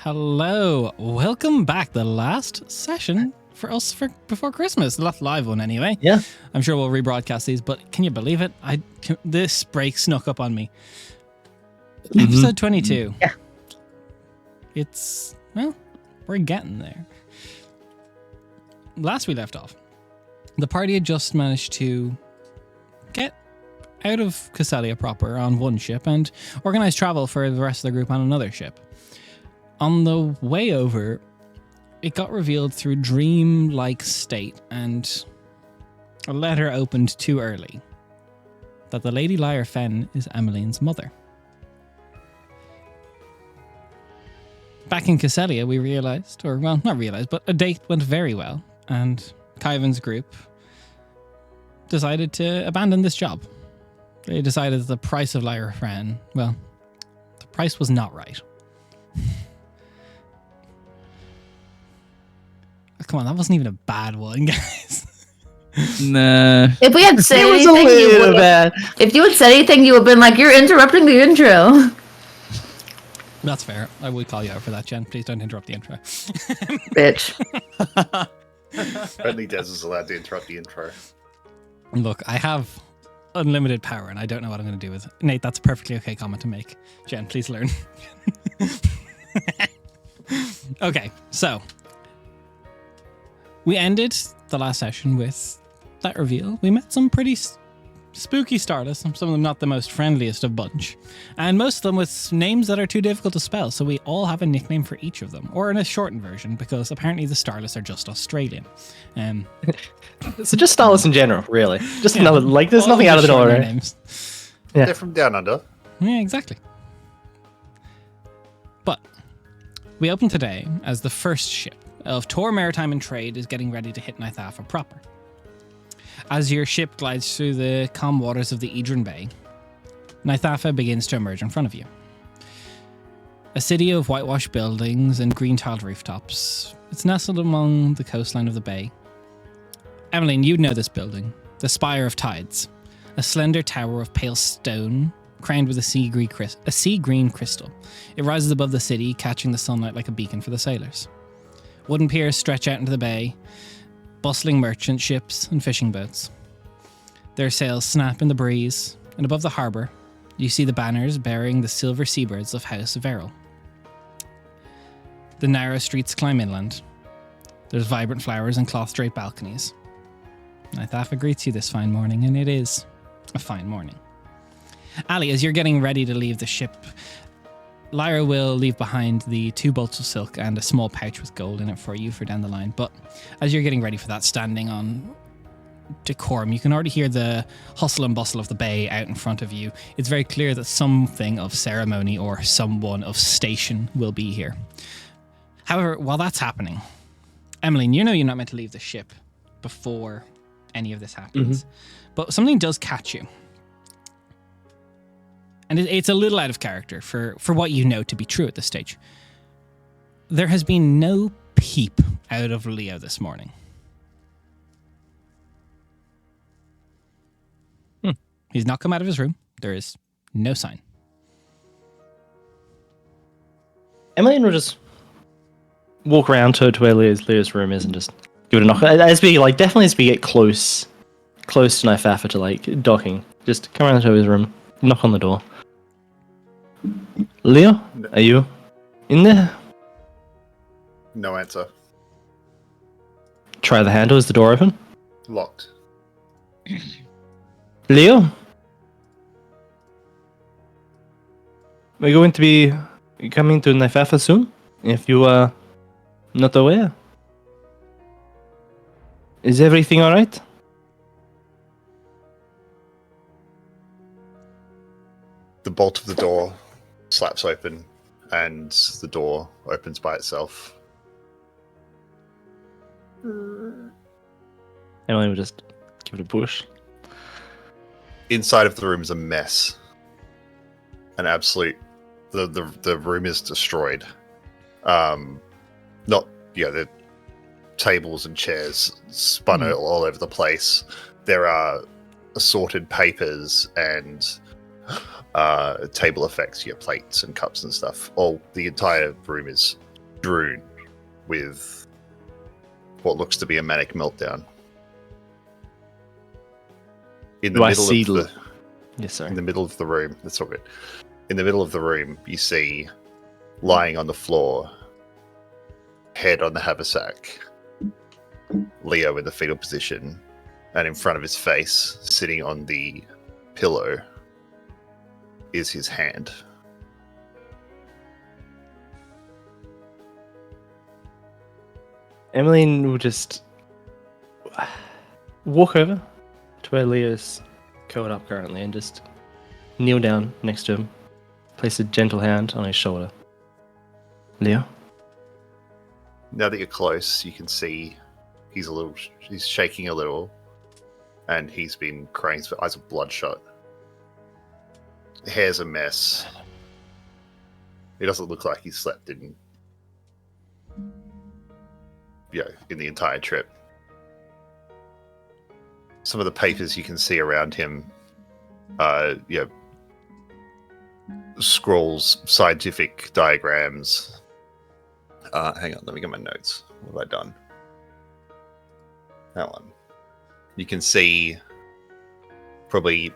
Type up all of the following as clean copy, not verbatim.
Hello, welcome back. The last session for us before Christmas, the last live one anyway. Yeah. I'm sure we'll rebroadcast these, but can you believe it? This break snuck up on me. Episode 22. Yeah. We're getting there. Last we left off, the party had just managed to get out of Casalia proper on one ship and organize travel for the rest of the group on another ship. On the way over, it got revealed through dream-like state and a letter opened too early that the Lady Lyra Fenn is Emmeline's mother. Back in Casalia, we realized, or well, not realized, but a date went very well, and Kyvan's group decided to abandon this job. They decided that the price of Lyra Fenn, well, the price was not right. Come on, that wasn't even a bad one, guys. Nah. If we had said It was a anything, you little would. bad. If you had said anything, you would have been like, "You're interrupting the intro." That's fair. I would call you out for that, Jen. Please don't interrupt the intro. Bitch. Only Des is allowed to interrupt the intro. Look, I have unlimited power, and I don't know what I'm going to do with it. Nate, that's a perfectly okay comment to make. Jen, please learn. Okay, so we ended the last session with that reveal. We met some pretty spooky Stardust, some of them not the most friendliest of bunch, and most of them with names that are too difficult to spell, so we all have a nickname for each of them, or in a shortened version, because apparently the Starless are just Australian. So just Starless in general, really. Just Yeah. another, like, there's All nothing just out of the shorten ordinary. their names. Yeah. They're from down under. Yeah, exactly. But we open today as the first ship of Tor Maritime and Trade is getting ready to hit Nythafa proper. As your ship glides through the calm waters of the Edron Bay, Nythafa begins to emerge in front of you. A city of whitewashed buildings and green-tiled rooftops. It's nestled among the coastline of the bay. Emmeline, you'd know this building, the Spire of Tides, a slender tower of pale stone crowned with a sea green crystal. It rises above the city, catching the sunlight like a beacon for the sailors. Wooden piers stretch out into the bay, bustling merchant ships and fishing boats. Their sails snap in the breeze, and above the harbour, you see the banners bearing the silver seabirds of House Veril. The narrow streets climb inland. There's vibrant flowers and cloth-draped balconies. Nythafa greets you this fine morning, and it is a fine morning. Ali, as you're getting ready to leave the ship, Lyra will leave behind the 2 bolts of silk and a small pouch with gold in it for you for down the line. But as you're getting ready for that, standing on decorum, you can already hear the hustle and bustle of the bay out in front of you. It's very clear that something of ceremony or someone of station will be here. However, while that's happening, Emmeline, you know you're not meant to leave the ship before any of this happens. But something does catch you. And it's a little out of character for what you know to be true at this stage. There has been no peep out of Leo this morning. He's not come out of his room. There is no sign. Emmeline will just walk around to where Leo's room is and just give it a knock. Definitely as we get close to Nythafa to, like, docking. Just come around to his room, knock on the door. Leo, are you in there? No answer. Try the handle. Is the door open? Locked. Leo? We're going to be coming to Nythafa soon, if you are not aware. Is everything alright? The bolt of the door slaps open, and the door opens by itself. Emily will just give it a push. Inside of the room is a mess. An absolute... The room is destroyed. The tables and chairs spun all over the place. There are assorted papers and table effects, your plates and cups and stuff. The entire room is Droon with what looks to be a manic meltdown. In the Do I middle see of the Yes, sorry. in the middle of the room, that's all good. In the middle of the room, you see lying on the floor, head on the haversack, Leo in the fetal position, and in front of his face, sitting on the pillow, is his hand. Emmeline will just walk over to where Leo's curled up currently and just kneel down next to him, place a gentle hand on his shoulder. Leo? Now that you're close, you can see he's shaking a little, and he's been crying. His eyes are bloodshot. Hair's a mess. He doesn't look like he's slept in the entire trip. Some of the papers you can see around him scrolls, scientific diagrams. Hang on, let me get my notes. What have I done? That one. You can see probably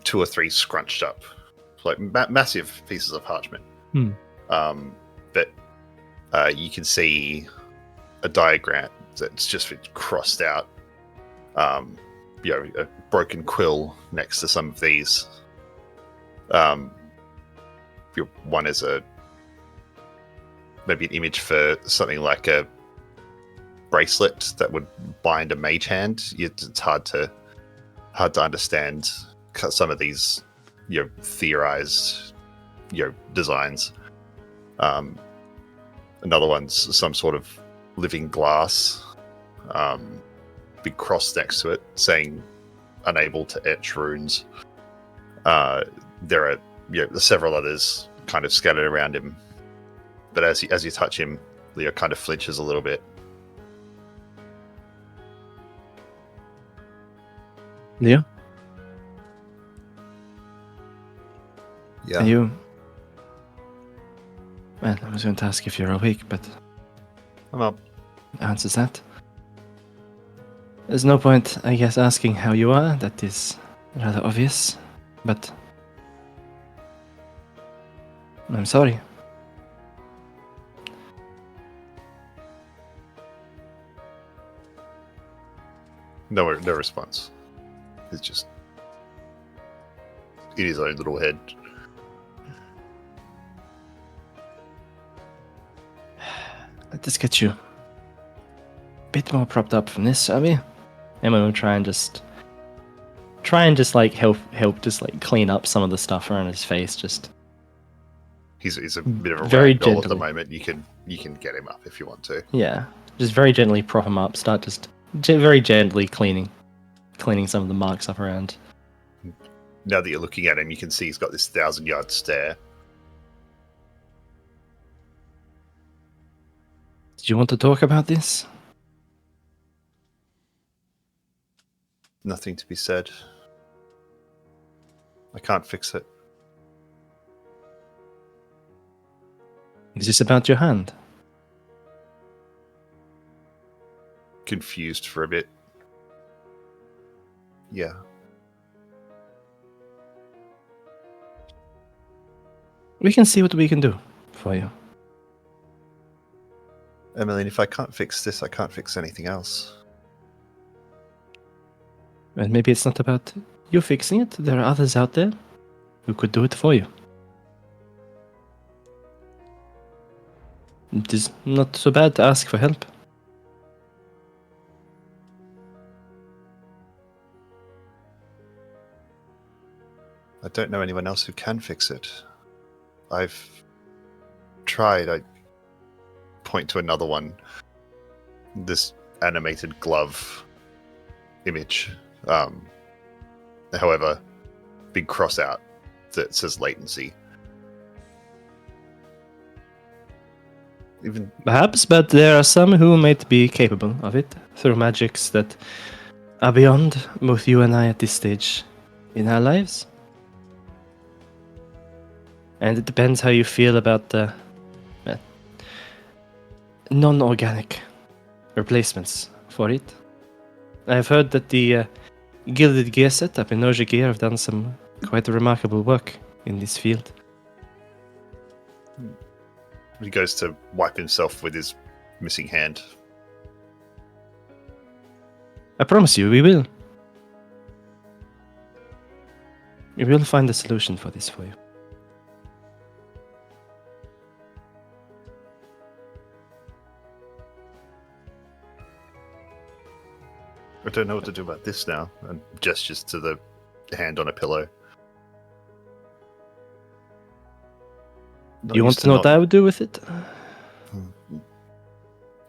2 or 3 scrunched up, like massive pieces of parchment. But you can see a diagram that's just been crossed out. A broken quill next to some of these. One is maybe an image for something like a bracelet that would bind a mage hand. It's hard to understand some of these theorized designs. Another one's some sort of living glass, big cross next to it saying unable to etch runes. There are several others kind of scattered around him, but as you touch him, Leo kind of flinches a little bit. Leo? Yeah. Are you... Well, I was going to ask if you're awake, but... I'm up. Answers that. There's no point, I guess, asking how you are. That is rather obvious. But... I'm sorry. No response. It's just in his own little head. Let us get you a bit more propped up from this, shall we? Emma will try and just like help just like clean up some of the stuff around his face. Just he's a bit of a very ragdoll at the gently. moment. You can get him up if you want to. Yeah, just very gently prop him up. Start just very gently cleaning some of the marks up around. Now that you're looking at him, you can see he's got this 1,000-yard stare. Did you want to talk about this? Nothing to be said. I can't fix it. Is this about your hand? Confused for a bit. Yeah. We can see what we can do for you. Emmeline, if I can't fix this, I can't fix anything else. And maybe it's not about you fixing it. There are others out there who could do it for you. It is not so bad to ask for help. I don't know anyone else who can fix it. I've tried. I point to another one. This animated glove image. However, big cross out that says latency. Even Perhaps, but there are some who might be capable of it through magics that are beyond both you and I at this stage in our lives. And it depends how you feel about non-organic replacements for it. I've heard that the Gilded Gear setup in Noja Gear have done some quite remarkable work in this field. He goes to wipe himself with his missing hand. I promise you, we will. We will find a solution for this for you. I don't know what to do about this now. And gestures to the hand on a pillow. Not You want used to know what I not would do with it?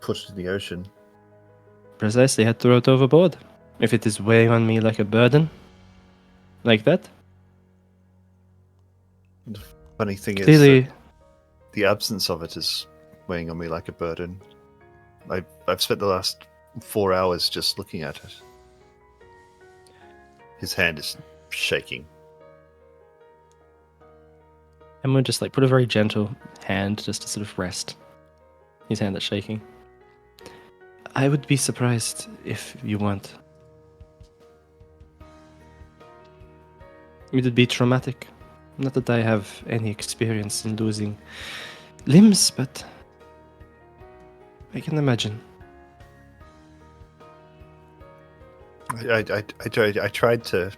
put it in the ocean. Precisely, I'd throw it overboard. If it is weighing on me like a burden. Like that. The funny thing is Clearly, that the absence of it is weighing on me like a burden. I've spent the last 4 hours just looking at it. His hand is shaking. I'm going to just like put a very gentle hand just to sort of rest his hand that's shaking. I would be surprised if you weren't. It would be traumatic. Not that I have any experience in losing limbs, but I can imagine. I tried to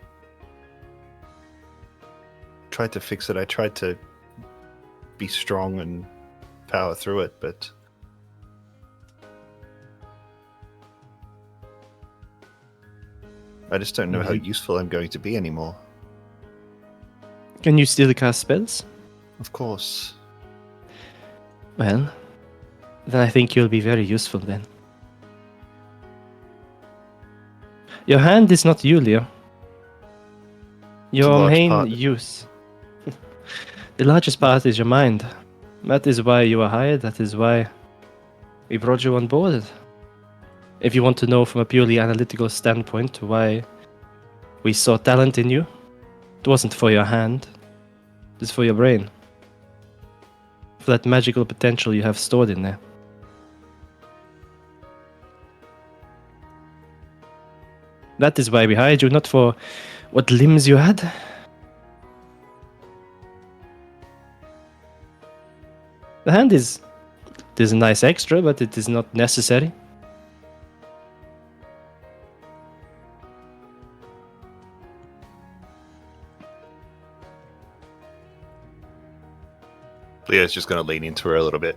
fix it. I tried to be strong and power through it, but I just don't know how useful I'm going to be anymore. Can you still cast spells? Of course. Well, then I think you'll be very useful then. Your hand is not you, Leo. Your large main part. use. The largest part is your mind. That is why you are hired. That is why we brought you on board. If you want to know from a purely analytical standpoint why we saw talent in you, it wasn't for your hand. It's for your brain. For that magical potential you have stored in there. That is why we hired you, not for what limbs you had. The hand is a nice extra, but it is not necessary. Leo's just going to lean into her a little bit.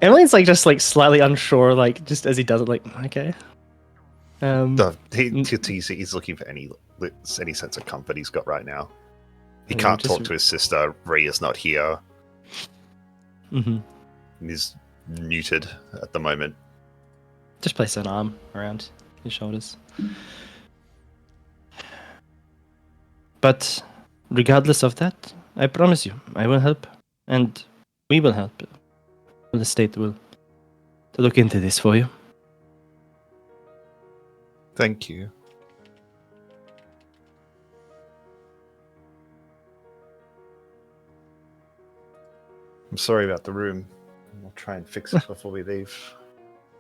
Emily's like just like slightly unsure, like just as he does it, like okay. He's looking for any sense of comfort he's got right now. He can't talk to his sister. Rhea's not here. Mm-hmm. He's muted at the moment. Just place an arm around his shoulders. But regardless of that, I promise you, I will help, and we will help. The state will to look into this for you. Thank you. I'm sorry about the room. We'll try and fix it before we leave.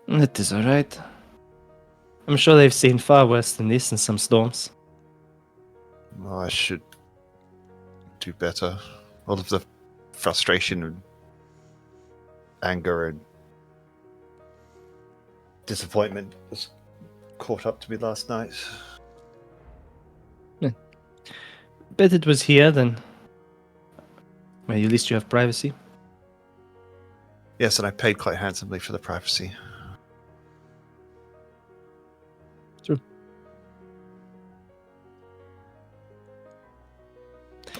That is alright. I'm sure they've seen far worse than this in some storms. Oh, I should do better. All of the frustration and anger and disappointment was caught up to me last night. Bet it was here then. Well, at least you have privacy. Yes, and I paid quite handsomely for the privacy. True.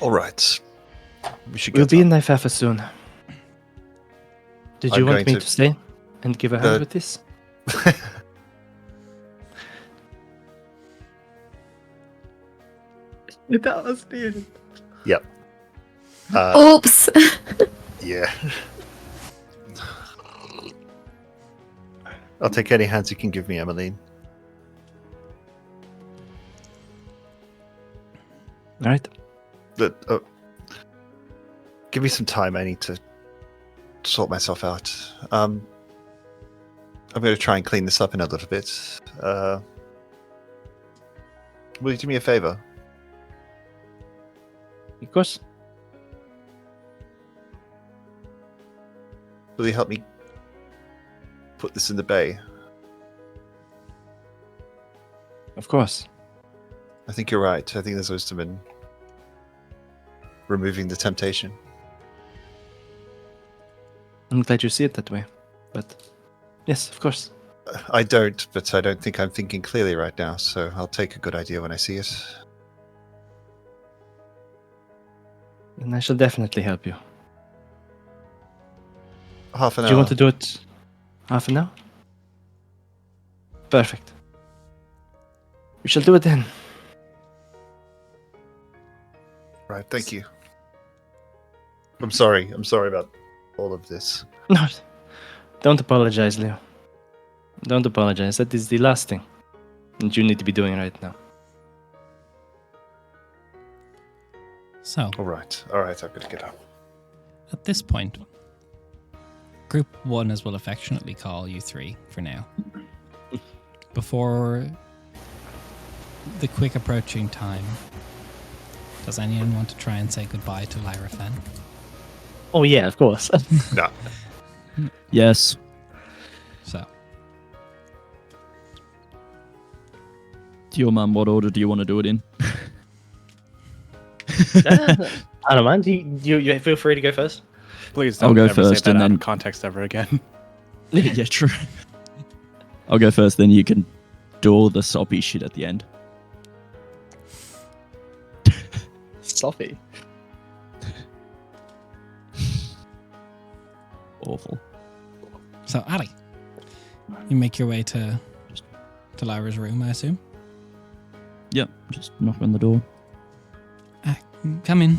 All right. We should We'll get be in on. Naifafa soon. Did I'm you want going me to- to stay and give a hand with this? That was weird. Yep. Oops. Yeah. I'll take any hands you can give me, Emmeline. Alright. Give me some time. I need to sort myself out. I'm going to try and clean this up in a little bit. Will you do me a favor? Of course. Will you help me put this in the bay? Of course. I think you're right. I think there's wisdom in removing the temptation. I'm glad you see it that way. But yes, of course. I don't, but I don't think I'm thinking clearly right now, so I'll take a good idea when I see it. And I shall definitely help you. Half an hour. Do you want to do it half an hour? Perfect. We shall do it then. Right, thank you. I'm sorry. I'm sorry about all of this. No, don't apologize, Leo. Don't apologize. That is the last thing that you need to be doing right now. So, All right, I've got to get up. at this point, Group 1, as we'll affectionately call you three for now, before the quick approaching time, does anyone want to try and say goodbye to Lyra Fen? Oh yeah, of course. No. Yes. So, To your man, what order do you want to do it in? I don't mind. You feel free to go first. Please I'll don't go ever first say that and out then- of context ever again. Yeah, true. I'll go first, then you can do all the soppy shit at the end. Sloppy. Awful. so Ali, you make your way to Lyra's room, I assume. Yep, just knock on the door. Come in.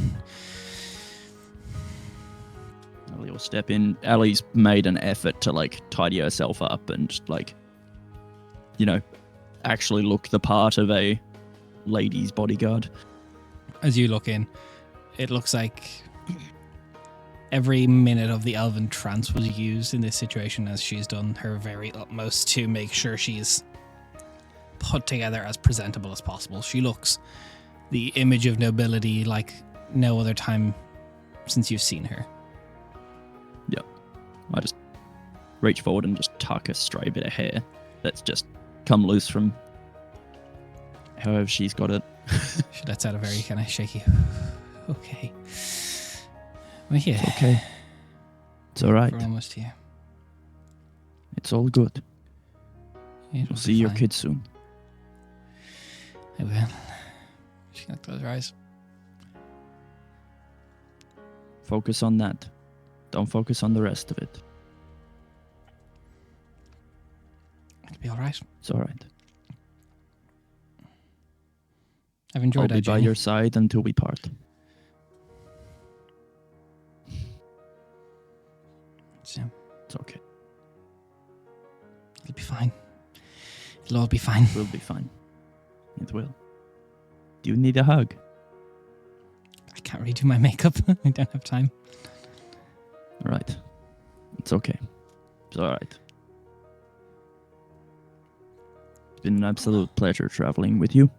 Ali will step in. Ali's made an effort to, like, tidy herself up and, like, you know, actually look the part of a lady's bodyguard. As you look in, it looks like every minute of the elven trance was used in this situation, as she's done her very utmost to make sure she's put together as presentable as possible. She looks the image of nobility like no other time since you've seen her. I just reach forward and just tuck a stray bit of hair that's just come loose from however she's got it. She lets out a very kind of shaky, okay. Well, yeah, Okay. It's alright. we're almost here. It's all good. It'll We'll be see your fine. kids soon. I will. She's gonna close her eyes. Focus on that. Don't focus on the rest of it. It'll be alright. It's alright. I've I'll enjoyed be our by journey. your side until we part. So, It's okay. it'll be fine. It'll all be fine. We'll be fine. It will. Do you need a hug? I can't really do my makeup. I don't have time. Alright. It's okay. It's alright. It's been an absolute pleasure traveling with you.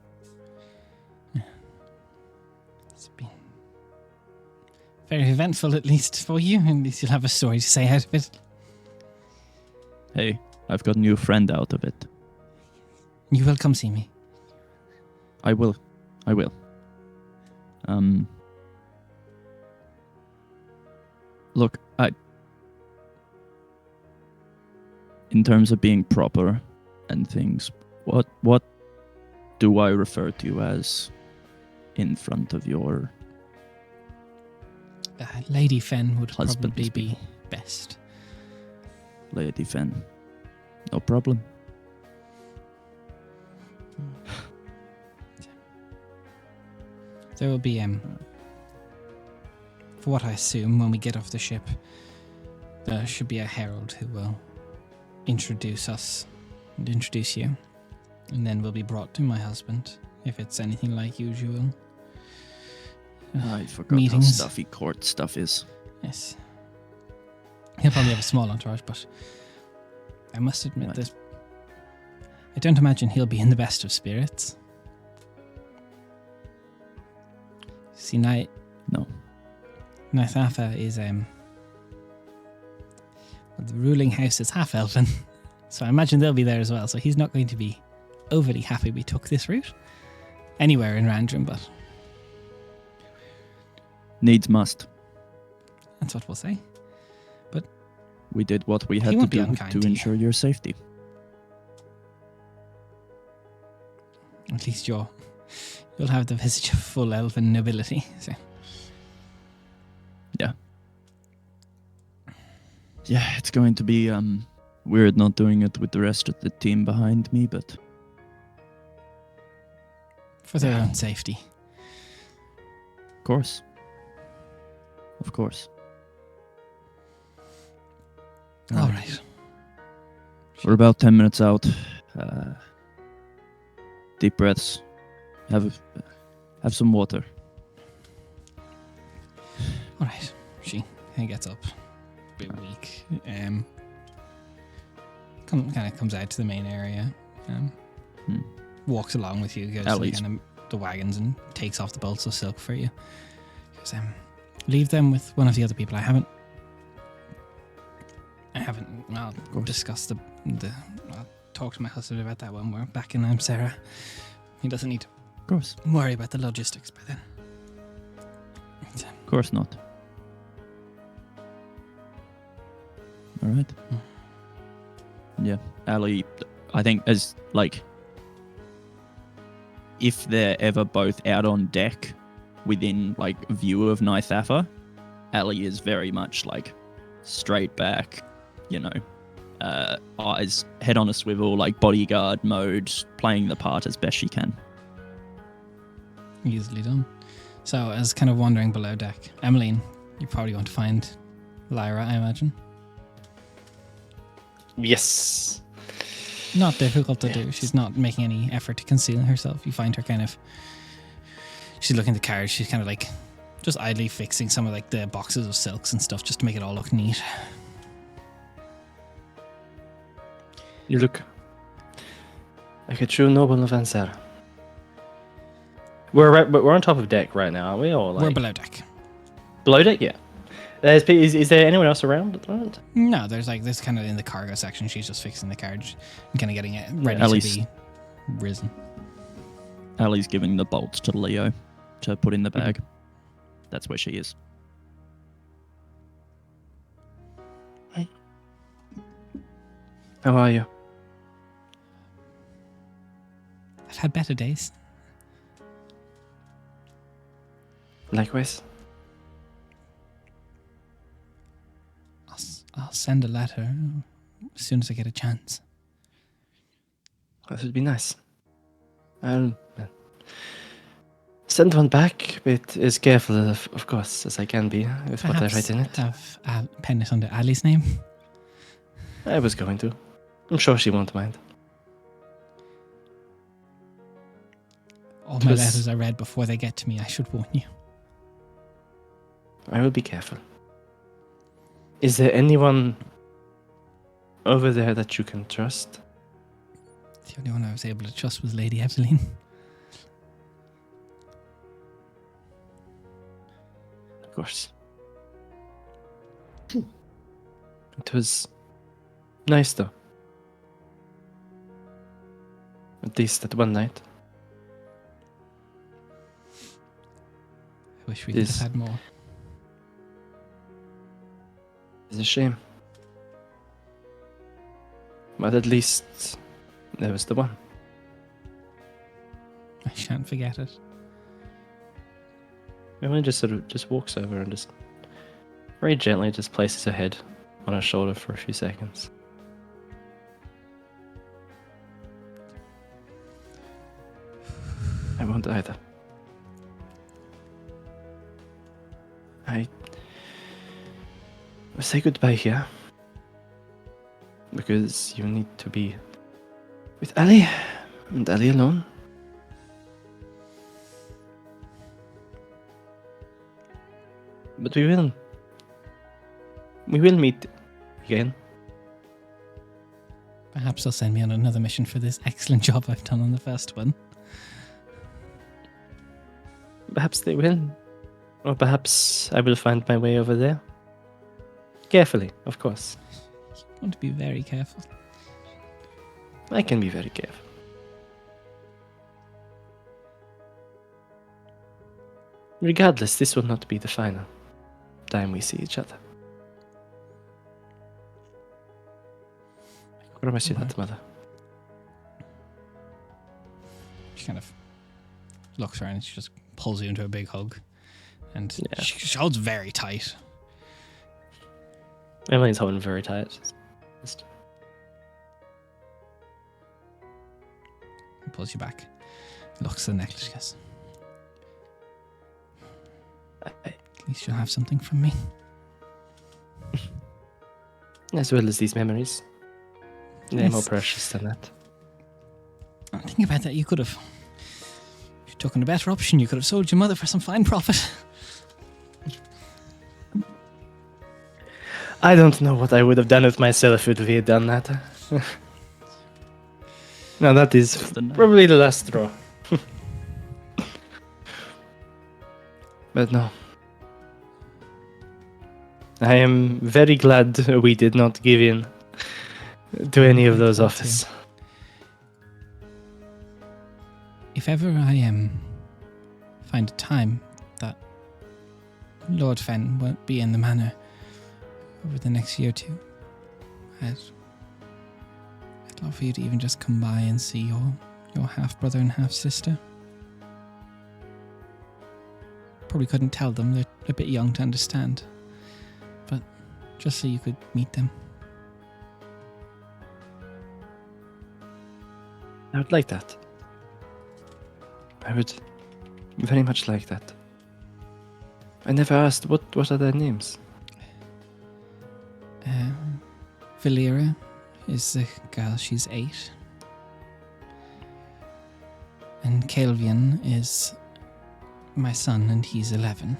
It's been very eventful, at least for you. At least you'll have a story to say out of it. Hey, I've got a new friend out of it. You will come see me. I will. I will. Look, in terms of being proper and things, what do I refer to as in front of your Lady Fen would Husband probably is be best. Lady Fen? No problem. There will be, for what I assume, when we get off the ship, there should be a herald who will introduce us and introduce you. And then we'll be brought to my husband, if it's anything like usual. I forgot meetings. how stuffy court stuff is. Yes. He'll probably have a small entourage, but I must admit Right. that I don't imagine he'll be in the best of spirits. See, No. Nythatha is well, the ruling house is half elven, so I imagine they'll be there as well. So he's not going to be overly happy we took this route anywhere in Randrum, but Needs must. that's what we'll say. We did what we had to won't be do unkind to to you. ensure your safety. At least you'll have the visage of full elven nobility. So Yeah, it's going to be weird not doing it with the rest of the team behind me, but for their own safety. of course. Of course. All right. We're about 10 minutes out. Deep breaths. Have some water. All right. She gets up, a bit weak. Kind of comes out to the main area. Walks along with you. Goes to Ellie's. the wagons and takes off the bolts of silk for you. Goes, leave them with one of the other people. I haven't. I'll course. discuss the. I'll talk to my husband about that when we're back in Sarah. He doesn't need to Of course. worry about the logistics by then. Of course not. All right. Yeah, Ali, I think as like, if they're ever both out on deck within like view of Nythatha, Ali is very much like straight back, eyes, head on a swivel, like bodyguard mode, playing the part as best she can. Easily done. So, as kind of wandering below deck, Emmeline, you probably want to find Lyra, I imagine. Yes. Not difficult to do. She's not making any effort to conceal herself. You find her kind of. She's looking at the carriage. She's kind of like just idly fixing some of like the boxes of silks and stuff just to make it all look neat. You look like a true noble of Ansar. We're on top of deck right now, aren't we? Or like We're below deck. below deck? Yeah. Is there anyone else around at the moment? No, there's kind of in the cargo section. She's just fixing the carriage and kind of getting it ready At to least- be risen. Ali's giving the bolts to Leo to put in the bag. That's where she is. How are you? I've had better days. Likewise. I'll send a letter as soon as I get a chance. That would be nice. I'll send one back, but as careful, of course, as I can be with what I write in it. Have pen it under Ali's name. I was going to. I'm sure she won't mind. All my was- letters are read before they get to me. I should warn you. I will be careful. Is there anyone over there that you can trust? The only one I was able to trust was Lady Eveline. Of course. It was nice, though. At least that one night. I wish we could Yes. have had more. It's a shame. But at least there was the one. I shan't forget it. Emily just sort of just walks over and just very gently just places her head on her shoulder for a few seconds. I won't either. I will say goodbye here. Because you need to be with Ali and Ali alone. But we will meet again. Perhaps they'll send me on another mission for this excellent job I've done on the first one. Perhaps they will. Or perhaps I will find my way over there. Carefully, of course. You want to be very careful. I can be very careful. Regardless, this will not be the final time we see each other. I promise you that, Mother. She kind of looks around and she just pulls you into a big hug. And Yeah. she holds very tight. Emily's holding very tight. Just- And pulls you back. Looks at the necklace. She goes, I- at least you'll have something from me. As well as these memories. They're more Yes. precious than that. Think about that. You could have. If you took on a better option, you could have sold your mother for some fine profit. I don't know what I would have done with myself if we had done that. No, that is probably the last straw. But no. I am very glad we did not give in to any of those glad offers. If ever I find a time that Lord Fen won't be in the manor over the next year or two, I'd love for you to even just come by and see your half-brother and half-sister. Probably couldn't tell them, they're a bit young to understand. But just so you could meet them. I would like that. I would very much like that. I never asked, what are their names? Valera is the girl, she's 8. And Calvian is my son, and he's 11.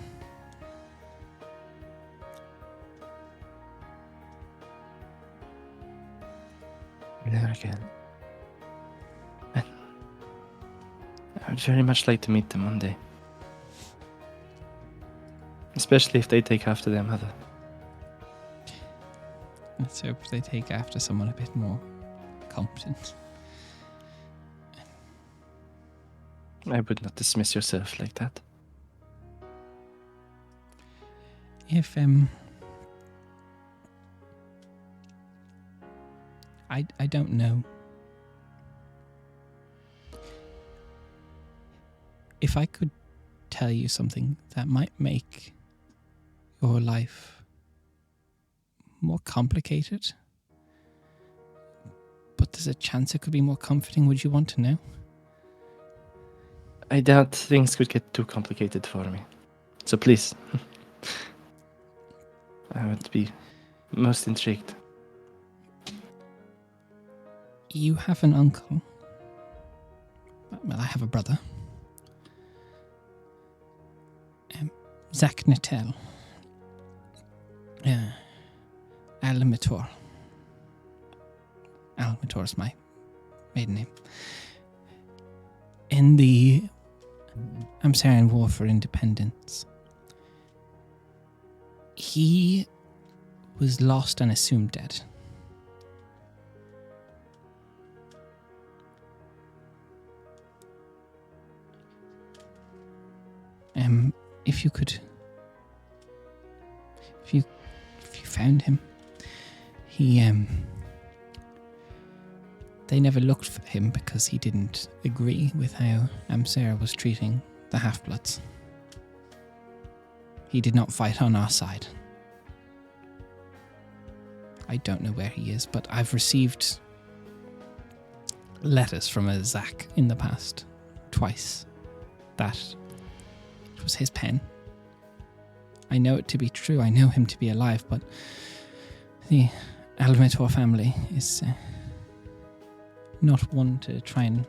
There again. I would very much like to meet them one day. Especially if they take after their mother. Let's hope they take after someone a bit more competent. I would not dismiss yourself like that. If I don't know. If I could tell you something that might make your life more complicated, but there's a chance it could be more comforting, would you want to know? I doubt things could get too complicated for me. So please. I would be most intrigued. You have an uncle. Well, I have a brother. Zach Nattel. Almitor. Almitor is my maiden name. In the Amsarian War for Independence, he was lost and assumed dead. If you could, if you found him, they never looked for him because he didn't agree with how Amsara was treating the half-bloods. He did not fight on our side. I don't know where he is, but I've received letters from a Zach in the past, twice, that it was his pen. I know it to be true, I know him to be alive, but the Almitor family is not one to try and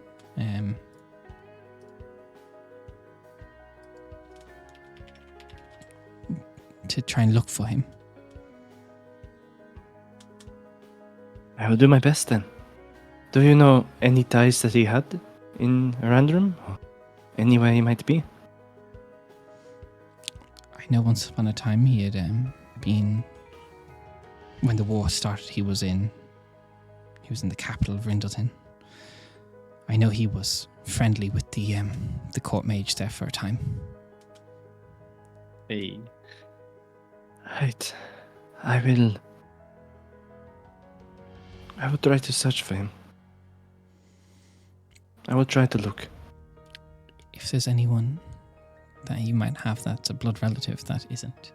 to try and look for him. I will do my best then. Do you know any ties that he had in Randrum? Or anywhere he might be? I know once upon a time he had been, when the war started, he was in the capital of Rindleton. I know he was friendly with the court mage there for a time. Hey. Right. I will try to search for him. I will try to look. If there's anyone that you might have that's a blood relative that isn't.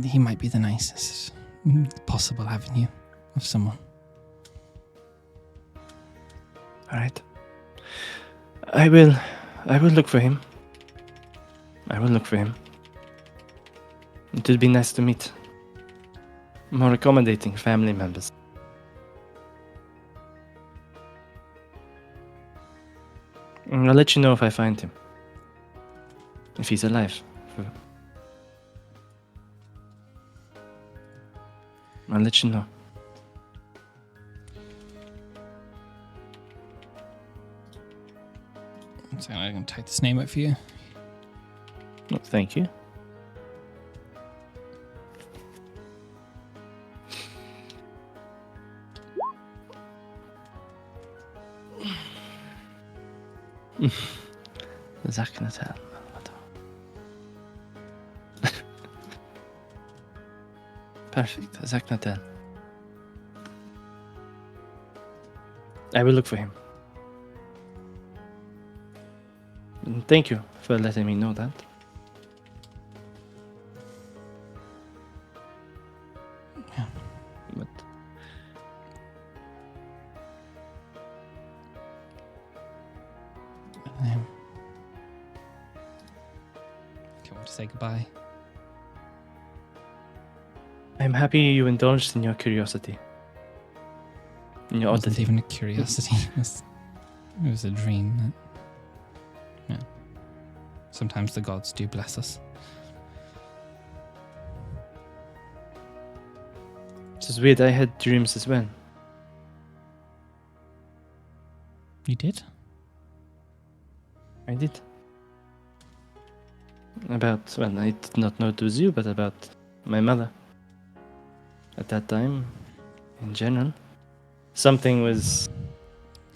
He might be the nicest possible avenue of someone. Alright. I will look for him. I will look for him. It would be nice to meet more accommodating family members. And I'll let you know if I find him. If he's alive. I'll let you know. So I'm going to type this name out for you. Oh, thank you. Zaknatel. Perfect. Zaknatel. I will look for him. And thank you for letting me know that. Yeah. But Do you want to say goodbye? I'm happy you indulged in your curiosity. In your It wasn't oddity. even a curiosity. It was a dream. Yeah. Sometimes the gods do bless us. This is weird. I had dreams as well. You did? I did. About, well, I did not know it was you, but about my mother. At that time, in general. Something was...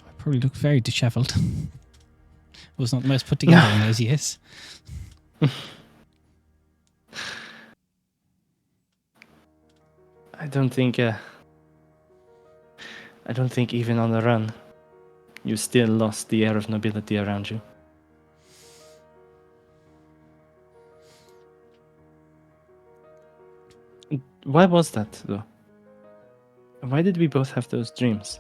I probably look very dishevelled. Was not the most put together in those years. I don't think even on the run, you still lost the air of nobility around you. Why was that, though? Why did we both have those dreams?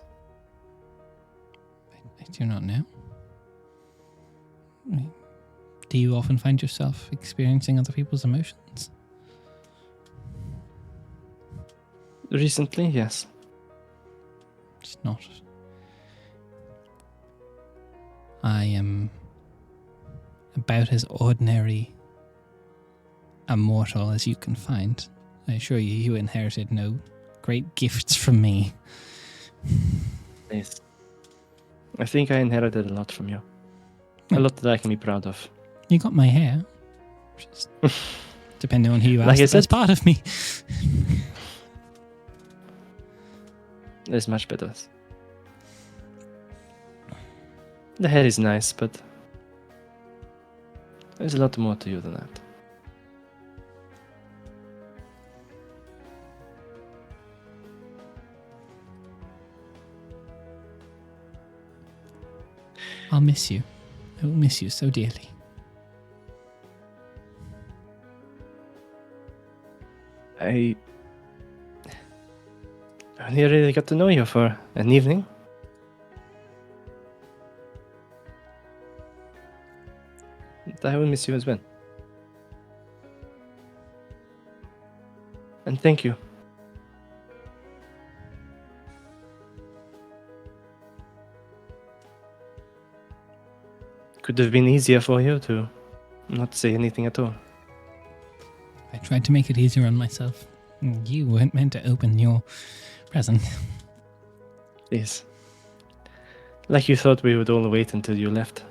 I do not know. Do you often find yourself experiencing other people's emotions? Recently, yes. It's not. I am about as ordinary a mortal as you can find. I assure you, you inherited no great gifts from me. Yes. I think I inherited a lot from you. A lot that I can be proud of. You got my hair. Just depending on who you ask, Like I the best said- part of me. There's much better. The hair is nice, but there's a lot more to you than that. I'll miss you. I will miss you so dearly. I only really got to know you for an evening. I will miss you as well. And thank you Could have been easier for you to not say anything at all. I tried to make it easier on myself. You weren't meant to open your present. Please. Like you thought we would all wait until you left.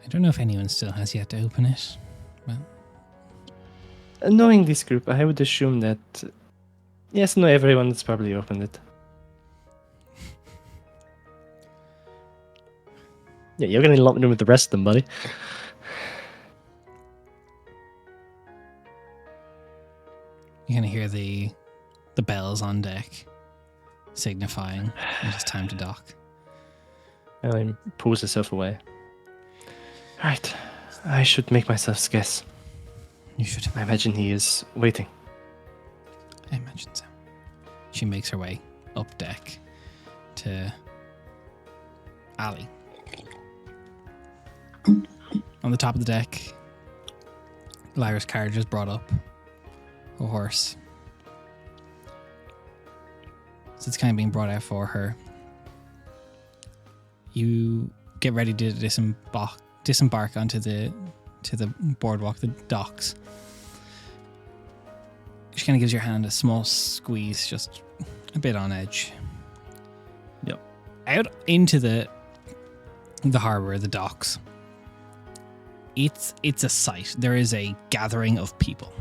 I don't know if anyone still has yet to open it. Well, Knowing this group, I would assume that... Yes, no, everyone has probably opened it. Yeah, you're getting lumped in with the rest of them, buddy. you're going to hear the bells on deck signifying it is time to dock. Ellen pulls herself away. Right, I should make myself scarce. You should. I imagine he is waiting. I imagine so. She makes her way up deck to Ali. On the top of the deck, Lyra's carriage is brought up. A horse. So it's kind of being brought out for her. You get ready to disembark onto the boardwalk, the docks. She kind of gives your hand a small squeeze, just a bit on edge. Yep. Out into the harbour, the docks. It's a sight. There is a gathering of people.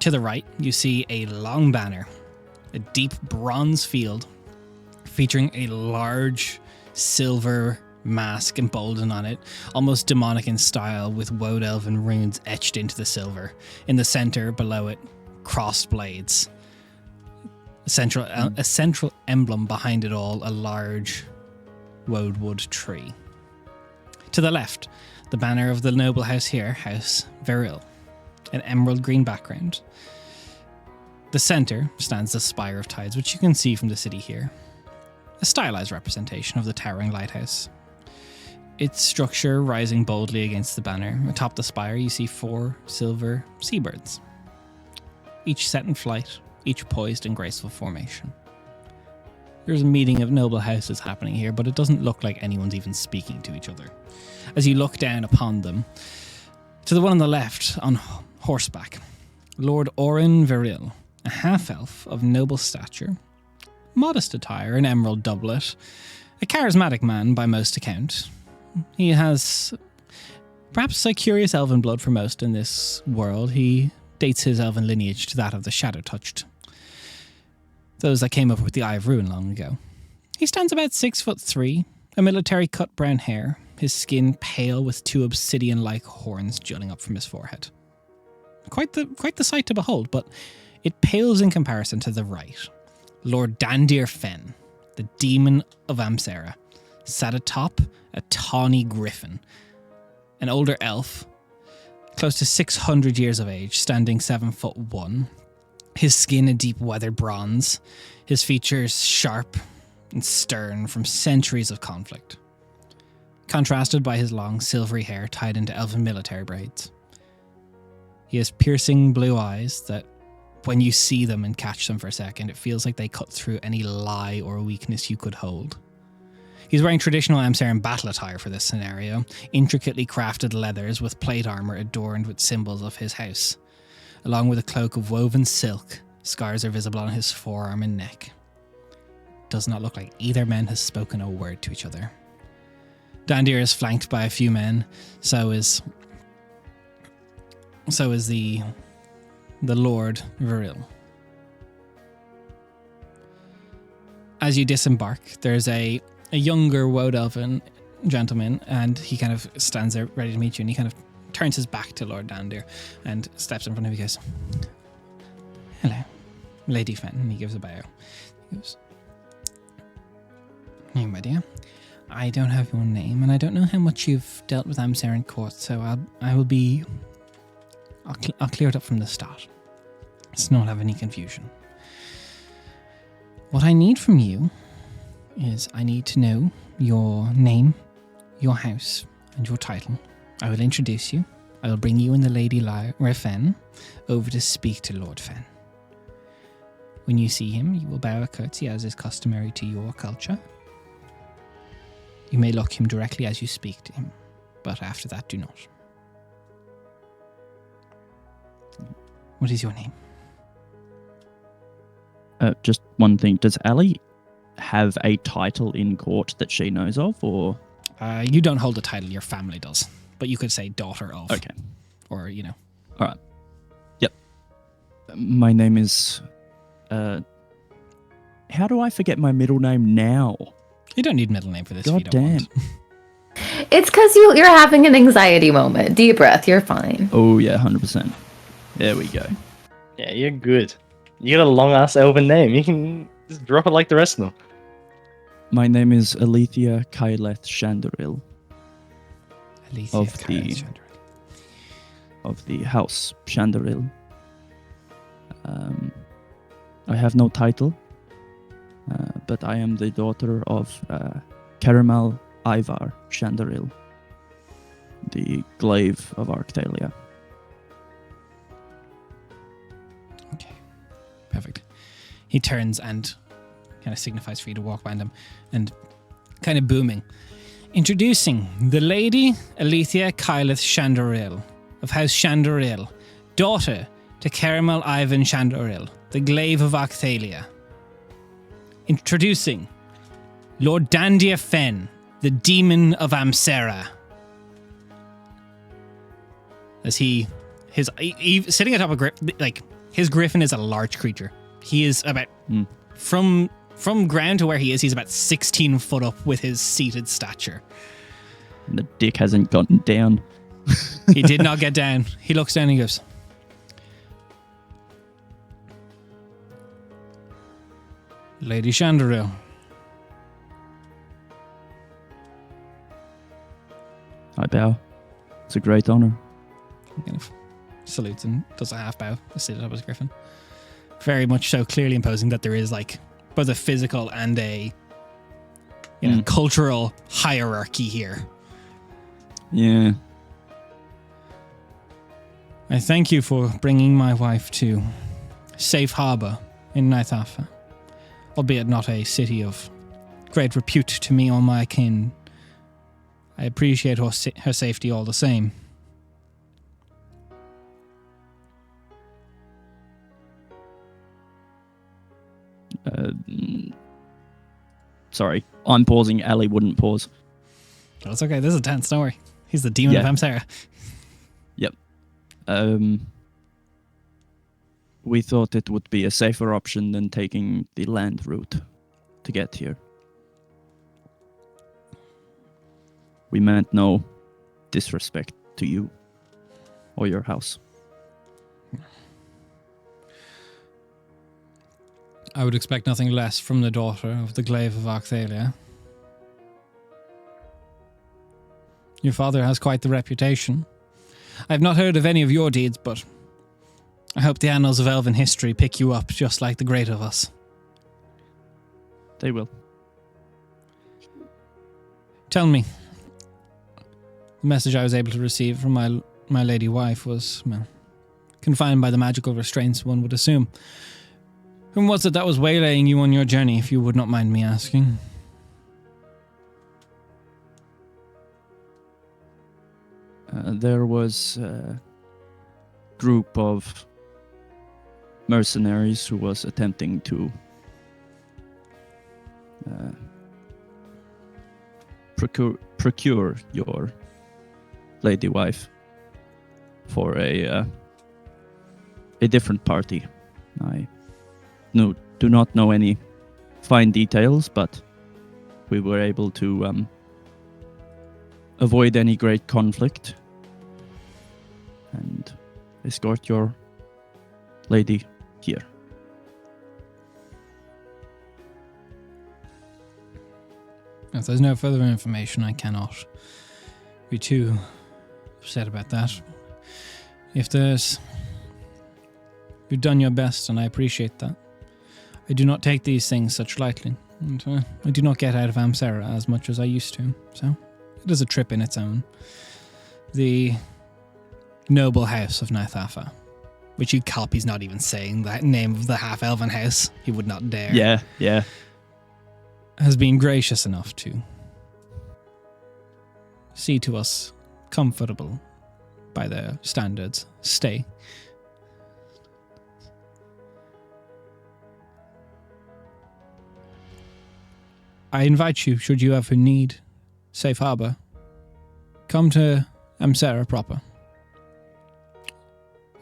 To the right, you see a long banner, a deep bronze field featuring a large silver mask emboldened on it, almost demonic in style, with woad elven runes etched into the silver. In the center, below it, crossed blades. A central emblem behind it all, a large woadwood tree. To the left, the banner of the noble house here, House Veril, an emerald green background. The center stands the Spire of Tides, which you can see from the city here. A stylized representation of the towering lighthouse. Its structure rising boldly against the banner. Atop the spire, you see 4 silver seabirds, each set in flight, each poised in graceful formation. There's a meeting of noble houses happening here, but it doesn't look like anyone's even speaking to each other. As you look down upon them, to the one on the left, on horseback, Lord Orin Veril, a half-elf of noble stature, modest attire, an emerald doublet, a charismatic man by most account. He has perhaps a curious elven blood for most in this world. He dates his elven lineage to that of the Shadow-Touched, those that came over with the Eye of Ruin long ago. He stands about 6'3", a military cut brown hair, his skin pale with 2 obsidian-like horns jutting up from his forehead. Quite the sight to behold, but it pales in comparison to the right. Lord Dandir Fen, the demon of Amsera, sat atop a tawny griffin, an older elf, close to 600 years of age, standing 7'1", his skin a deep weathered bronze, his features sharp and stern from centuries of conflict, contrasted by his long silvery hair tied into elven military braids. He has piercing blue eyes that, when you see them and catch them for a second, it feels like they cut through any lie or weakness you could hold. He's wearing traditional Amsaran battle attire for this scenario, intricately crafted leathers with plate armor adorned with symbols of his house. Along with a cloak of woven silk, scars are visible on his forearm and neck. Does not look like either man has spoken a word to each other. Dandir is flanked by a few men, so is the Lord Veril. As you disembark, there's a younger woad elven gentleman, and he kind of stands there ready to meet you, and he kind of turns his back to Lord Dandir and steps in front of you. He goes, "Hello, Lady Fen," and he gives a bow. He goes, "Hey, my dear, I don't have your name, and I don't know how much you've dealt with Amsaran court, so I'll clear it up from the start. Let's not have any confusion. What I need from you is I need to know your name, your house, and your title. I will introduce you. I will bring you and the Lady Lyra Fen over to speak to Lord Fen. When you see him, you will bow a curtsy as is customary to your culture. You may look him directly as you speak to him, but after that, do not. What is your name? Just one thing. Does Ali have a title in court that she knows of, or? You don't hold a title, your family does. But you could say daughter of. Okay. Or, you know. All right. Yep. My name is... how do I forget my middle name now? You don't need middle name for this if God you don't damn. want. It's because you're having an anxiety moment. Deep breath. You're fine. Oh, yeah, 100%. There we go. Yeah, you're good. You got a long ass elven name. You can just drop it like the rest of them. My name is Alethea Kyleth Shandoril Alicia of Karen the- Chandra. of the House Shandoril. I have no title, but I am the daughter of Caramal Ivar Shandoril, the glaive of Arctalia. Okay. Perfect. He turns and kind of signifies for you to walk behind him and kind of booming. Introducing the Lady Alethea Kyleth Shandoril of House Shandoril, daughter to Caramel Ivan Shandoril, the glaive of Arctalia. Introducing Lord Dandia Fen, the demon of Amsera. As he sitting atop a griffin, like his griffin is a large creature. He is about from ground to where he is, he's about 16 foot up with his seated stature. And the dick hasn't gotten down. He did not get down. He looks down and he goes, Lady Shandoril. I bow. It's a great honor. He kind of salutes and does a half bow, seated up his griffin. Very much so, clearly imposing that there is like both a physical and a cultural hierarchy here. Yeah. I thank you for bringing my wife to safe harbor in Nythafa, albeit not a city of great repute to me or my kin. I appreciate her safety all the same. Sorry, I'm pausing. Ali wouldn't pause. Oh, it's okay. This is tense. Don't worry. He's the demon of Amsera. Yep. We thought it would be a safer option than taking the land route to get here. We meant no disrespect to you or your house. I would expect nothing less from the daughter of the glaive of Arctalia. Your father has quite the reputation. I have not heard of any of your deeds, but I hope the annals of elven history pick you up just like the great of us. They will. Tell me, the message I was able to receive from my lady wife was, well, confined by the magical restraints one would assume. Whom was it that was waylaying you on your journey, if you would not mind me asking? There was a group of mercenaries who was attempting to procure your lady wife for a different party. I do not know any fine details, but we were able to avoid any great conflict and escort your lady here. If there's no further information, I cannot be too upset about that. You've done your best, and I appreciate that. I do not take these things such lightly, and I do not get out of Amsera as much as I used to, so it is a trip in its own. The noble house of Nythafa, which you cop, he's not even saying that name of the half-elven house. He would not dare. Yeah. Has been gracious enough to see to us comfortable by their standards stay. I invite you, should you ever need safe harbor, come to Amsera proper.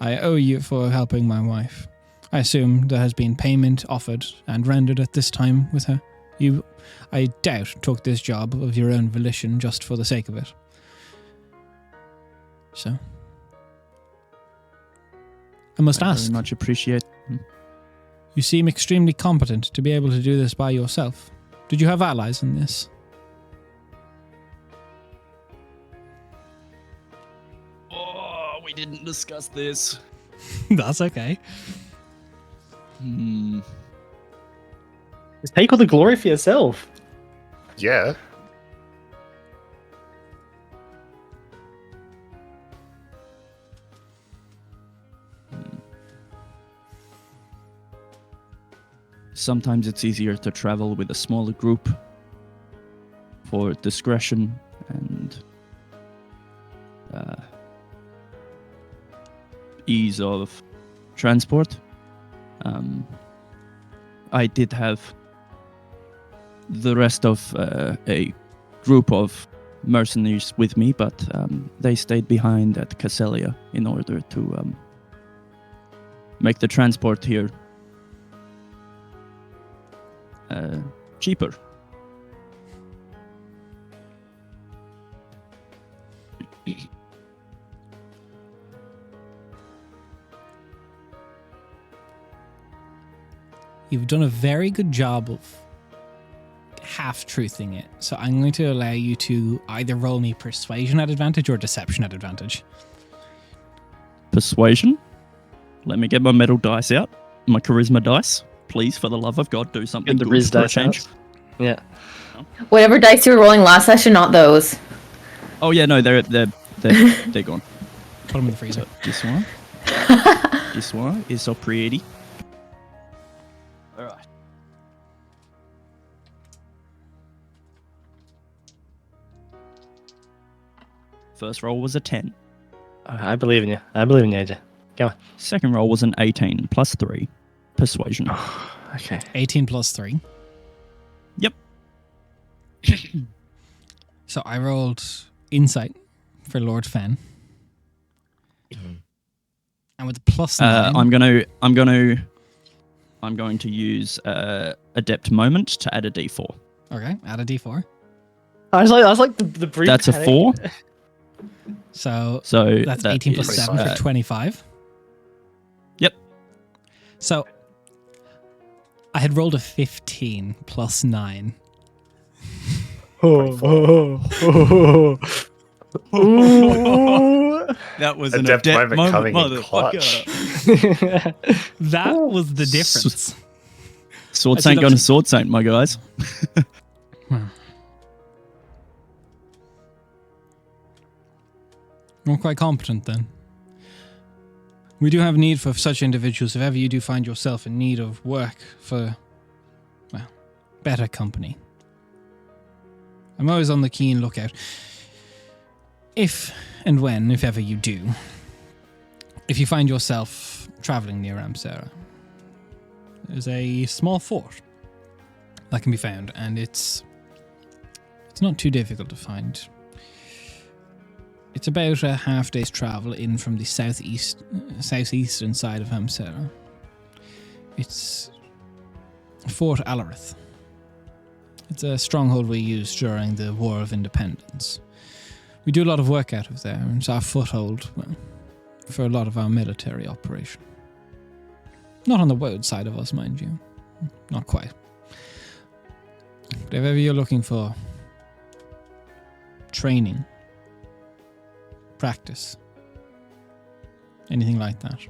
I owe you for helping my wife. I assume there has been payment offered and rendered at this time with her. You, I doubt, took this job of your own volition just for the sake of it. So, I must ask. Very much appreciate. You seem extremely competent to be able to do this by yourself. Did you have allies in this? Oh, we didn't discuss this. That's okay. Just take all the glory for yourself. Yeah. Sometimes it's easier to travel with a smaller group for discretion and ease of transport. I did have the rest of a group of mercenaries with me, but they stayed behind at Casellia in order to make the transport here cheaper. You've done a very good job of half-truthing it, so I'm going to allow you to either roll me persuasion at advantage or deception at advantage. Persuasion. Let me get my metal dice out. My charisma dice. Please, for the love of God, do something Get the good Riz for a dice change. out. Yeah. Whatever dice you were rolling last session, not those. Oh yeah, no, they're gone. Put them in the freezer. This one. This one is so pretty. All right. First roll was a 10. I believe in you. I believe in you, AJ. Go on. Second roll was an 18 plus 3. Persuasion. Okay. 18 plus 3. Yep. So I rolled insight for Lord Fen. And with the plus 9... I'm going to use adept moment to add a d4. Okay, add a d4. I was like the brief. That's a panic. 4. So So that's that 18 plus is, 7 for 25. Yep. So I had rolled a 15 plus 9. That was Adept moment coming in clutch. That was the difference. Sword Actually, Saint that going to was- Sword Saint, my guys. You're quite competent then. We do have need for such individuals if ever you do find yourself in need of work for, well, better company. I'm always on the keen lookout. If and when, if ever you do, if you find yourself traveling near Amsera, there's a small fort that can be found, and it's not too difficult to find. It's about a half day's travel in from the southeastern side of Amsera. It's Fort Alarith. It's a stronghold we used during the War of Independence. We do a lot of work out of there, and it's our foothold, well, for a lot of our military operation. Not on the woad side of us, mind you. Not quite. But if ever you're looking for training, practice, anything like that,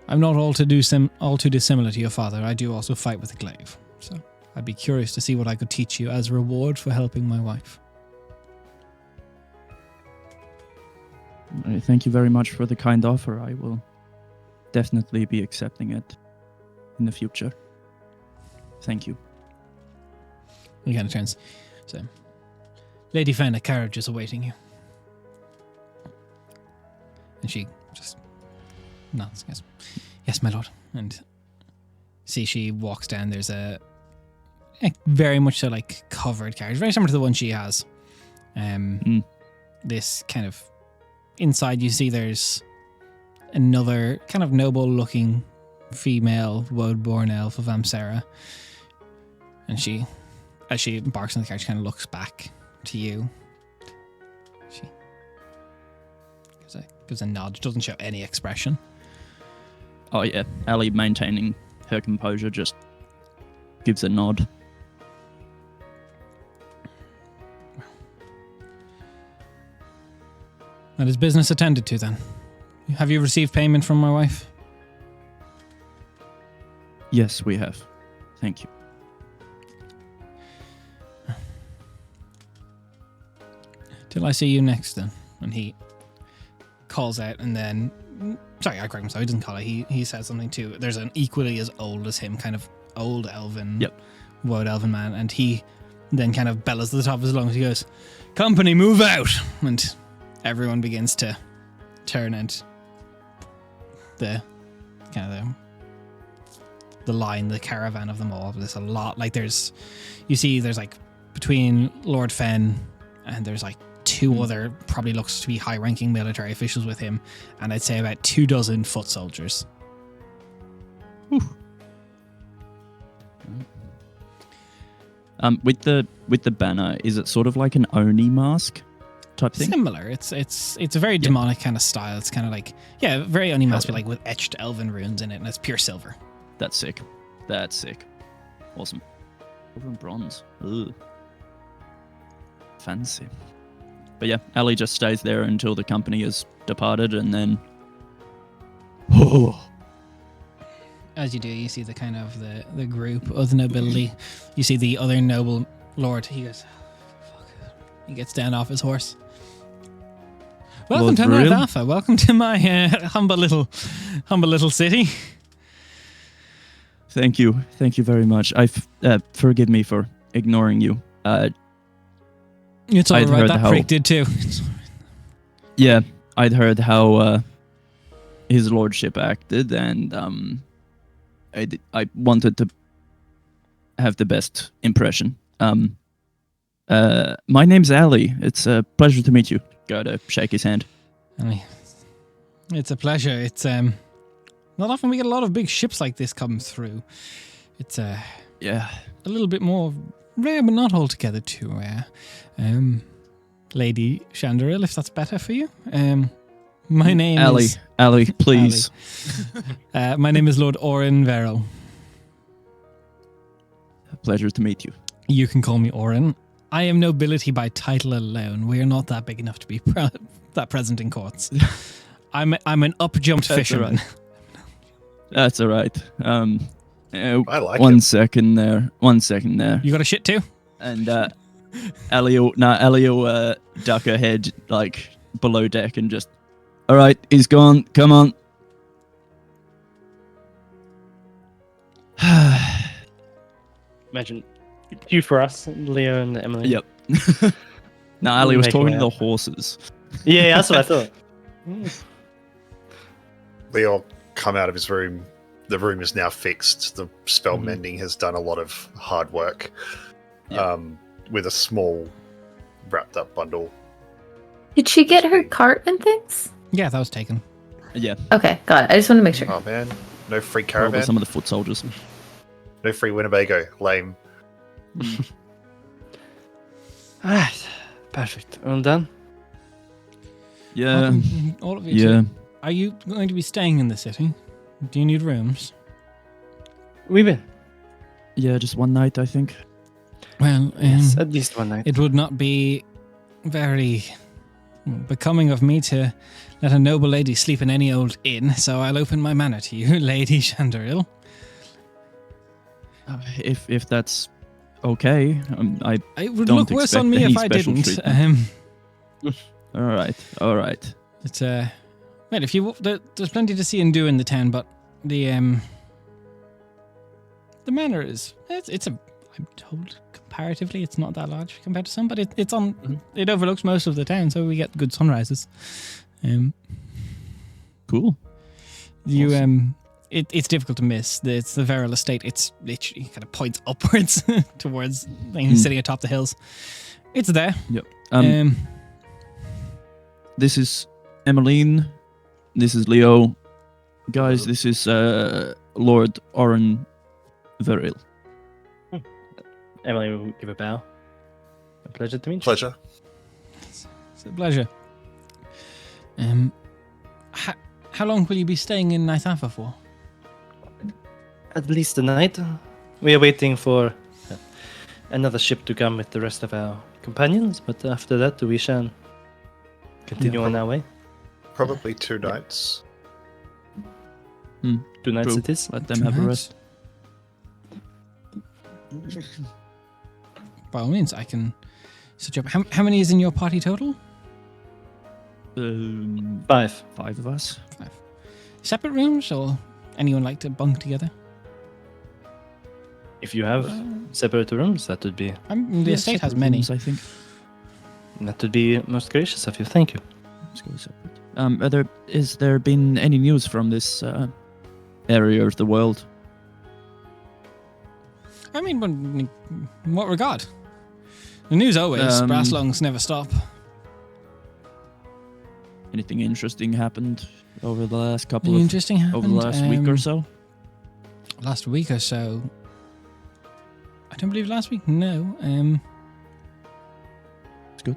I'm not all too dissimilar to your father. I do also fight with a glaive, so I'd be curious to see what I could teach you as a reward for helping my wife. Thank you very much for the kind offer. I will definitely be accepting it in the future. Thank you. You kind of turns. So, Lady Fen, a carriage is awaiting you. And she just nods. Yes, my lord. And see, she walks down. There's a very much so like covered carriage, very similar to the one she has. This kind of inside, you see there's another kind of noble-looking female woad-born elf of Amsera, and she, as she embarks on the carriage, kind of looks back to you. She gives a nod. Doesn't show any expression. Oh yeah, Ali, maintaining her composure, just gives a nod. That is business attended to then. Have you received payment from my wife? Yes, we have. Thank you. Till I see you next then. And he calls out and then... Sorry, I correct myself. He doesn't call it. He says something too. There's an equally as old as him, kind of old elven, woad elven man. And he then kind of bellows to the top of his lungs. He goes, "Company, move out!" And everyone begins to turn and the line, the caravan of them all. There's a lot. Like there's like between Lord Fen and there's like two other, probably looks to be high-ranking military officials with him, and I'd say about 24 foot soldiers. With the banner, is it sort of like an Oni mask type thing? Similar. It's a very demonic kind of style. It's kind of like, very Oni mask, but like with etched elven runes in it, and it's pure silver. That's sick. Awesome. Silver and bronze. Ugh. Fancy. But yeah, Ali just stays there until the company has departed, and then... As you do, you see the kind of the group of the nobility. You see the other noble lord. He goes, fuck. He gets down off his horse. Welcome to Northafa. Welcome to my humble little city. Thank you very much. Forgive me for ignoring you. It's all right. That prick did too. Yeah, I'd heard how his lordship acted, and I wanted to have the best impression. My name's Ali. It's a pleasure to meet you. Go to shake his hand. Ali, it's a pleasure. It's not often we get a lot of big ships like this come through. It's a little bit more rare, but not altogether too rare. Lady Chandril, if that's better for you. My name is... Ali, please. Ali. My name is Lord Orin Verrill. A pleasure to meet you. You can call me Orin. I am nobility by title alone. We are not that big enough to be that present in courts. I'm an up-jumped fisherman. Right. That's all right. I like One second there. You got a shit too? And Ellie will duck her head like below deck and just, all right, he's gone. Come on. Imagine you for us, Leo and Emily. Yep. No, Ali was Making talking to out. the horses. Yeah, that's what I thought. Leo come out of his room. The room is now fixed. The spell mending has done a lot of hard work. With a small wrapped up bundle. Did she get her cart and things? Yeah, that was taken. Yeah. Okay, got it. I just want to make sure. Oh man, no free Probably caravan. some of the foot soldiers. No free Winnebago. Lame. Alright, perfect. All done? Yeah. Welcome, all of you. Yeah. Are you going to be staying in the city? Do you need rooms? We've been. Yeah, just one night, I think. Well, Yes, at least one night. it would not be very becoming of me to let a noble lady sleep in any old inn, so I'll open my manor to you, Lady Chandril. If that's okay, It would Don't look worse on me expect if any I special didn't. treatment. all right. It's well, if you there's plenty to see and do in the town, but the manor is it's a I'm told comparatively it's not that large compared to some, but it's on. It overlooks most of the town, so we get good sunrises. Cool. You it's difficult to miss. It's the Verrill estate. It's literally kind of points upwards towards sitting atop the hills. It's there. Yep. This is Emmeline. This is Leo. Guys, this is Lord Oren Verrill. Emily will give a bow. A pleasure to meet you. Pleasure. It's a pleasure. How long will you be staying in Nythafa for? At least a night. We are waiting for another ship to come with the rest of our companions, but after that we shall continue on our way. Probably 2 nights. 2 nights True. it is. Let them have a rest. By all means, I can set you up. How many is in your party total? 5. 5 of us. 5. Separate rooms, or anyone like to bunk together? If you have separate rooms, that would be The estate has separate many. rooms, I think. most gracious of you. Thank you. Let's go separate. Is there been any news from this area of the world? I mean, in what regard? The news always. Brass lungs never stop. Anything interesting happened over the last couple of Interesting happened. over the last week or so? Last week or so. I don't believe last week. No. It's good.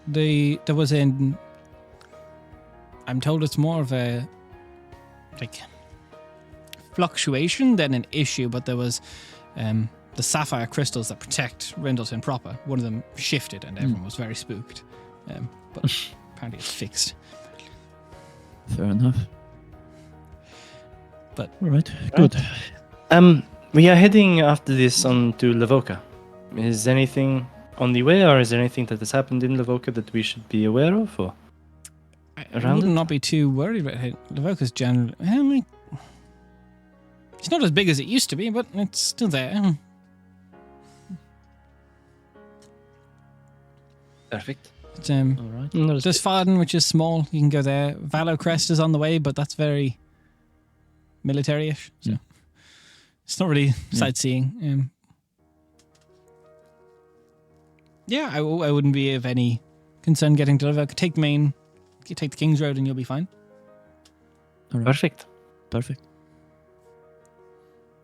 There was an. I'm told it's more of a fluctuation than an issue, but there was the sapphire crystals that protect Rindleton proper. One of them shifted, and everyone was very spooked. But apparently it's fixed. Fair enough. But all right, good. We are heading after this on to Lavoka. Is anything on the way, or is there anything that has happened in Lavoka that we should be aware of? Or I would not be too worried about it. Lavoka's generally. It's not as big as it used to be, but it's still there. Perfect. It's, All right. there's Farden, which is small. You can go there. Valocrest is on the way, but that's very military-ish. So it's not really sightseeing. I wouldn't be of any concern getting to Lavoka. Take the King's Road, and you'll be fine. All right. Perfect.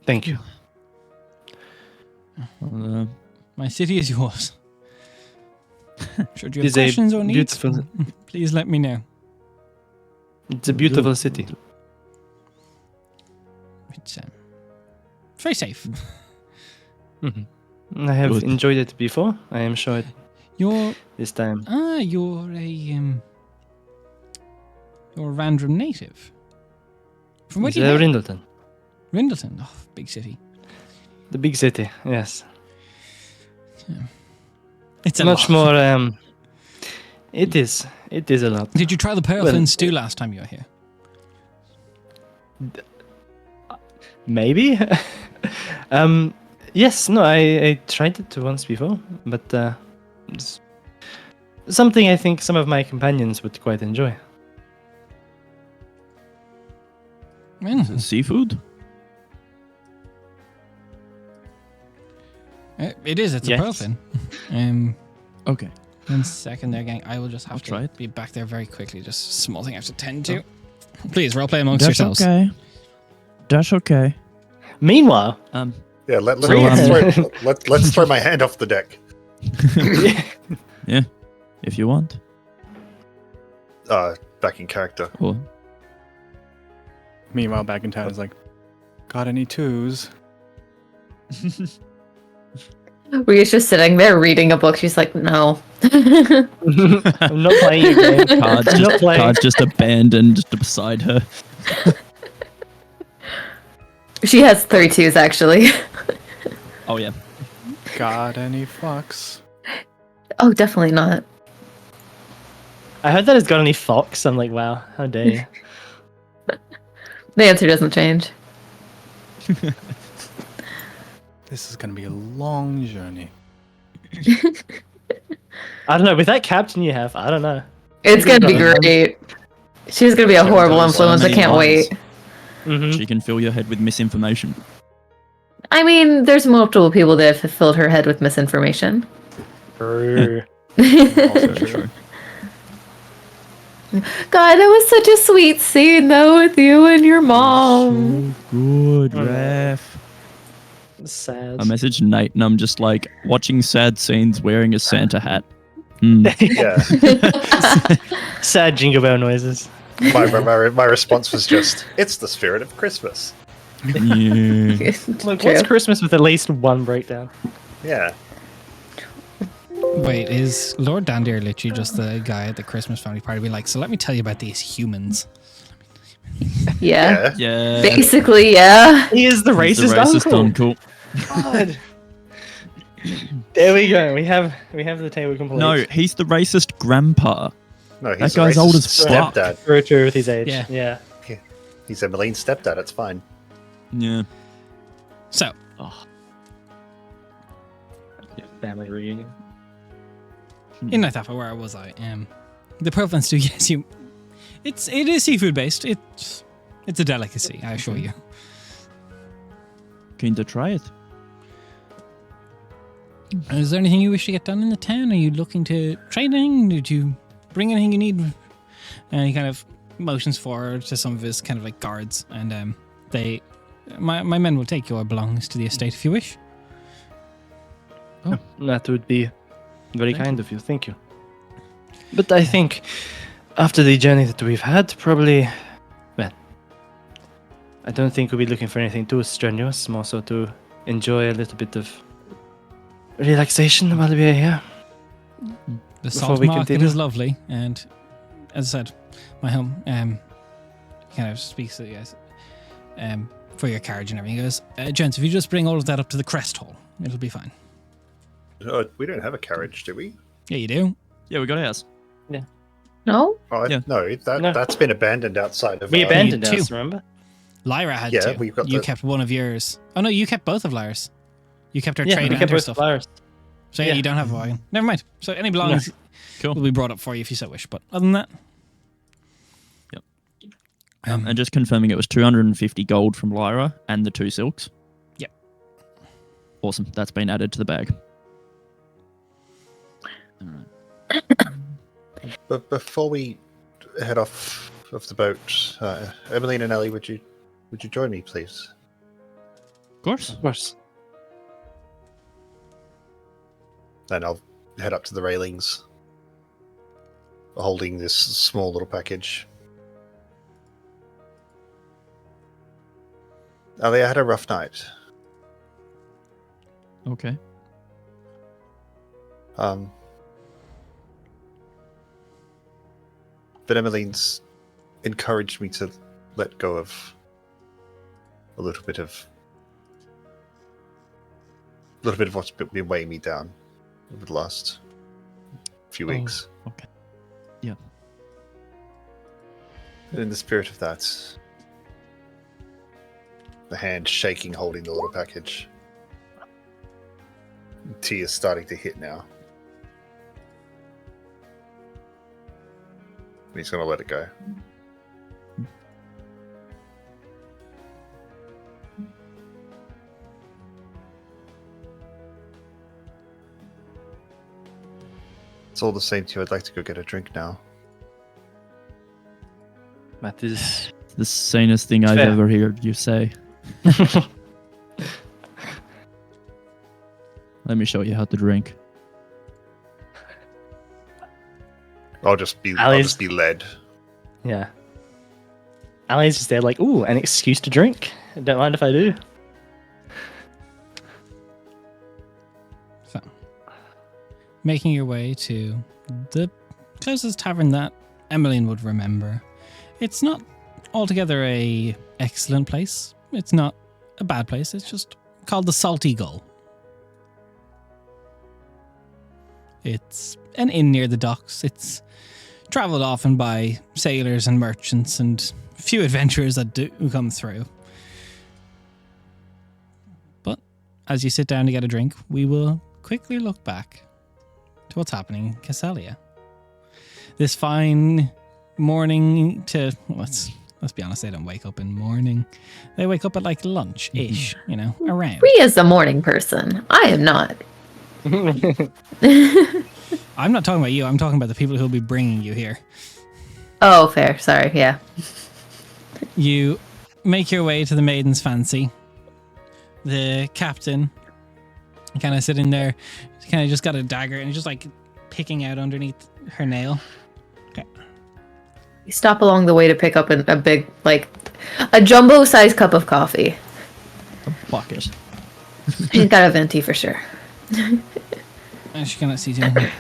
Thank you. Well, My city is yours. Should you It have is a questions or needs, beautiful- please let me know. It's a beautiful city. It's very safe. I have Good. enjoyed it before. I am sure You're this time. you're a Randrum native. From where It's do you hail? Rindleton. Rindleton, big city. The big city, yes. It's a Much lot. more. It is a lot. Did you try the pearl Well- fin stew last time you were here? Maybe. Yes. No. I tried it once before, but it's something I think some of my companions would quite enjoy. is it seafood? It is. It's Yes. a pearl fin. Okay. 1 second there, gang. I will just have I'll to try it. be back there very quickly. Just a small thing I have to tend to. Please, roleplay amongst That's yourselves. okay. That's okay. Meanwhile, Yeah, let's So, let's throw my hand off the deck. Yeah, if you want. Back in character. Or Meanwhile, back in town is like, got any twos? Rhea's just sitting there reading a book. She's like, no. I'm not playing your game. Card's just abandoned beside her. She has 3 twos, actually. Oh yeah. Got any fucks? Oh, definitely not. I heard that it's got any fox. I'm like, wow, how dare you? The answer doesn't change. This is going to be a long journey. I don't know. With that captain you have, I don't know. It's gonna be Maybe great. She's gonna be a Seven horrible times influence. I many can't lines. wait. Mm-hmm. She can fill your head with misinformation. I mean, there's multiple people that have filled her head with misinformation. True. Also true. God, it was such a sweet scene though with you and your mom. So good, I know. Ref. Sad. I messaged Nate and I'm just like, watching sad scenes wearing a Santa hat. Hmm. Yeah. Sad jingle bell noises. My response was just, it's the spirit of Christmas. Yeah. Look, True. what's Christmas with at least one breakdown? Yeah. Wait, is Lord Dandir literally just the guy at the Christmas family party be like, so let me tell you about these humans? Yeah. Yeah. Yeah. Basically, yeah. He is the He's racist, the racist uncle. uncle. God. There we go. We have the table complete. No, he's the racist grandpa. No, he's That a guy's racist old as fuck. stepdad. True with his age. Yeah. Yeah. He's Emmeline's stepdad, it's fine. Yeah. So, Oh. Family reunion. in North Africa, where was I? The province do, yes, it is seafood based. It's a delicacy, I assure you. Keen to try it. Is there anything you wish to get done in the town? Are you looking to trade anything? Did you bring anything you need? And he kind of motions forward to some of his kind of like guards, and my men will take your belongings to the estate if you wish. That would be very Thank kind of you. Thank you. But I think after the journey that we've had, probably, well, I don't think we'll be looking for anything too strenuous. More so to enjoy a little bit of relaxation while we are here. The Before salt we market continue. is lovely, and as I said, my home kind of speaks to you guys for your carriage and everything. He goes, gents, if you just bring all of that up to the crest hall, it'll be fine. We don't have a carriage, do we? Yeah, you do. Yeah, we got ours. No? Oh, Yeah. No, No. that's been abandoned outside of. We abandoned two. us, remember? Lyra had Yeah, two. we've got you the- kept one of yours. Oh no, you kept both of Lyra's. You kept her Yeah, trade we and kept her both stuff. flowers. So yeah, Yeah. you don't have a wagon. Never mind. So any belongings Cool. will be brought up for you if you so wish. But other than that, Yep. And just confirming it was 250 gold from Lyra and the 2 silks. Yep. Awesome. That's been added to the bag. But before we head off of the boat, Emmeline and Ellie, would you join me, please? Of course. Of course. Then I'll head up to the railings, holding this small little package. Ellie, I had a rough night. Okay. But Emmeline's encouraged me to let go of a little bit of what's been weighing me down over the last few weeks. Okay. Yeah. And in the spirit of that, the hand shaking, holding the little package. Tears starting to hit now. And he's going to let it go. It's all the same to you. I'd like to go get a drink now. That is. The sanest thing I've Fair. ever heard you say. Let me show you how to drink. I'll just be led. Yeah. Ali's just there like, ooh, an excuse to drink. Don't mind if I do. So, making your way to the closest tavern that Emmeline would remember. It's not altogether a excellent place. It's not a bad place. It's just called the Salty Gull. It's an inn near the docks. It's travelled often by sailors and merchants and few adventurers that do come through. But as you sit down to get a drink, we will quickly look back to what's happening in Casalia. This fine morning to let's be honest, they don't wake up in morning. They wake up at like lunch-ish, around. Rhea is a morning person. I am not. I'm not talking about you. I'm talking about the people who'll be bringing you here. Oh, fair. Sorry. Yeah. You make your way to the Maiden's Fancy. The captain kind of sitting there, kind of just got a dagger and just like picking out underneath her nail. Okay. You stop along the way to pick up a big, like, a jumbo-sized cup of coffee. A bucket. She's got a venti for sure. And she cannot see anything.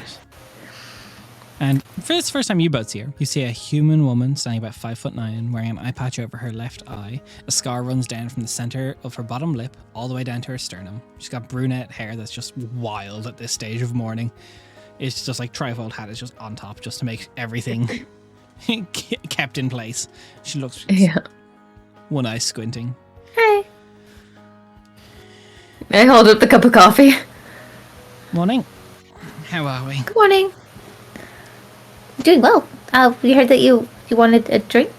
And for this first time you both see her, you see a human woman standing about 5'9", wearing an eye patch over her left eye. A scar runs down from the center of her bottom lip all the way down to her sternum. She's got brunette hair that's just wild at this stage of mourning. It's just like trifold hat is just on top just to make everything kept in place. She looks one eye squinting. Hey. I hold up the cup of coffee. Morning. How are we? Good morning. Doing well. We heard that you wanted a drink,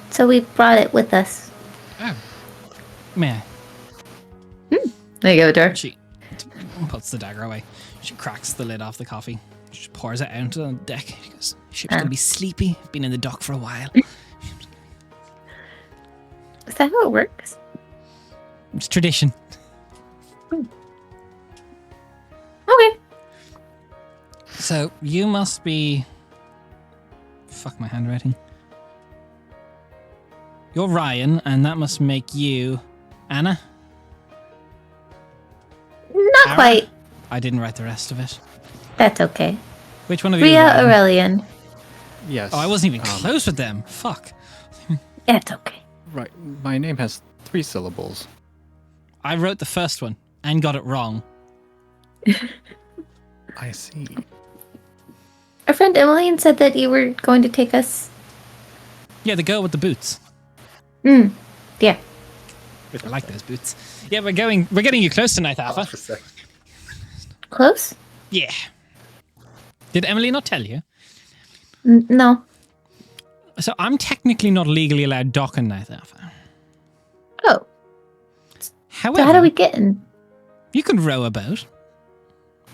so we brought it with us. Oh. May There you go, Dor. She puts the dagger away. She cracks the lid off the coffee. She pours it out on the deck. She goes, ship's gonna be sleepy. Been in the dock for a while. Is that how it works? It's tradition. Okay. So you must be... Fuck my handwriting. You're Ryan, and that must make you... Anna? Not Ara? quite. I didn't write the rest of it. That's okay. Which one of you? Rhea Ryan? Aurelian. Yes. Oh, I wasn't even close with them. Fuck. That's okay. Right. My name has 3 syllables. I wrote the first one and got it wrong. I see. Our friend Emmeline said that you were going to take us. Yeah, the girl with the boots. Yeah. I like those boots. Yeah, we're getting you close tonight, Alpha. Close? Yeah. Did Emily not tell you? No. So I'm technically not legally allowed docking now, Alpha. Oh. However, So how do we get in? you can row a boat.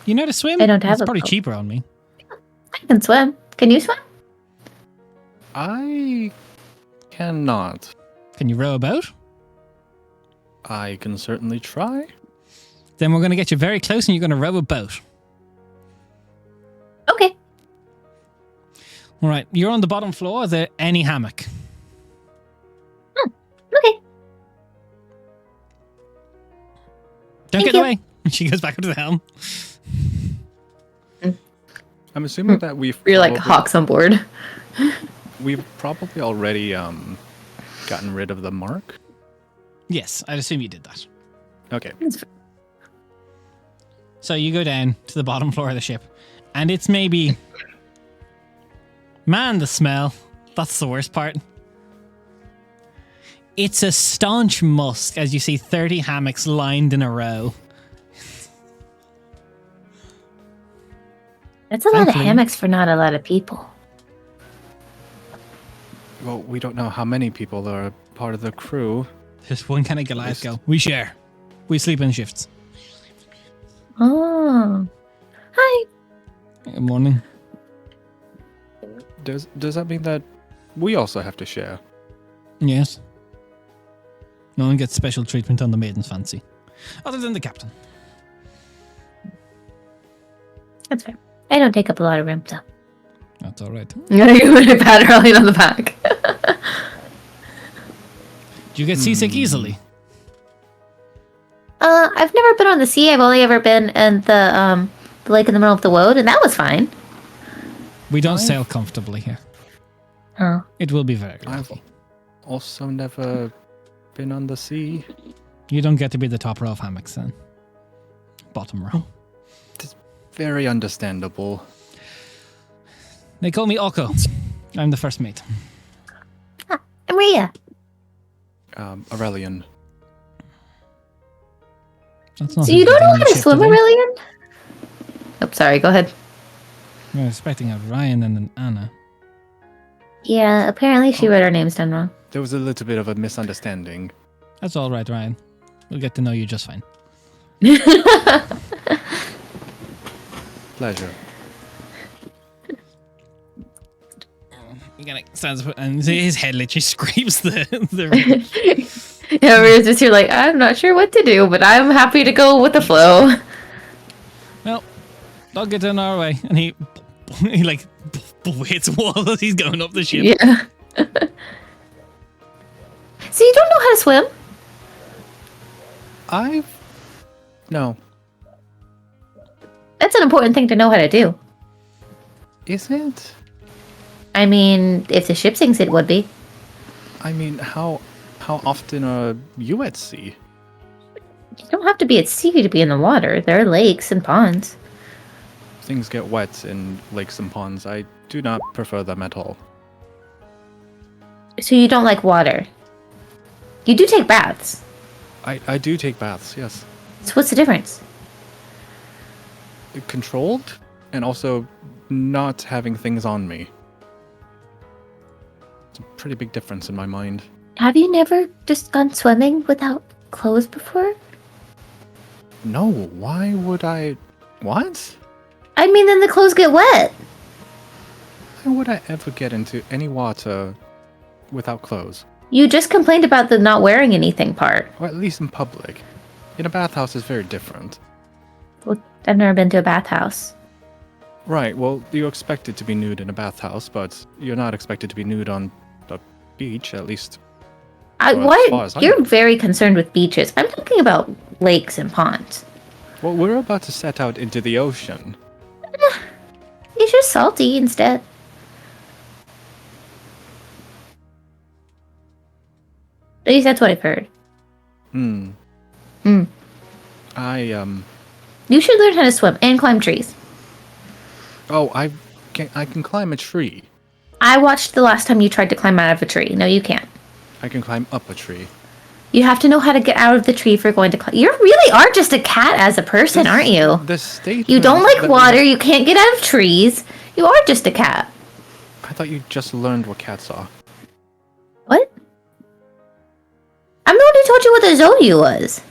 You know how to swim? I don't have It's a probably boat. cheaper on me. I can swim. Can you swim? I cannot. Can you row a boat? I can certainly try. Then we're going to get you very close and you're going to row a boat. Okay. All right, you're on the bottom floor of any hammock. Okay. Don't Thank get you. away. She goes back up to the helm. I'm assuming that You're like hawks on board. we've probably already gotten rid of the mark. Yes, I'd assume you did that. Okay. So you go down to the bottom floor of the ship, and it's maybe... Man, the smell. That's the worst part. It's a staunch musk as you see 30 hammocks lined in a row. That's a lot of Thankfully- hammocks for not a lot of people. Well, we don't know how many people are part of the crew. Just one kind of Goliath go. We share. We sleep in shifts. Oh. Hi. Good morning. Does that mean that we also have to share? Yes. No one gets special treatment on the Maiden's Fancy. Other than the captain. That's fair. I don't take up a lot of room, so. That's all right. You're going to pat her on the back. Do you get seasick easily? I've never been on the sea. I've only ever been in the lake in the middle of the woad, and that was fine. We don't sail comfortably here. Oh. It will be very I've rocky. also never been on the sea. You don't get to be the top row of hammocks then. Bottom row. Very understandable. They call me Oko. I'm the first mate. And Rhea. Aurelian. That's not So you who's don't know getting on how the to ship swim, today. Aurelian? Oh, sorry. Go ahead. We were expecting a Ryan and an Anna. Yeah, apparently she read our names down wrong. There was a little bit of a misunderstanding. That's all right, Ryan. We'll get to know you just fine. Pleasure. He kind of stands up and his head literally scrapes the Yeah, we're just here like, I'm not sure what to do, but I'm happy to go with the flow. Well, I'll get in our way. And he like hits a wall as he's going up the ship. Yeah. So you don't know how to swim? No. That's an important thing to know how to do. Is it? I mean, if the ship sinks, it would be. I mean, how often are you at sea? You don't have to be at sea to be in the water. There are lakes and ponds. Things get wet in lakes and ponds. I do not prefer them at all. So you don't like water. You do take baths. I do take baths, yes. So what's the difference? Controlled, and also not having things on me. It's a pretty big difference in my mind. Have you never just gone swimming without clothes before? No, why would I... What? I mean, then the clothes get wet. Why would I ever get into any water without clothes? You just complained about the not wearing anything part. Or at least in public. In a bathhouse is very different. Well, I've never been to a bathhouse. Right, well, you're expected to be nude in a bathhouse, but you're not expected to be nude on the beach, at least. Well, as far as I You're know. very concerned with beaches. I'm talking about lakes and ponds. Well, we're about to set out into the ocean. It's just salty instead. At least that's what I've heard. Hmm. Hmm. You should learn how to swim and climb trees. Oh, I can climb a tree. I watched the last time you tried to climb out of a tree. No, you can't. I can climb up a tree. You have to know how to get out of the tree if you're going to climb. You really are just a cat as a person, aren't you? The statement You don't like that water, you can't get out of trees. You are just a cat. I thought you just learned what cats are. What? I'm the one who told you what the Zoyu was.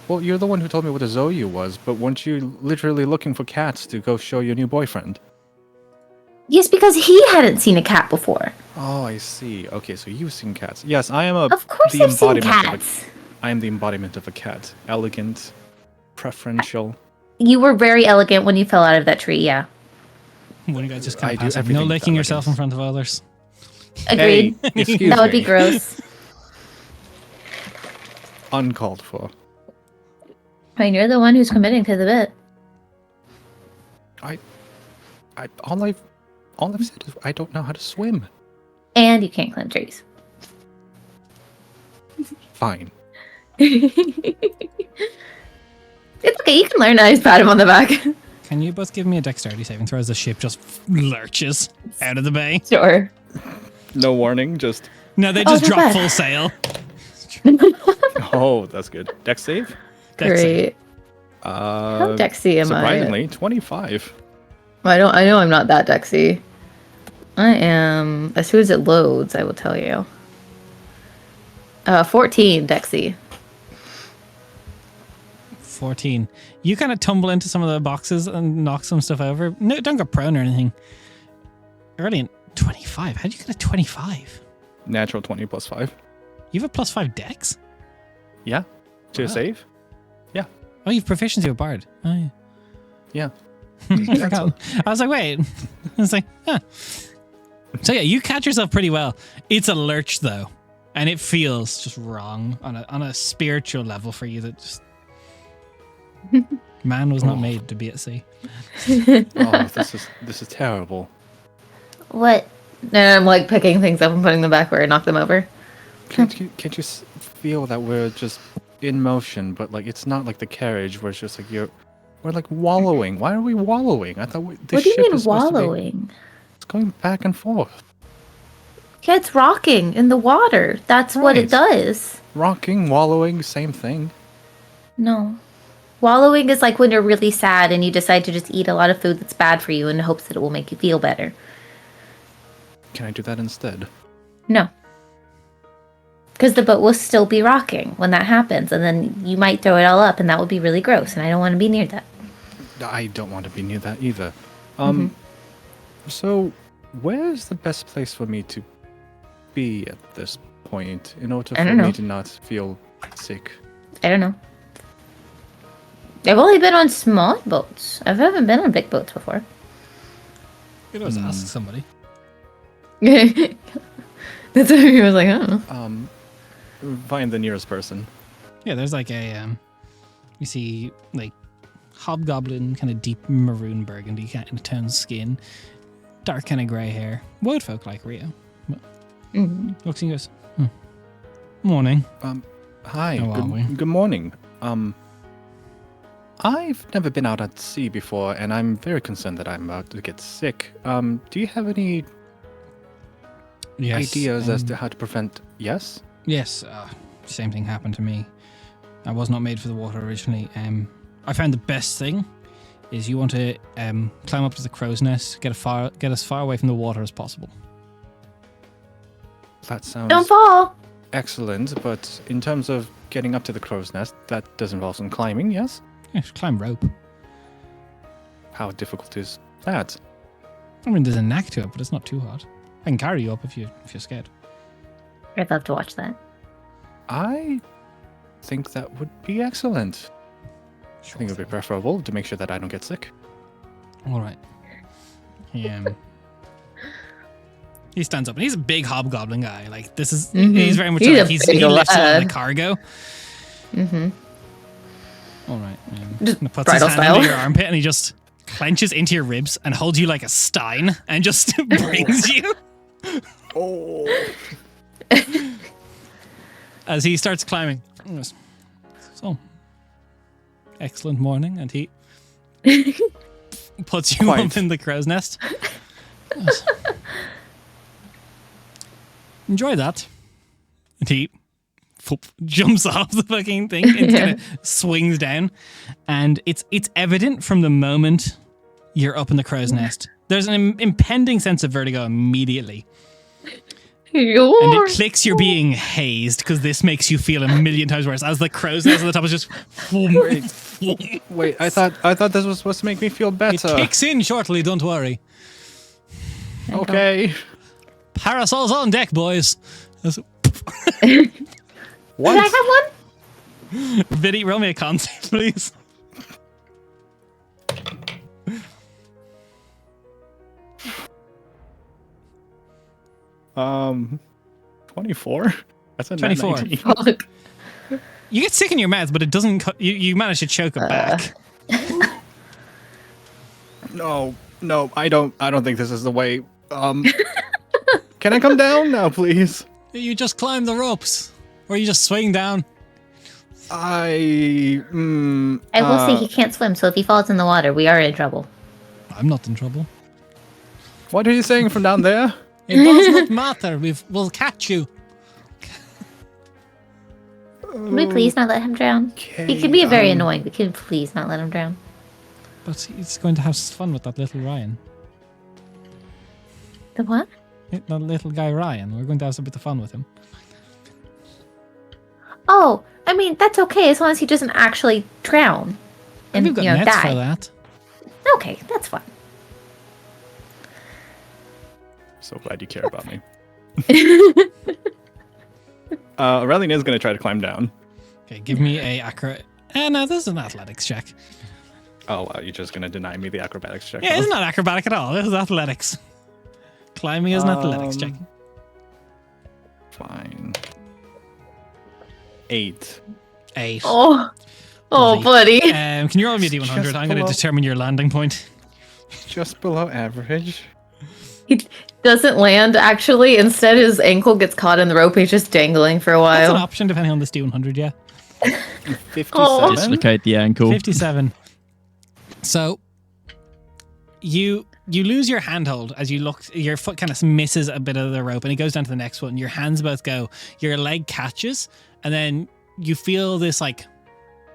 Well, you're the one who told me what a Zoyu was, but weren't you literally looking for cats to go show your new boyfriend? Yes, because he hadn't seen a cat before. Oh, I see. Okay, so you've seen cats. Yes, I am Of course I've seen cats. I am the embodiment of a cat. Elegant, preferential. You were very elegant when you fell out of that tree, yeah. When you guys just I kind do of passive. everything No with licking yourself in elegance. front of others. Agreed. Hey, excuse That would be me. gross. Uncalled for. I mean, you're the one who's committing to the bit. All I've said is I don't know how to swim. And you can't climb trees. Fine. It's okay, you can learn. I just pat him on the back. Can you both give me a dexterity saving throw as the ship just lurches out of the bay? Sure. No warning, just... No, they just not drop bad. full sail. Oh, that's good. Dex save? Dex save. Great. How dexy am Surprisingly, 25. I know I'm not that dexy. I am. As soon as it loads, I will tell you. 14 dexy. 14. You kind of tumble into some of the boxes and knock some stuff over. No, don't go prone or anything. Early 25. How'd you get a 25? Natural 20 plus 5. You have a +5 dex? Yeah. To Wow. save? Oh, you've proficiency with Bard. Oh, yeah. Yeah. I forgot. I was like, wait. I was like, huh. So yeah, you catch yourself pretty well. It's a lurch though, and it feels just wrong on a spiritual level for you. That just man was not made to be at sea. Oh, this is terrible. What? And I'm like picking things up and putting them back where I knocked them over. Can't you feel that we're just in motion, but like it's not like the carriage where it's just like we're like wallowing. Why are we wallowing? I thought this What do you ship mean is supposed to be- wallowing? It's going back and forth, Yeah, it's rocking in the water. That's what it Right. does. rocking, wallowing, same thing. No. Wallowing is like when you're really sad and you decide to just eat a lot of food that's bad for you in hopes that it will make you feel better. Can I do that instead? No. Because the boat will still be rocking when that happens, and then you might throw it all up, and that would be really gross, and I don't want to be near that. I don't want to be near that either. Mm-hmm. So, where's the best place for me to be at this point in order for me to not feel sick? I don't know. I've only been on small boats. I haven't been on big boats before. You could always ask somebody. That's what he was like, I don't know. Find the nearest person. Yeah, there's like a you see like hobgoblin, kind of deep maroon burgundy kind of tone skin, dark kind of grey hair, wood folk like Rio. Looks and goes, morning. Hi. How are we? Good morning. I've never been out at sea before, and I'm very concerned that I'm about to get sick. Do you have any ideas as to how to prevent? Yes. Yes, same thing happened to me. I was not made for the water originally. I found the best thing is you want to climb up to the crow's nest, get as far away from the water as possible. That sounds Don't fall! excellent, but in terms of getting up to the crow's nest, that does involve some climbing, yes? Yeah, just climb rope. How difficult is that? I mean, there's a knack to it, but it's not too hard. I can carry you up if you're scared. I'd love to watch that. I think that would be excellent. I think it would be preferable to make sure that I don't get sick. All right. He stands up, and he's a big hobgoblin guy. Like this is, he's very much He's like a he big lifts a lot of lad. the cargo. Mm-hmm. All right. Just And puts his bridal hand style. under your armpit, and he just clenches into your ribs and holds you like a stein, and just brings you. Oh. As he starts climbing. He goes, so, excellent morning, and he puts you Quite. up in the crow's nest. Yes. Enjoy that. And he jumps off the fucking thing and kind of swings down. And it's evident from the moment you're up in the crow's nest. There's an impending sense of vertigo immediately. And it clicks you're being hazed because this makes you feel a million times worse. As the crow's nest at the top is just... Wait, I thought this was supposed to make me feel It better. kicks in shortly, don't worry. Okay. Parasols on deck, boys. Can I have one? Vinny, roll me a con save, please. 24. That's a 24. 19. Fuck. You get sick in your mouth, but it doesn't. You manage to choke it back. No, I don't think this is the way. Can I come down now, please? You just climb the ropes, or you just swing down. I will say he can't swim, so if he falls in the water, we are in trouble. I'm not in trouble. What are you saying from down there? It does not matter. We'll catch you. Can we please not let him drown? He can be very annoying, but can we please not let him drown? But he's going to have fun with that little Ryan. The what? That little guy Ryan. We're going to have a bit of fun with him. Oh, I mean, that's okay as long as he doesn't actually drown and We've got nets die. for that. Okay, that's fine. So glad you care about me. Aurelian is going to try to climb down. Okay, give me a accurate. No, this is an athletics check. Oh, wow, you're just going to deny me the acrobatics check. Yeah, huh? it's not acrobatic at all. This is athletics. Climbing is an athletics check. Fine. 8. 8. Oh, Lovely. buddy. Can you roll me a d100? Just I'm going to below. determine your landing point. Just below average. He doesn't land, actually. Instead, his ankle gets caught in the rope. He's just dangling for a That's an while. option depending on this d100, yeah. 57. Dislocate the ankle. 57. So you lose your handhold as you look. Your foot kind of misses a bit of the rope, and it goes down to the next one. Your hands both go. Your leg catches, and then you feel this like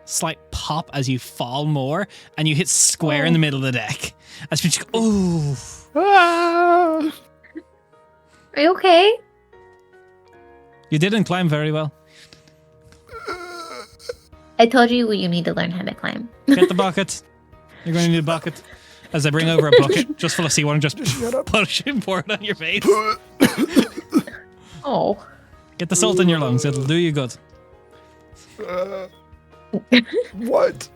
slight pop as you fall more, and you hit square in the middle of the deck. As you just go, ooh. Ah! Are you okay? You didn't climb very well. I told you you need to learn how to climb. Get the bucket. You're going to need a bucket. As I bring over a bucket just full of seawater and just push it, pour it on your face. Oh. Get the salt in your lungs. It'll do you good. What?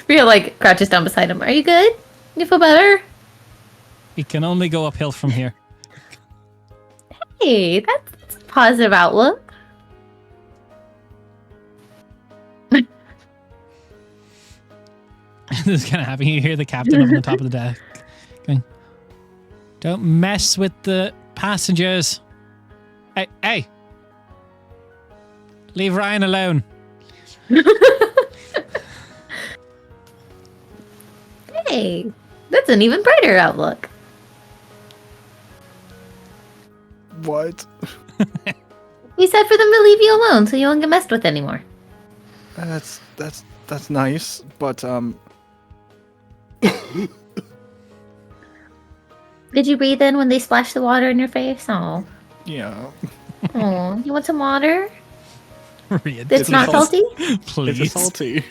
Ria like crouches down beside him. Are you good? You feel better? It can only go uphill from here. Hey, that's a positive outlook. This is kind of happening. You hear the captain up on the top of the deck going, "Don't mess with the passengers. Hey. Leave Ryan alone." Hey, that's an even brighter outlook. What? We said for them to leave you alone so you won't get messed with anymore. That's nice, but Did you breathe in when they splashed the water in your face? Oh. yeah. Oh, you want some water? Read It's not salty? Please. It's salty.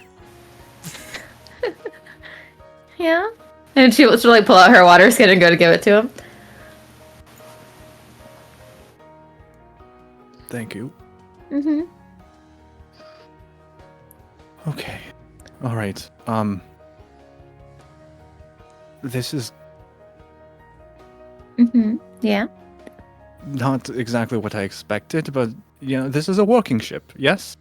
Yeah. And she wants to like pull out her water skin and go to give it to him. Thank you. Mm-hmm. Okay. All right. This is Mm-hmm. Yeah. not exactly what I expected, but this is a working ship. Yes.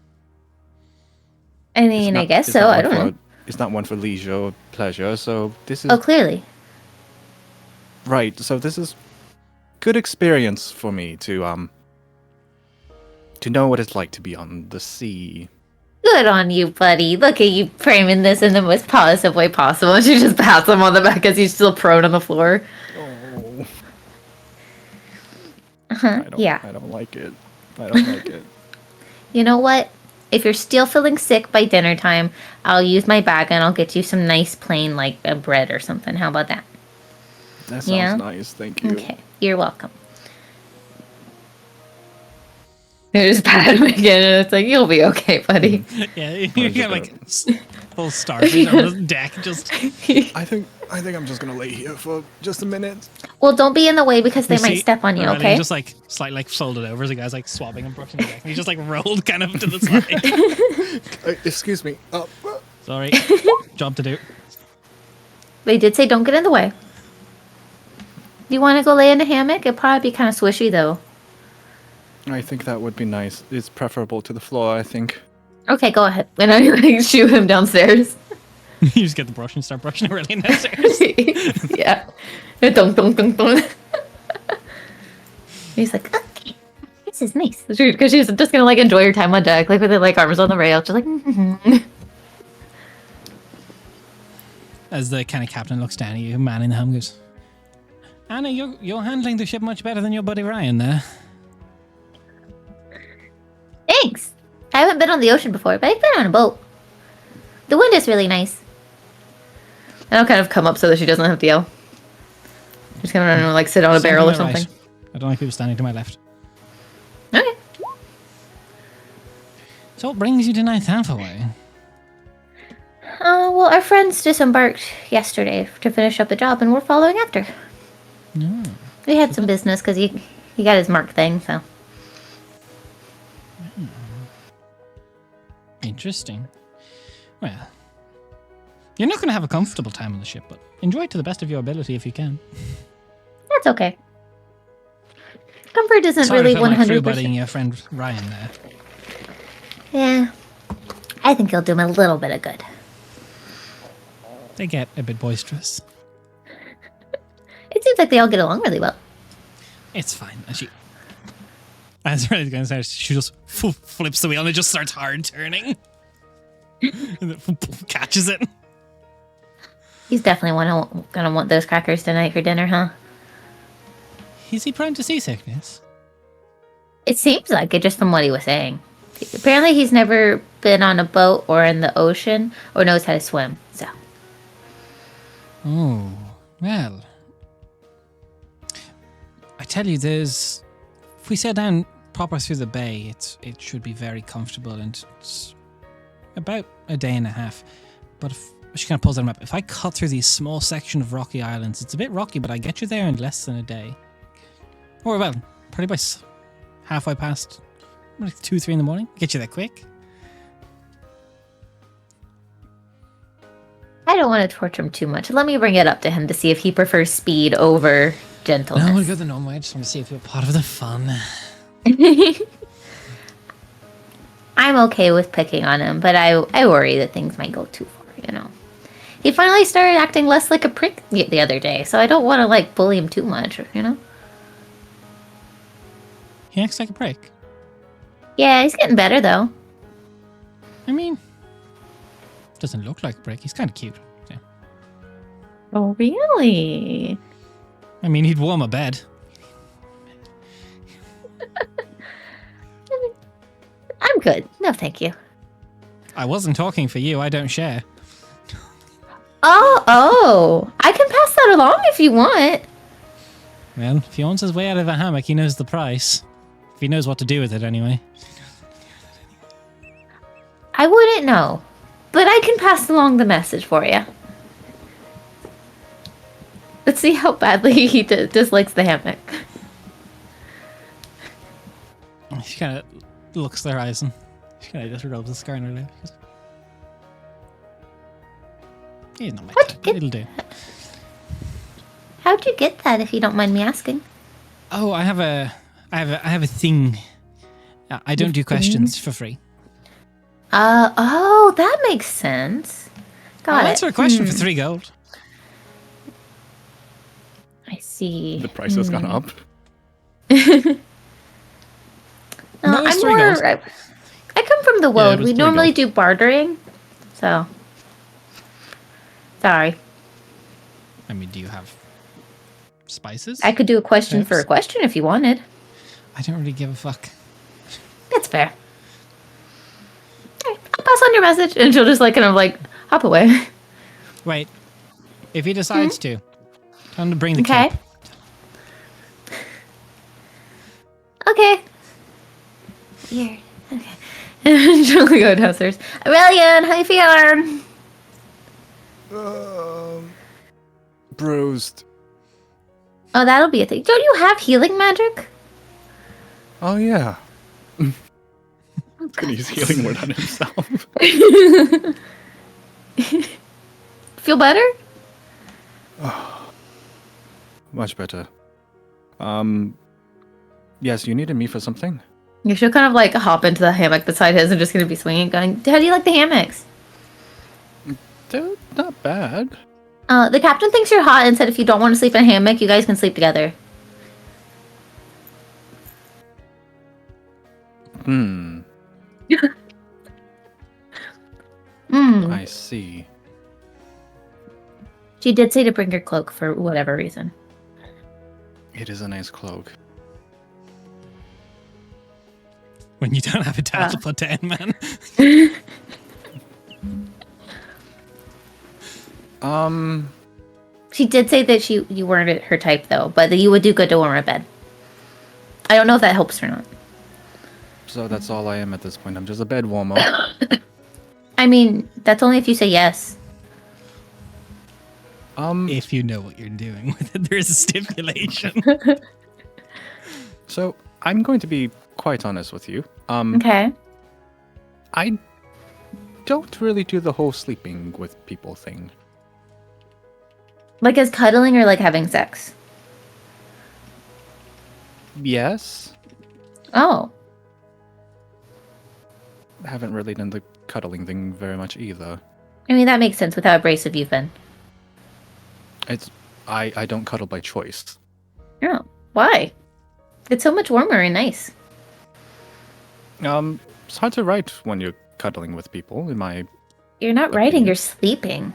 I mean, I guess so. I don't know. It's not one for leisure or pleasure, so this is Oh, clearly. right. So this is good experience for me to know what it's like to be on the sea. Good on you, buddy. Look at you framing this in the most positive way possible. And she just pats him on the back as he's still prone on the floor. Oh, Uh-huh. Yeah. I don't like it. I don't like it. You know what? If you're still feeling sick by dinner time, I'll use my bag and I'll get you some nice plain, like a bread or something. How about that? That sounds Yeah? nice. Thank you. Okay. You're welcome. You just pat him again and it's like, you'll be okay, buddy. Yeah, you get like full starfish on the deck. Just I think I'm just gonna lay here for just a minute. Well, don't be in the way because they You might see step on you, Aurelian okay? just like slightly like folded over as the guy's like swabbing and brushing the deck. And he just like rolled kind of to the side. Excuse me. Sorry, job to do. They did say don't get in the way. Do you want to go lay in a hammock? It'd probably be kind of swishy, though. I think that would be nice. It's preferable to the floor, I think. Okay, go ahead. And I like shoo him downstairs. You just get the brush and start brushing Aurelian downstairs. Yeah. Dunk, dunk, dunk, dunk. He's like, okay, this is nice. Because she's just gonna like enjoy her time on deck, like with her like arms on the rail, just like. As the kind of captain looks down at you, man in the helm goes, "Anna, you're handling the ship much better than your buddy Ryan there." Thanks. I haven't been on the ocean before, but I've been on a boat. The wind is really nice. And I'll kind of come up so that she doesn't have to yell. Just kind of, I don't know, like sit on a barrel or to my something. right. I don't like people standing to my left. Okay. So what brings you to Ninth Halfway? Well, our friends disembarked yesterday to finish up the job, and we're following after. No. We had some business because he got his mark thing, so. Interesting. Well, you're not going to have a comfortable time on the ship, but enjoy it to the best of your ability if you can. That's okay. Comfort isn't Sorry really if I'm, like, 100%. buddying your friend Ryan there. Yeah. I think you'll do him a little bit of good. They get a bit boisterous. It seems like they all get along really well. It's fine. As Riley's going to say, she just flips the wheel and it just starts hard turning. And then catches it. He's definitely gonna want those crackers tonight for dinner, huh? Is he prone to seasickness? It seems like it just from what he was saying. Apparently, he's never been on a boat or in the ocean or knows how to swim. So, Oh, well. I tell you, if we sail down proper through the bay, it should be very comfortable, and it's about a day and a half. But if she kind of pulls on a map, if I cut through these small section of rocky islands, it's a bit rocky, but I get you there in less than a day. Or well, probably by halfway past, like 2, 3 in the morning. Get you there quick. I don't want to torture him too much. Let me bring it up to him to see if he prefers speed over gentleness. No, we'll go the normal way. I just want to see if you're part of the fun. I'm okay with picking on him, but I worry that things might go too far, you know. He finally started acting less like a prick the other day, so I don't want to, like, bully him too much, you know? He acts like a prick. Yeah, he's getting better, though. I mean, doesn't look like a prick. He's kind of cute. Yeah. Oh, really? I mean, he'd warm a bed. I'm good. No, thank you. I wasn't talking for you. I don't share. Oh, I can pass that along if you want. Well, if he wants his way out of a hammock, he knows the price. If he knows what to do with it, anyway. I wouldn't know, but I can pass along the message for you. Let's see how badly he dislikes the hammock. She kind of looks their eyes and she kind of just rubs the scar on her lip. He's not my type. It'll do. How'd you get that, if you don't mind me asking? Oh, I have a thing. I don't do questions for free. Oh, that makes sense. Got I'll it. answer a question for 3 gold. I see. The price has gone up. No, it's I'm 3 more. gold. I come from the world. was We 3 normally gold. do bartering, so. Sorry. I mean, do you have spices? I could do a question for a Thanks. question if you wanted. I don't really give a fuck. That's fair. Alright, I'll pass on your message, and she'll just like kind of like hop away. Wait, if he decides to, tell him to bring the Okay. cape. Okay. Weird. Okay. She'll go downstairs. Aurelian, how you feeling? Bruised. Oh, that'll be a thing. Don't you have healing magic? Oh yeah. Oh, Could use healing word on himself. Feel better? Much better. Yes, you needed me for something? Yeah, she'll kind of like hop into the hammock beside his and just gonna be swinging, going, how do you like the hammocks? They're not bad. The captain thinks you're hot and said if you don't want to sleep in a hammock, you guys can sleep together. Hmm. Hmm. I see. She did say to bring your cloak for whatever reason. It is a nice cloak. When you don't have a towel to put down, man. She did say that you weren't her type though, but that you would do good to warm a bed. I don't know if that helps or not. So that's all I am at this point. I'm just a bed warmer. I mean, that's only if you say yes. If you know what you're doing with it, there's a stipulation. So I'm going to be quite honest with you. Okay. I don't really do the whole sleeping with people thing. Like as cuddling or like having sex? Yes. Oh. Haven't really done the cuddling thing very much either. I mean, that makes sense with how abrasive you've been. It's I don't cuddle by choice. Oh. Why? It's so much warmer and nice. It's hard to write when you're cuddling with people. In my You're not writing, you're sleeping.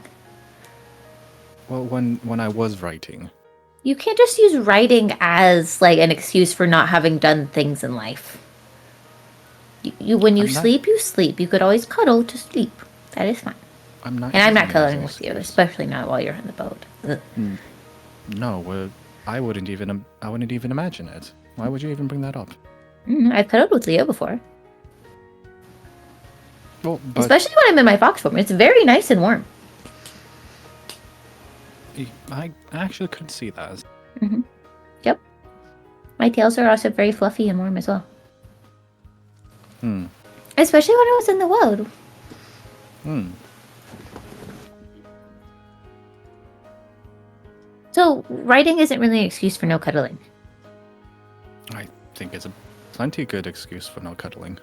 well, when I was writing, You can't just use writing as like an excuse for not having done things in life. when you I'm not- sleep, you sleep. You could always cuddle to sleep. That is fine. I'm not. And I'm not using it as an cuddling with you, excuse. especially not while you're in the boat. Ugh. No, I wouldn't even. I wouldn't even imagine it. Why would you even bring that up? I've cuddled with Leo before, Well, but especially when I'm in my fox form. It's very nice and warm. I actually could see that. Yep. My tails are also very fluffy and warm as well. Hmm. Especially when I was in the world. Hmm. So, writing isn't really an excuse for no cuddling. I think it's a plenty good excuse for no cuddling.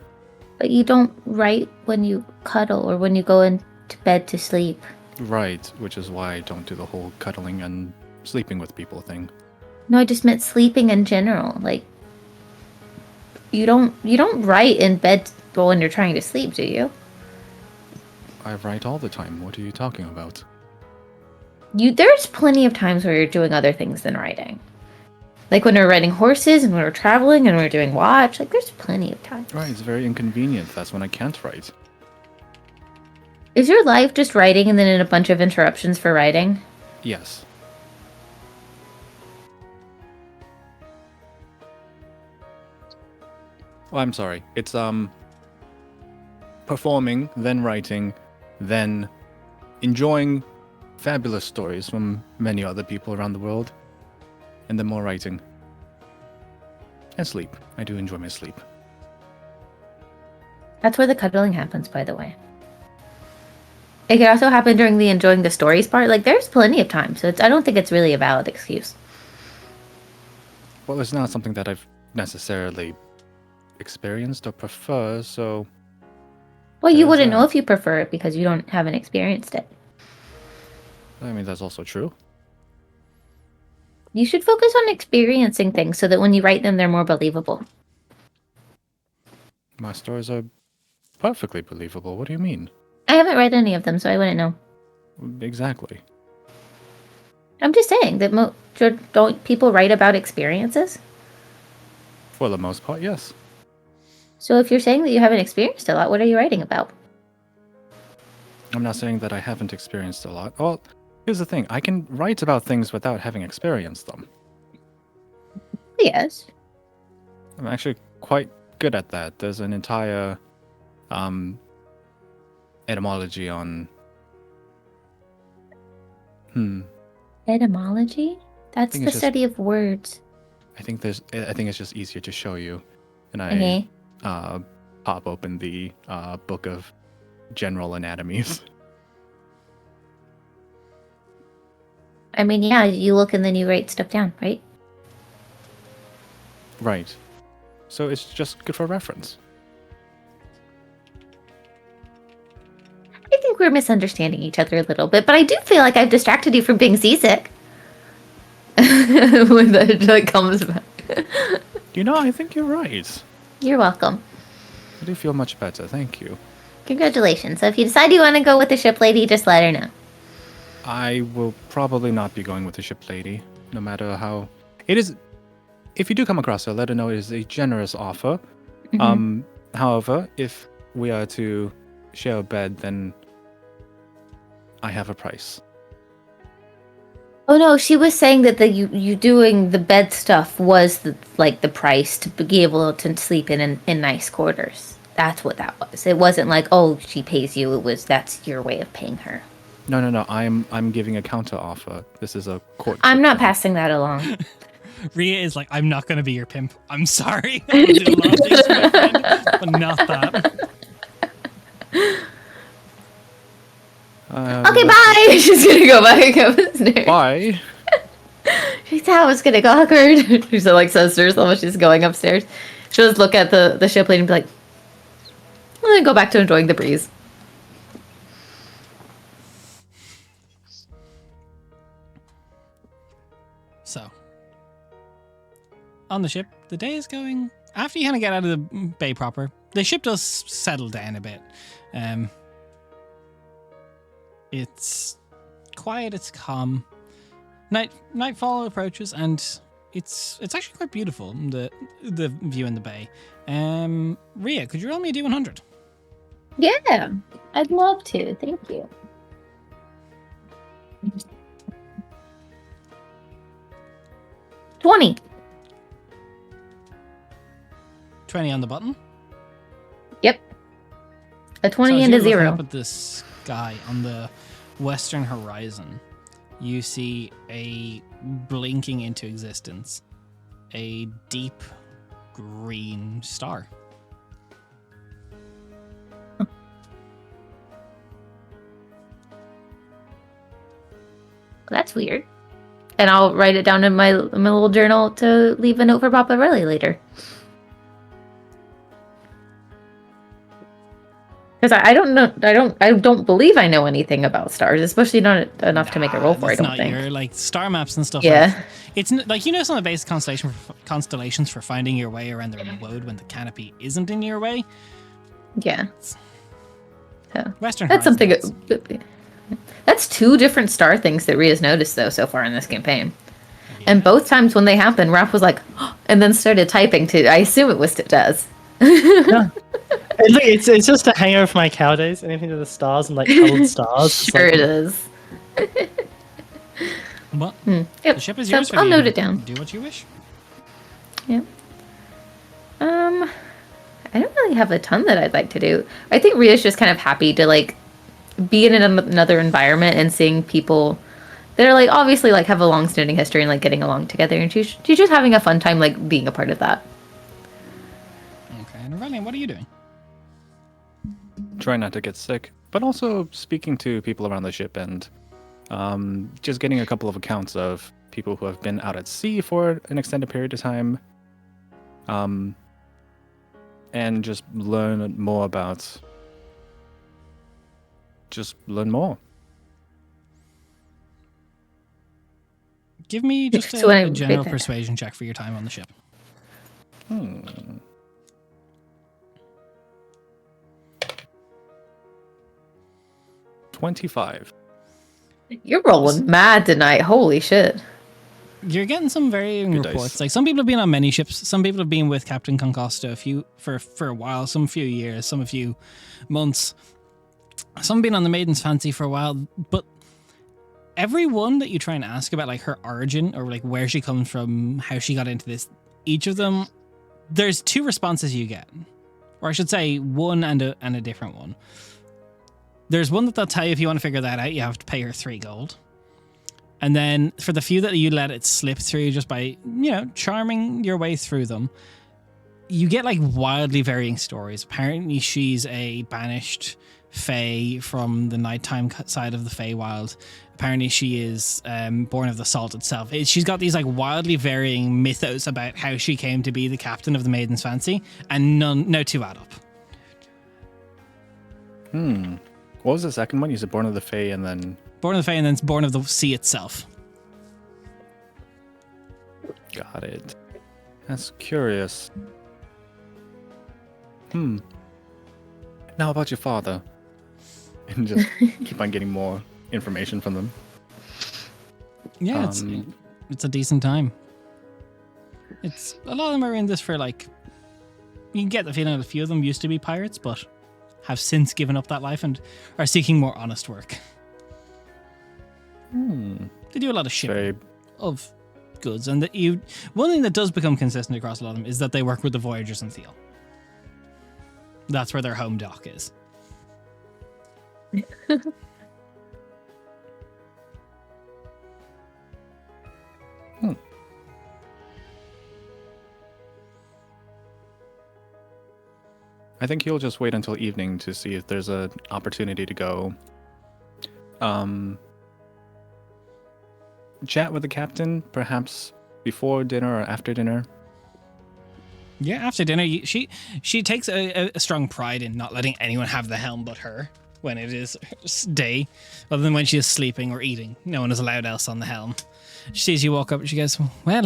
But you don't write when you cuddle or when you go into bed to sleep. Right, which is why I don't do the whole cuddling and sleeping with people thing. No, I just meant sleeping in general. Like, you don't write in bed when you're trying to sleep, do you? I write all the time. What are you talking about? There's plenty of times where you're doing other things than writing. Like when we're riding horses and when we're traveling and we're doing watch. Like, there's plenty of times. Right, it's very inconvenient. That's when I can't write. Is your life just writing and then in a bunch of interruptions for writing? Yes. Oh, I'm sorry. It's performing, then writing, then enjoying fabulous stories from many other people around the world, and then more writing. And sleep. I do enjoy my sleep. That's where the cuddling happens, by the way. It can also happen during the enjoying the stories part. Like, there's plenty of time, so I don't think it's really a valid excuse. Well, it's not something that I've necessarily experienced or prefer, so Well, you There's wouldn't know that. if you prefer it because you haven't experienced it. I mean, that's also true. You should focus on experiencing things so that when you write them, they're more believable. My stories are perfectly believable. What do you mean? I haven't read any of them, so I wouldn't know. Exactly. I'm just saying that don't people write about experiences? For the most part, yes. So if you're saying that you haven't experienced a lot, what are you writing about? I'm not saying that I haven't experienced a lot. Well, here's the thing. I can write about things without having experienced them. Yes. I'm actually quite good at that. There's an entire etymology on Etymology? That's think the it's just- study of words. I think it's just easier to show you. And I Okay. pop open the book of general anatomies. I mean, yeah, you look and then you write stuff down, right? Right. So it's just good for reference. I think we're misunderstanding each other a little bit, but I do feel like I've distracted you from being seasick. When that comes back. You know, I think you're right. You're welcome. I do feel much better. Thank you. Congratulations. So if you decide you want to go with the ship lady, just let her know. I will probably not be going with the ship lady, no matter how. It is. If you do come across her, let her know it is a generous offer. However, if we are to share a bed, then I have a price. Oh no, she was saying that you doing the bed stuff was the price to be able to sleep in nice quarters. That's what that was. It wasn't like, oh, she pays you. It was that's your way of paying her. No. I'm giving a counter offer. This is a court. I'm not passing that along. Rhea is like, I'm not going to be your pimp. I'm sorry. I will do a lot of things for my friend, but not that. Okay, bye. She's gonna go back upstairs. Bye. She thought it was gonna go awkward. She says to herself while she's going upstairs. She'll just look at the ship lady and be like, and then go back to enjoying the breeze. So, on the ship, the day is going. After you kind of get out of the bay proper, the ship does settle down a bit. It's quiet, it's calm. Nightfall approaches, and it's actually quite beautiful, the view in the bay. Ria, could you roll me a D100? Yeah, I'd love to. Thank you. $20. 20 on the button. Yep. A 20 so as and a you're looking 0. up at the sky on the western horizon, you see a blinking into existence, a deep green star. That's weird. And I'll write it down in my little journal to leave a note for Papa Riley later. Because I don't know, I don't believe I know anything about stars, especially not enough to make a roll for. I That's don't not think. your like star maps and stuff. Yeah. Like, it's like some of the basic constellations for finding your way around the road when the canopy isn't in your way. Yeah. So Western that's horizon, something. That's 2 different star things that Ria's noticed though so far in this campaign. And both times when they happened, Raph was like, and then started typing too. I assume it was to Des. Yeah. It's just a hangover from my cow days. Anything to the stars and like colored stars. Sure it is. But Yep. the ship is So yours. I'll note it down. Do what you wish. Yep. I don't really have a ton that I'd like to do. I think Ria's just kind of happy to like be in another environment and seeing people that are like obviously like have a long-standing history and like getting along together, and she's just having a fun time like being a part of that. Okay, and Aurelian, what are you doing? Trying not to get sick, but also speaking to people around the ship and just getting a couple of accounts of people who have been out at sea for an extended period of time, and just learn more. Give me just So I a general write that persuasion check for your time on the ship. 25. You're rolling mad tonight. Holy shit. You're getting some varying Good reports. dice. Like some people have been on many ships. Some people have been with Captain Concosta for a while, some few years, some a few months. Some have been on the Maiden's Fancy for a while, but everyone that you try and ask about like her origin or like where she comes from, how she got into this, each of them, there's 2 responses you get. Or I should say one and a different one. There's one that they'll tell you if you want to figure that out, you have to pay her 3 gold. And then for the few that you let it slip through just by, charming your way through them, you get like wildly varying stories. Apparently she's a banished fae from the nighttime side of the Feywild. Apparently she is born of the salt itself. She's got these like wildly varying mythos about how she came to be the captain of the Maiden's Fancy, and no 2 add up. What was the second one? You said Born of the Fae and then... Born of the Fae and then it's Born of the Sea itself. Got it. That's curious. Now about your father. And just keep on getting more information from them. Yeah, it's a decent time. It's a lot of them are in this for like, you can get the feeling that a few of them used to be pirates, but have since given up that life and are seeking more honest work. They do a lot of shipping of goods, and one thing that does become consistent across a lot of them is that they work with the Voyagers and Thiel. That's where their home dock is. I think he'll just wait until evening to see if there's an opportunity to go chat with the captain, perhaps before dinner or after dinner. Yeah, after dinner, she takes a strong pride in not letting anyone have the helm but her when it is day, other than when she is sleeping or eating. No one is allowed else on the helm. She sees you walk up and she goes, "Well,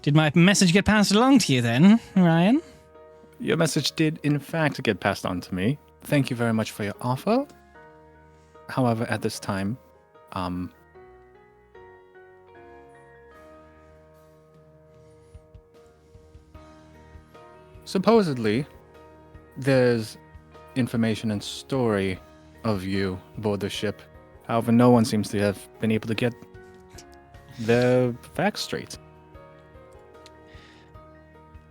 did my message get passed along to you then, Ryan?" Your message did, in fact, get passed on to me. Thank you very much for your offer. However, at this supposedly, there's information and story of you aboard the ship. However, no one seems to have been able to get the facts straight.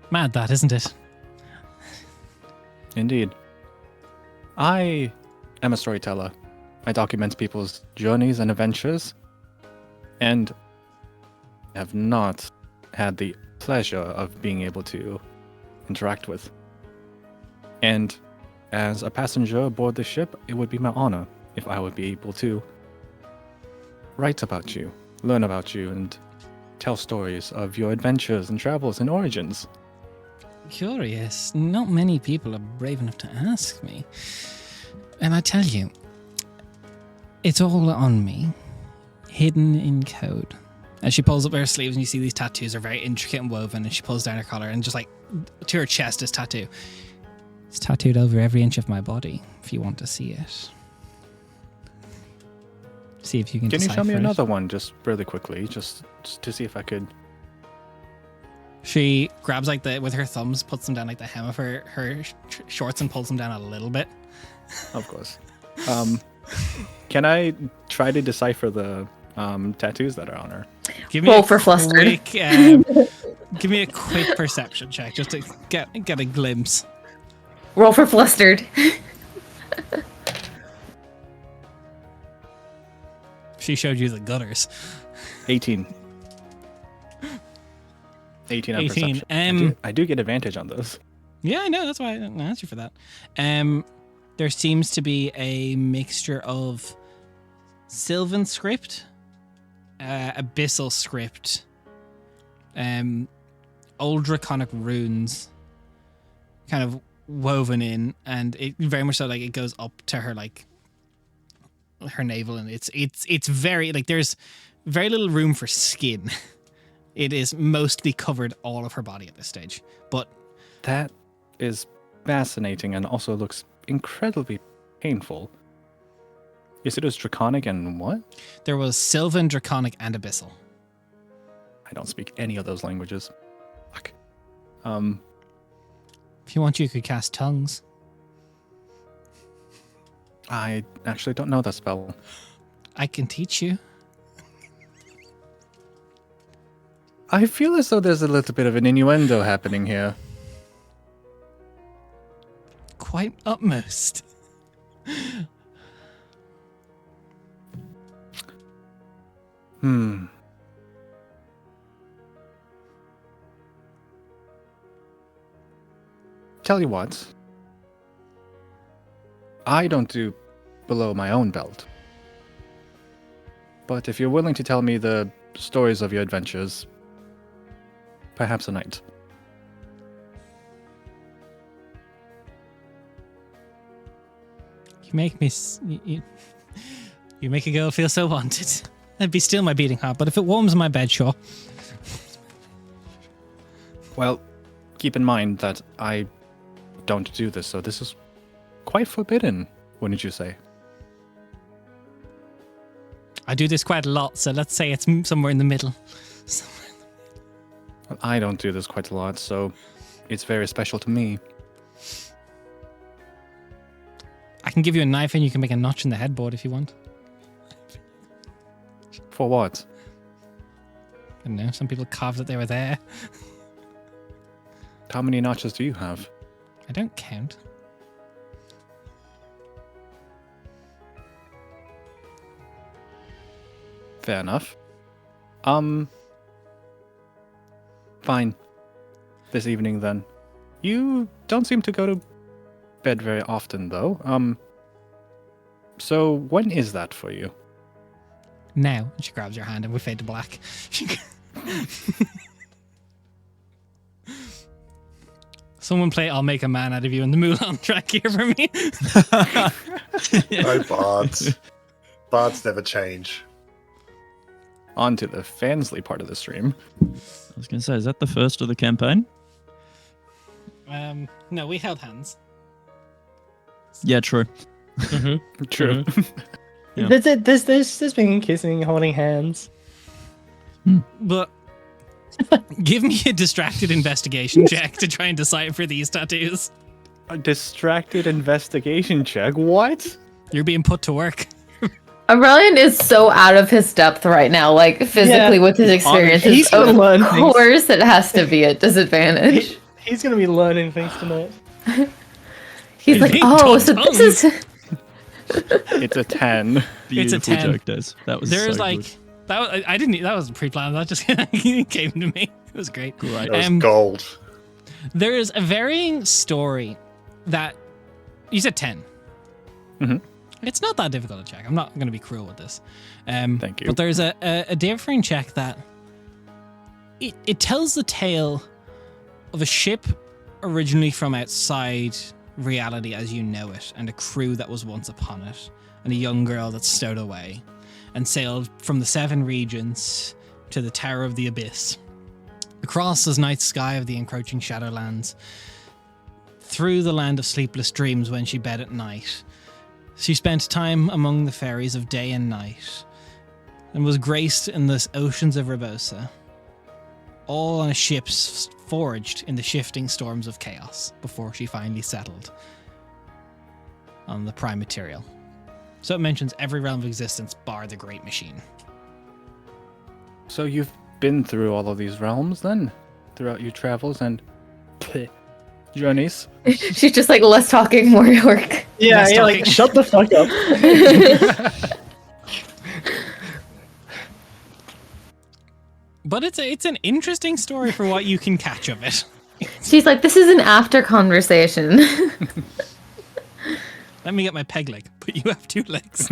Mad that, isn't it? Indeed. I am a storyteller. I document people's journeys and adventures, and have not had the pleasure of being able to interact with. And as a passenger aboard the ship, it would be my honor if I would be able to write about you, learn about you, and tell stories of your adventures and travels and origins. Curious. Not many people are brave enough to ask me. And I tell you, it's all on me, hidden in code. As she pulls up her sleeves and you see these tattoos are very intricate and woven, and she pulls down her collar and just like to her chest is tattoo. It's tattooed over every inch of my body if you want to see it. See if you can Can you show me decipher it. another one just really quickly, just to see if I could... She grabs like with her thumbs, puts them down like the hem of her shorts and pulls them down a little bit. Of course. Can I try to decipher the tattoos that are on her? Give me Roll a for flustered. quick, give me a quick perception check just to get a glimpse. Roll for flustered. She showed you the gutters. 18. 18 on 18. perception. I do get advantage on those. Yeah, I know. That's why I didn't ask you for that. There seems to be a mixture of Sylvan script, Abyssal script, old Draconic runes, kind of woven in, and it very much so like it goes up to her like her navel, and it's very like there's very little room for skin. It is mostly covered all of her body at this stage, but That is fascinating and also looks incredibly painful. You said it was draconic and what? there was Sylvan, Draconic, and Abyssal. I don't speak any of those languages. Fuck. If you want, you could cast tongues. I actually don't know that spell. I can teach you. I feel as though there's a little bit of an innuendo happening here. Quite utmost. Tell you what. I don't do below my own belt. But if you're willing to tell me the stories of your adventures, perhaps a night. You make me. You make a girl feel so wanted. That'd be still my beating heart, but if it warms my bed, sure. Well, keep in mind that I don't do this, so this is quite forbidden, wouldn't you say? I do this quite a lot, so let's say it's somewhere in the middle. Well, I don't do this quite a lot, so it's very special to me. I can give you a knife and you can make a notch in the headboard if you want. For what? I don't know, some people carved that they were there. How many notches do you have? I don't count. Fair enough. Fine. This evening then. You don't seem to go to bed very often though. So when is that for you? Now, and she grabs your hand and we fade to black. Someone play I'll Make a Man Out of You in the Mulan track here for me. No bards. Bards never change. On to the Fansly part of the stream. I was going to say, is that the first of the campaign? No, we held hands. Yeah, true. True. Yeah. There's been kissing, holding hands. But Give me a distracted investigation check to try and decipher these tattoos. A distracted investigation check? What? You're being put to work. Aurelian is so out of his depth right now, like physically with his experiences. He's gonna learn Of things. course, it has to be at disadvantage. He's gonna be learning things tonight. He's like, being oh, taught so this is. It's a 10. It's a 10. Jack Des. That was There's so like good. I didn't. That wasn't pre-planned. That just came to me. It was great. Great. That was gold. There is a varying story that you said 10. Mhm. It's not that difficult to check. I'm not going to be cruel with this. Thank you. But there's a differing check that it tells the tale of a ship originally from outside reality as you know it, and a crew that was once upon it, and a young girl that stowed away and sailed from the 7 regions to the Tower of the Abyss, across the night sky of the encroaching Shadowlands, through the land of sleepless dreams when she bed at night. She spent time among the fairies of day and night, and was graced in the oceans of Rebosa, all on a ship forged in the shifting storms of chaos before she finally settled on the prime material. So it mentions every realm of existence bar the Great Machine. So you've been through all of these realms then? Throughout your travels and journeys? She's just like, less talking, more work. Yeah, Less yeah, talking. like shut the fuck up. But it's an interesting story for what you can catch of it. She's like, this is an after conversation. Let me get my peg leg, but you have 2 legs.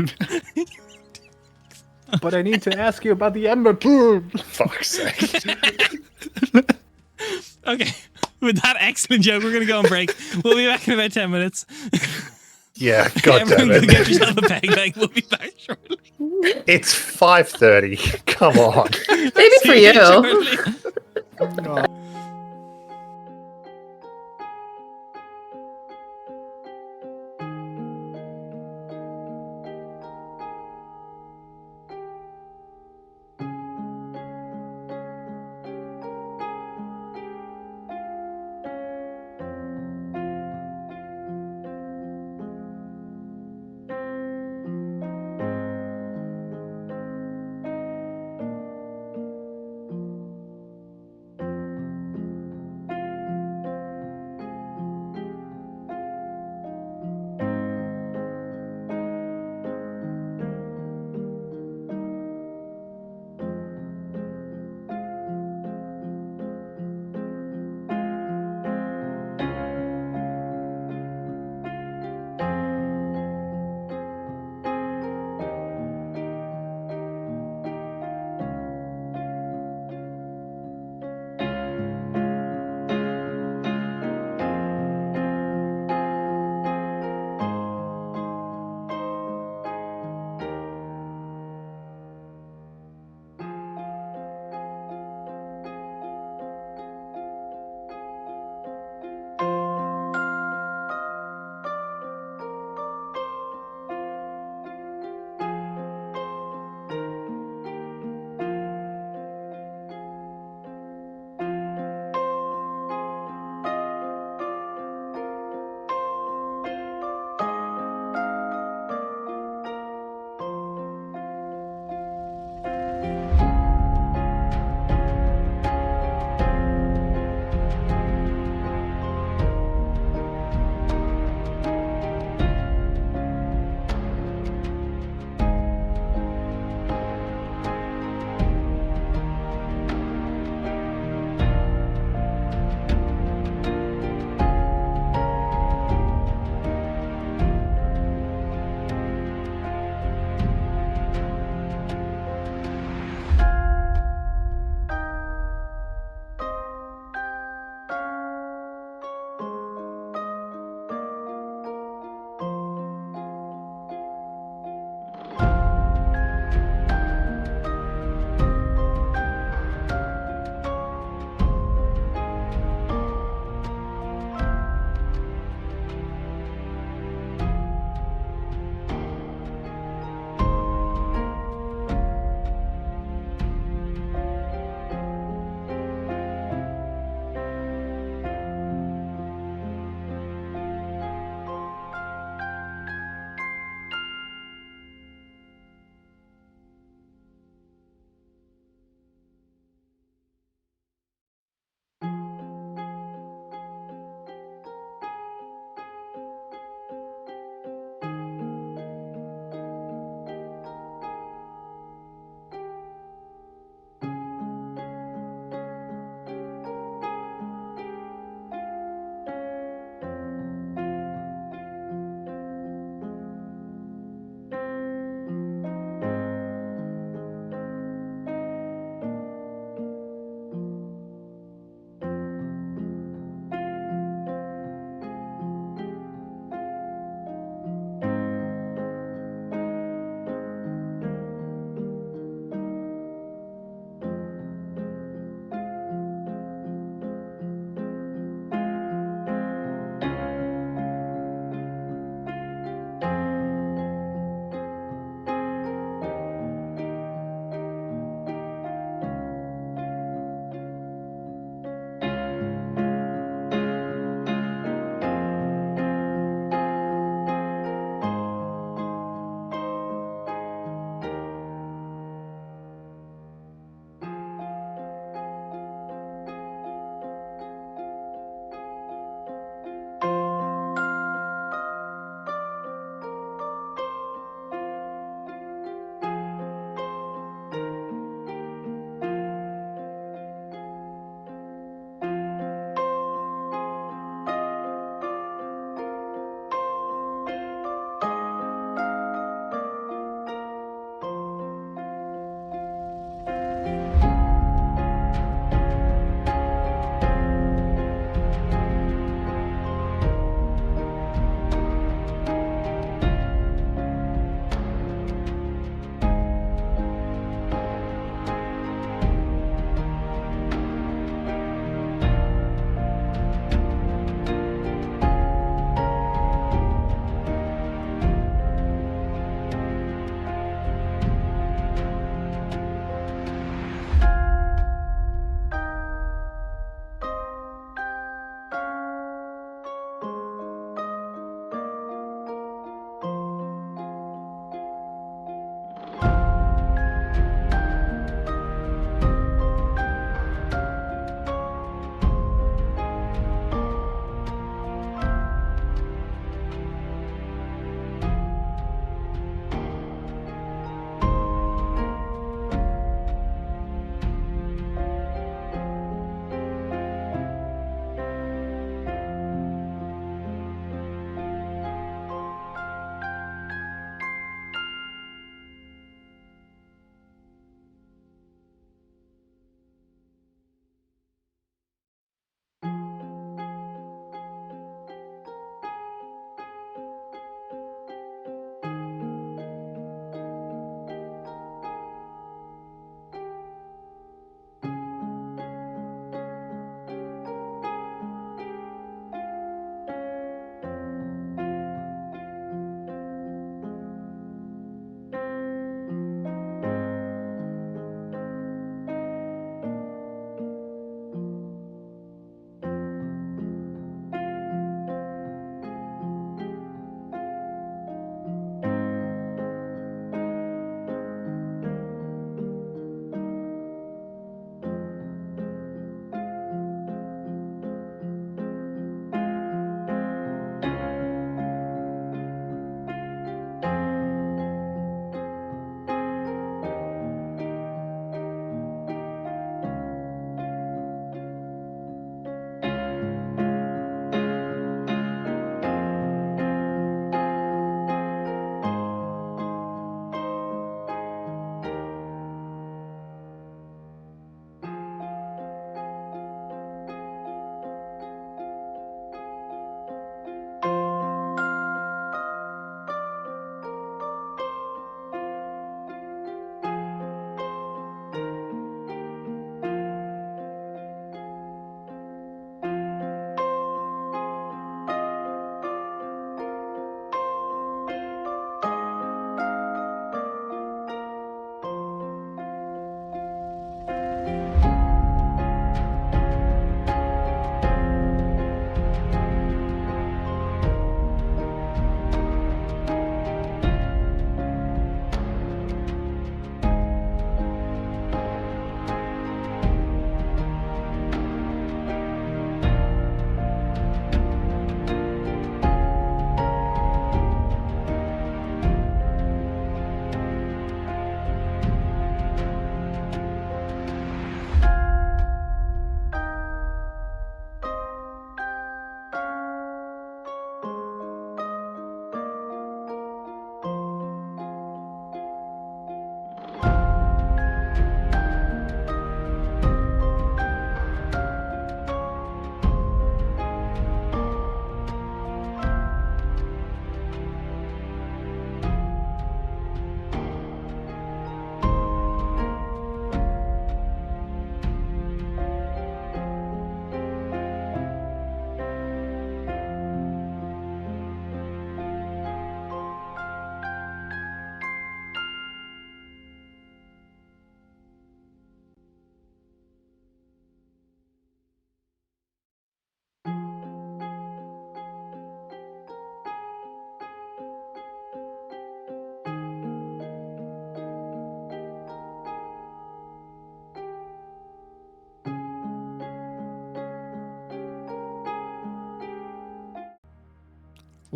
But I need to ask you about the Ember Plume. Fuck's sake. Okay, with that excellent joke, we're going to go on break. We'll be back in about 10 minutes. Yeah, god damn Everyone go get it. yourself a peg leg. We'll be back shortly. It's 5:30. Come on. Maybe for See you. shortly.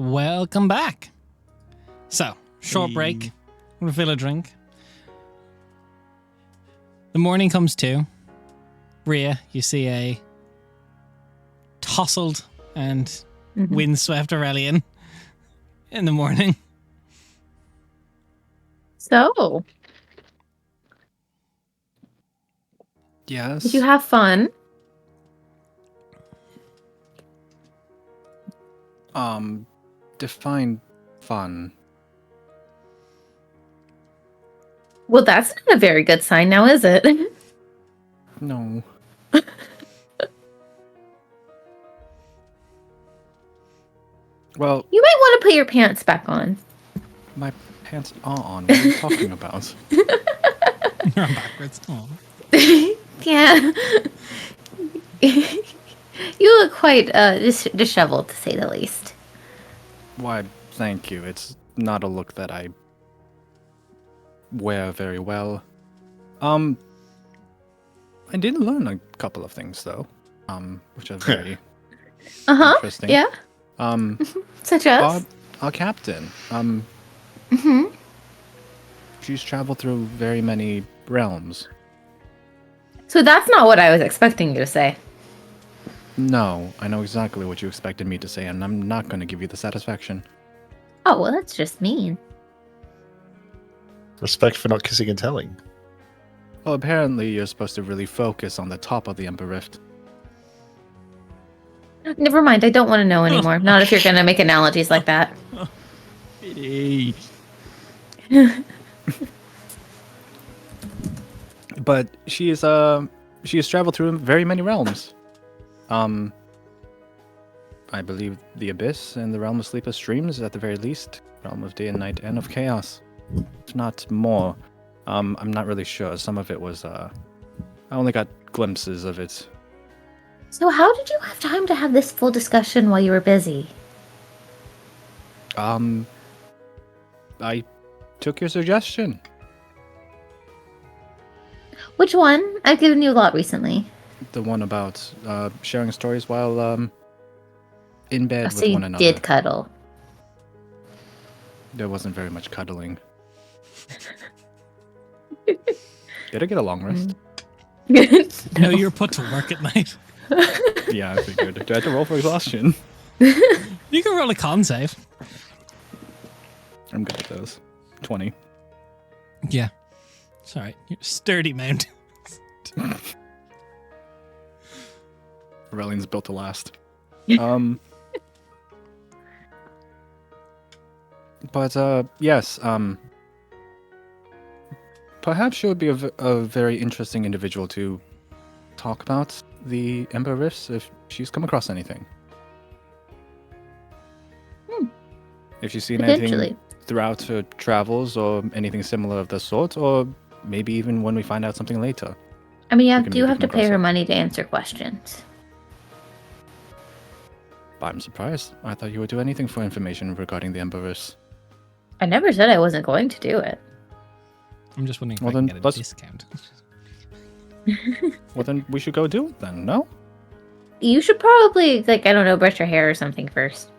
Welcome back. So, short break. Refill a drink. The morning comes to. Rhea, you see a tousled and windswept Aurelian in the morning. So, Yes. did you have fun? Define fun. Well, that's not a very good sign now, is it? No. Well, You might want to put your pants back on. my pants are on. What are you talking about? You're on backwards. Aw. Yeah. You look quite disheveled, to say the least. Why, thank you. It's not a look that I wear very well. I did learn a couple of things though, which are very interesting. Yeah. Such as. Our captain. Mm-hmm. She's traveled through very many realms. So that's not what I was expecting you to say. No, I know exactly what you expected me to say, and I'm not going to give you the satisfaction. Oh, well, that's just mean. Respect for not kissing and telling. Well, apparently you're supposed to really focus on the top of the Ember Rift. Never mind, I don't want to know anymore. Not if you're going to make analogies like that. But she has traveled through very many realms. I believe the Abyss and the Realm of Sleepless Dreams, at the very least. Realm of Day and Night and of Chaos. If not more. I'm not really sure. Some of it was, I only got glimpses of it. So how did you have time to have this full discussion while you were busy? I took your suggestion. Which one? I've given you a lot recently. The one about sharing stories while in bed So with you one another. did cuddle. There wasn't very much cuddling. Did I get a long rest? No, you're put to work at night. Yeah, I figured. Do I have to roll for exhaustion? You can roll a con save. I'm good at those. 20. Yeah. It's alright. You're a sturdy mount. Aurelian's built to last. But yes, perhaps she would be a very interesting individual to talk about the Ember Rifts if she's come across anything. If she's seen anything Potentially. throughout her travels or anything similar of the sort, or maybe even when we find out something later. I mean, you We can do maybe have to come pay across her it. money to answer questions. I'm surprised. I thought you would do anything for information regarding the Ember Rifts. I never said I wasn't going to do it. I'm just wondering if Well, I can then get a let's- discount. Well, then we should go do it then, no? You should probably, like, I don't know, brush your hair or something first.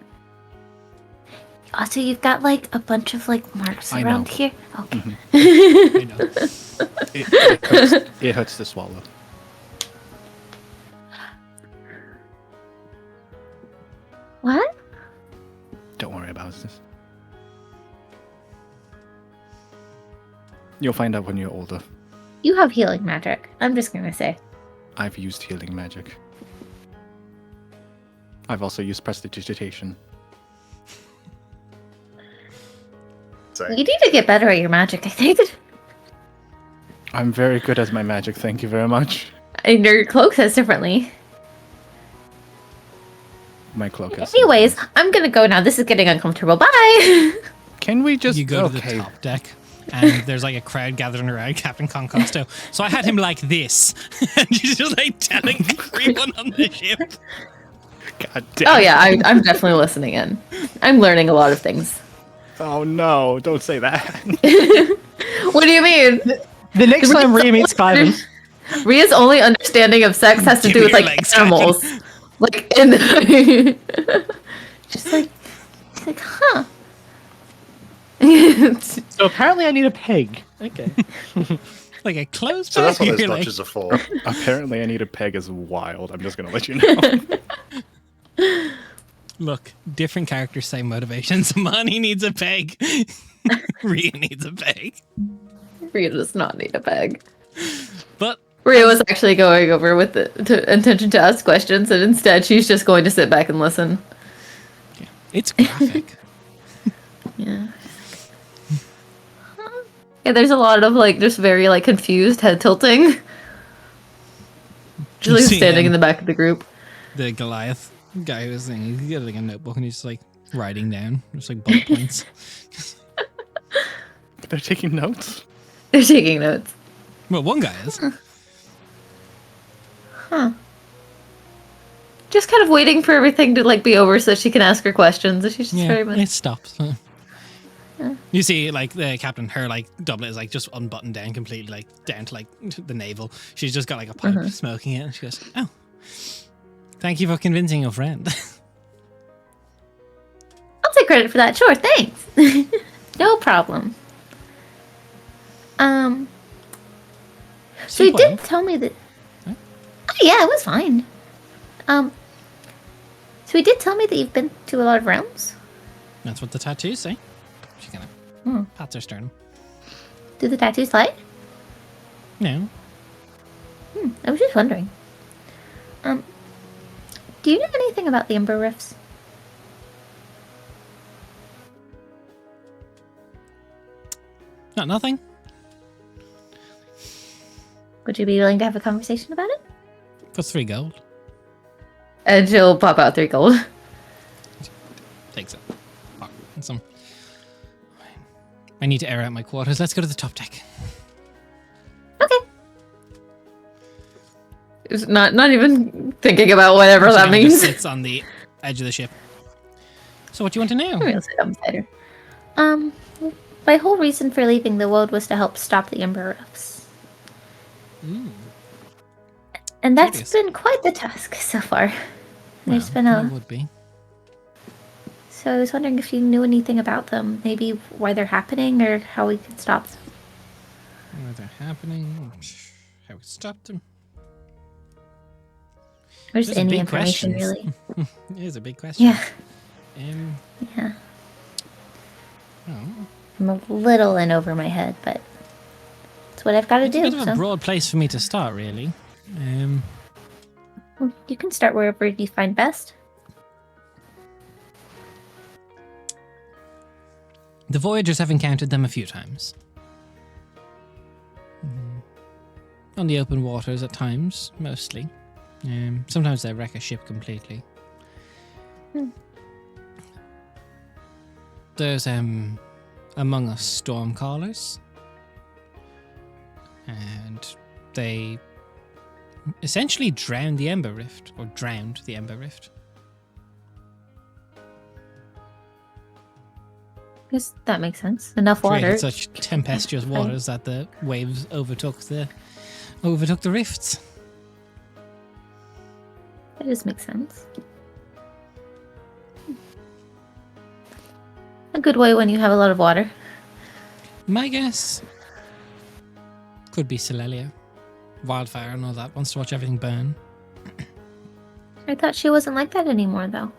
Also, you've got, like, a bunch of, like, marks I around know. here. Okay. I know. It hurts to swallow. What? Don't worry about this. You'll find out when you're older. You have healing magic. I'm just gonna say. I've used healing magic. I've also used prestidigitation. So, You need to get better at your magic, I think. I'm very good at my magic, thank you very much. And your cloak says differently. My cloak has. Anyways, I'm gonna go now. This is getting uncomfortable. Bye! Can we just You go to the okay. top deck, and there's like a crowd gathering around Captain Concosto. So I had him like this, and you're just like telling everyone on the ship. God damn. Oh yeah, I'm definitely listening in. I'm learning a lot of things. Oh no, don't say that. What do you mean? The next time Rhea meets Kyvan, Rhea's only understanding of sex has to Give do me with your like legs, animals. Like in just like like, huh. So apparently I need a peg. Okay. Like a clothes So that's bag? what those You're like, notches are for. Apparently, I need a peg is wild. I'm just gonna let you know. look, different characters, same motivations. Money needs a peg. Rhea needs a peg. Rhea does not need a bag. But Rhea was actually going over with the intention to ask questions, and instead she's just going to sit back and listen. it's graphic. Yeah. Yeah, there's a lot of like just very like confused head tilting. Just like see, standing in the back of the group. The Goliath guy who was saying he's got like a notebook and he's just like writing down just like bullet points. They're taking notes. They're taking notes. Well, one guy is. Huh. Just kind of waiting for everything to like be over so that she can ask her questions. And she's just very much. It stops. You see, like the captain, her like doublet is like just unbuttoned down completely, like down to like the navel. She's just got like a pipe smoking it, and she goes, "Oh, thank you for convincing your friend." I'll take credit for that. Sure, thanks. No problem. So you did tell me that. Huh? Oh yeah, it was fine. So he did tell me that you've been to a lot of realms. That's what the tattoos say. She kind of pats her sternum. Do the tattoos lie? No, I was just wondering. Do you know anything about the Ember Rifts? not nothing. Would you be willing to have a conversation about it? For 3 gold. And she'll pop out 3 gold. Takes it. Oh, and some. I need to air out my quarters. Let's go to the top deck. Okay. It's not even thinking about whatever She that kinda means. just sits on the edge of the ship. So what do you want to know? I'm gonna sit down beside her. My whole reason for leaving the world was to help stop the Ember Rifts. And that's Curious. been quite the task so far. There's Well, been it would be. So I was wondering if you knew anything about them, maybe why they're happening or how we could stop them. Why they're happening? How we stop them? Or just Those are any big information, questions. really. It is a big question. Yeah, yeah. Oh, I'm a little in over my head, but it's what I've got to it's a do. bit of a So broad place for me to start, really. well, you can start wherever you find best. The Voyagers have encountered them a few times. On the open waters at times, mostly. Sometimes they wreck a ship completely. There's among us stormcallers, and they essentially drowned the Ember Rift, or drowned the Ember Rift. Yes, that makes sense. Enough water. Created such tempestuous waters that the waves overtook the rifts. That just makes sense. A good way when you have a lot of water. My guess could be Celelia. Wildfire and all that. Wants to watch everything burn. I thought she wasn't like that anymore, though.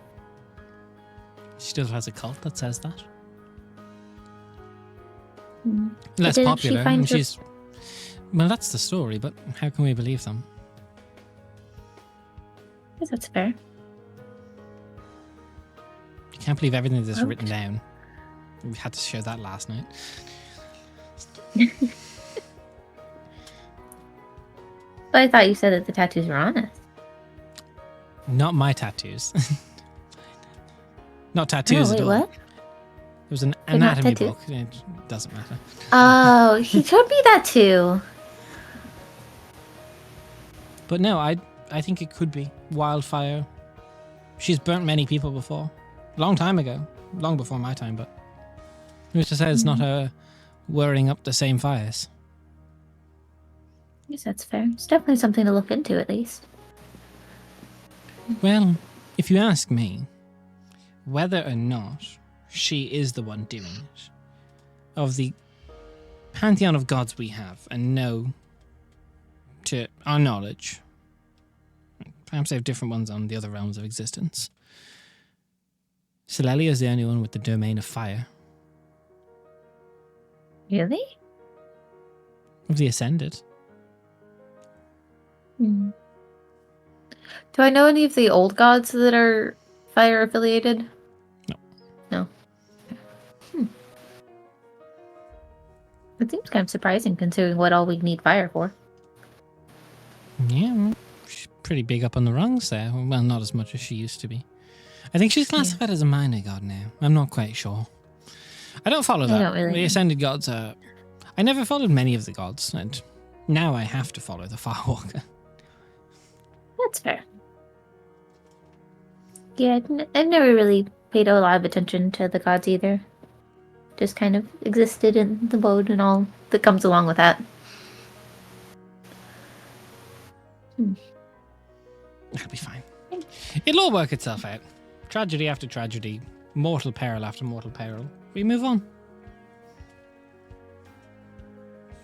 She still has a cult that says that. Hmm. Less Didn't popular. she find And her- she's. Well, that's the story, but how can we believe them? I guess that's fair. You can't believe everything that's Ouch. written down. We had to show that last night. But I thought you said that the tattoos were honest. Not my tattoos. Not tattoos Oh, at wait, all. what? It was an They're not anatomy tattoos? book. It doesn't matter. Oh, he showed me that too. But no, I think it could be Wildfire. She's burnt many people before. Long time ago. Long before my time, but who's to say it's not her whirring up the same fires? I guess that's fair. It's definitely something to look into, at least. Well, if you ask me, whether or not she is the one doing it. Of the pantheon of gods we have, and know, to our knowledge, perhaps they have different ones on the other realms of existence. Silelia is the only one with the domain of fire. Really? Of the Ascended. Hmm. Do I know any of the old gods that are fire affiliated? No. No. It seems kind of surprising considering what all we need fire for. Yeah, well, she's pretty big up on the rungs there. Well, not as much as she used to be. I think she's classified as a minor god now. I'm not quite sure. I don't follow that. don't really The know. Ascended gods are... I never followed many of the gods, and now I have to follow the Firewalker. That's fair. Yeah, I've never really paid a lot of attention to the gods either. Just kind of existed in the mode and all that comes along with that. It'll be fine. It'll all work itself out. Tragedy after tragedy, mortal peril after mortal peril. We move on.